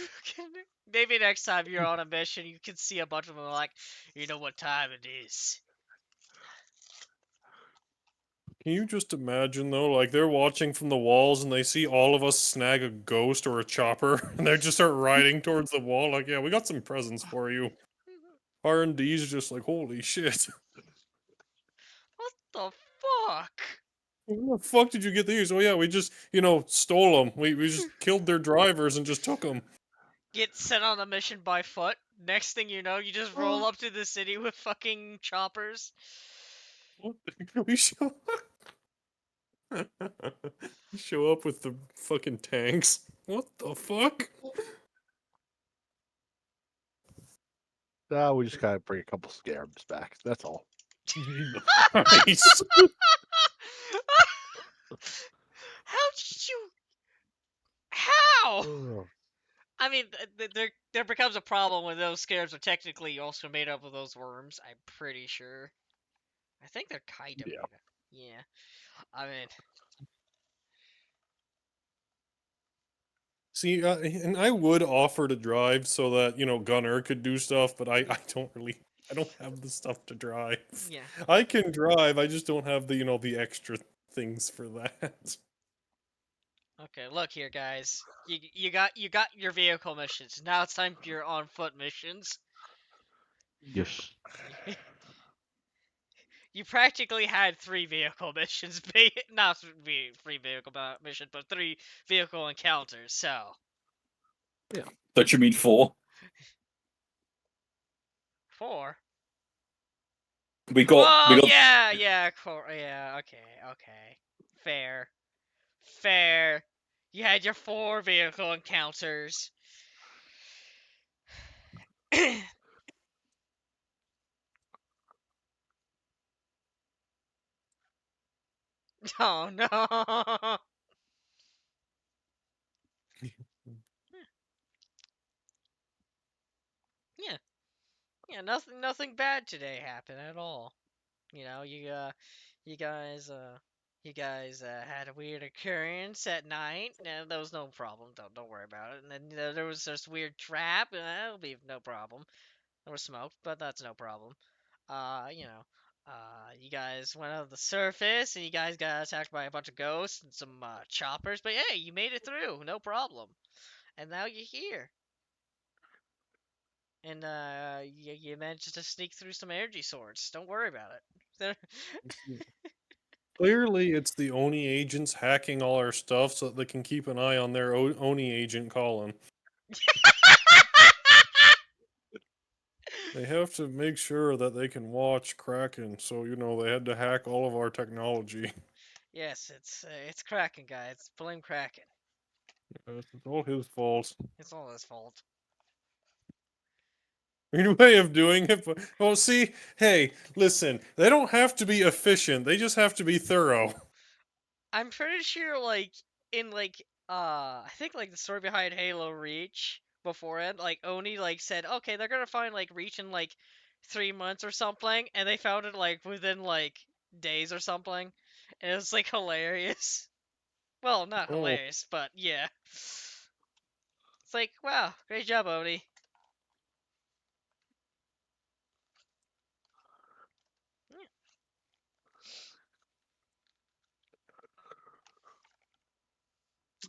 Speaker 1: Maybe next time you're on a mission, you can see a bunch of them like, you know what time it is.
Speaker 3: Can you just imagine though, like they're watching from the walls and they see all of us snag a ghost or a chopper, and they just start riding towards the wall, like, yeah, we got some presents for you. R&D's just like, holy shit.
Speaker 1: What the fuck?
Speaker 3: Where the fuck did you get these? Oh yeah, we just, stole them. We just killed their drivers and just took them.
Speaker 1: Get sent on a mission by foot. Next thing you know, you just roll up to the city with fucking choppers.
Speaker 3: We show we show up with the fucking tanks. What the fuck?
Speaker 6: We just gotta bring a couple scarabs back. That's all.
Speaker 3: Jesus Christ.
Speaker 1: How did you? How?
Speaker 6: Oh,
Speaker 1: I mean, there becomes a problem when those scarabs are technically also made up of those worms. I'm pretty sure. I think they're kind of
Speaker 6: yeah.
Speaker 1: made up. Yeah. I mean,
Speaker 3: See, and I would offer to drive so that, Gunner could do stuff, but I don't have the stuff to drive.
Speaker 1: yeah.
Speaker 3: I can drive, I just don't have the extra things for that.
Speaker 1: Okay, look here, guys. You got your vehicle missions. Now it's time for your on foot missions.
Speaker 4: Yes.
Speaker 1: You practically had 3 vehicle missions, not 3 vehicle mission, but 3 vehicle encounters. So
Speaker 2: Don't you mean 4?
Speaker 1: 4.
Speaker 2: We got
Speaker 1: Well, yeah, yeah, okay. Fair. You had your 4 vehicle encounters. Oh no. Yeah. Yeah, nothing bad today happened at all. You know, you guys had a weird occurrence at night. No, there was no problem. Don't worry about it. And then there was this weird trap. That'll be no problem. There was smoke, but that's no problem. You guys went on the surface and you guys got attacked by a bunch of ghosts and some choppers. But hey, you made it through, no problem. And now you're here. And you managed to sneak through some energy swords. Don't worry about it.
Speaker 3: Clearly, it's the Oni agents hacking all our stuff so that they can keep an eye on their Oni agent Colin. They have to make sure that they can watch Kraken, so they had to hack all of our technology.
Speaker 1: Yes, it's Kraken, guys. Blame Kraken.
Speaker 3: It's all his fault.
Speaker 1: It's all his fault.
Speaker 3: Weird way of doing it, but well, see, hey, listen, they don't have to be efficient; they just have to be thorough.
Speaker 1: I'm pretty sure, in I think the story behind Halo Reach beforehand, Oni said, okay, they're gonna find Reach in 3 months or something, and they found it within days or something, and it was hilarious. Well, not
Speaker 3: Oh,
Speaker 1: hilarious, but yeah. It's wow, great job, Oni.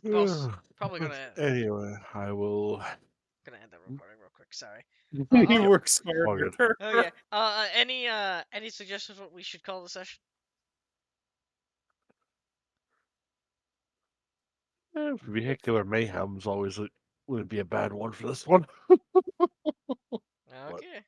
Speaker 1: Boss, probably
Speaker 6: Anyway, I will.
Speaker 1: gonna end the recording real quick. Sorry.
Speaker 3: he
Speaker 1: Oh,
Speaker 3: works
Speaker 6: All good.
Speaker 3: harder.
Speaker 1: oh yeah. Any suggestions what we should call the session?
Speaker 6: Vehicular Mayhem's always wouldn't be a bad one for this one. But
Speaker 1: Okay.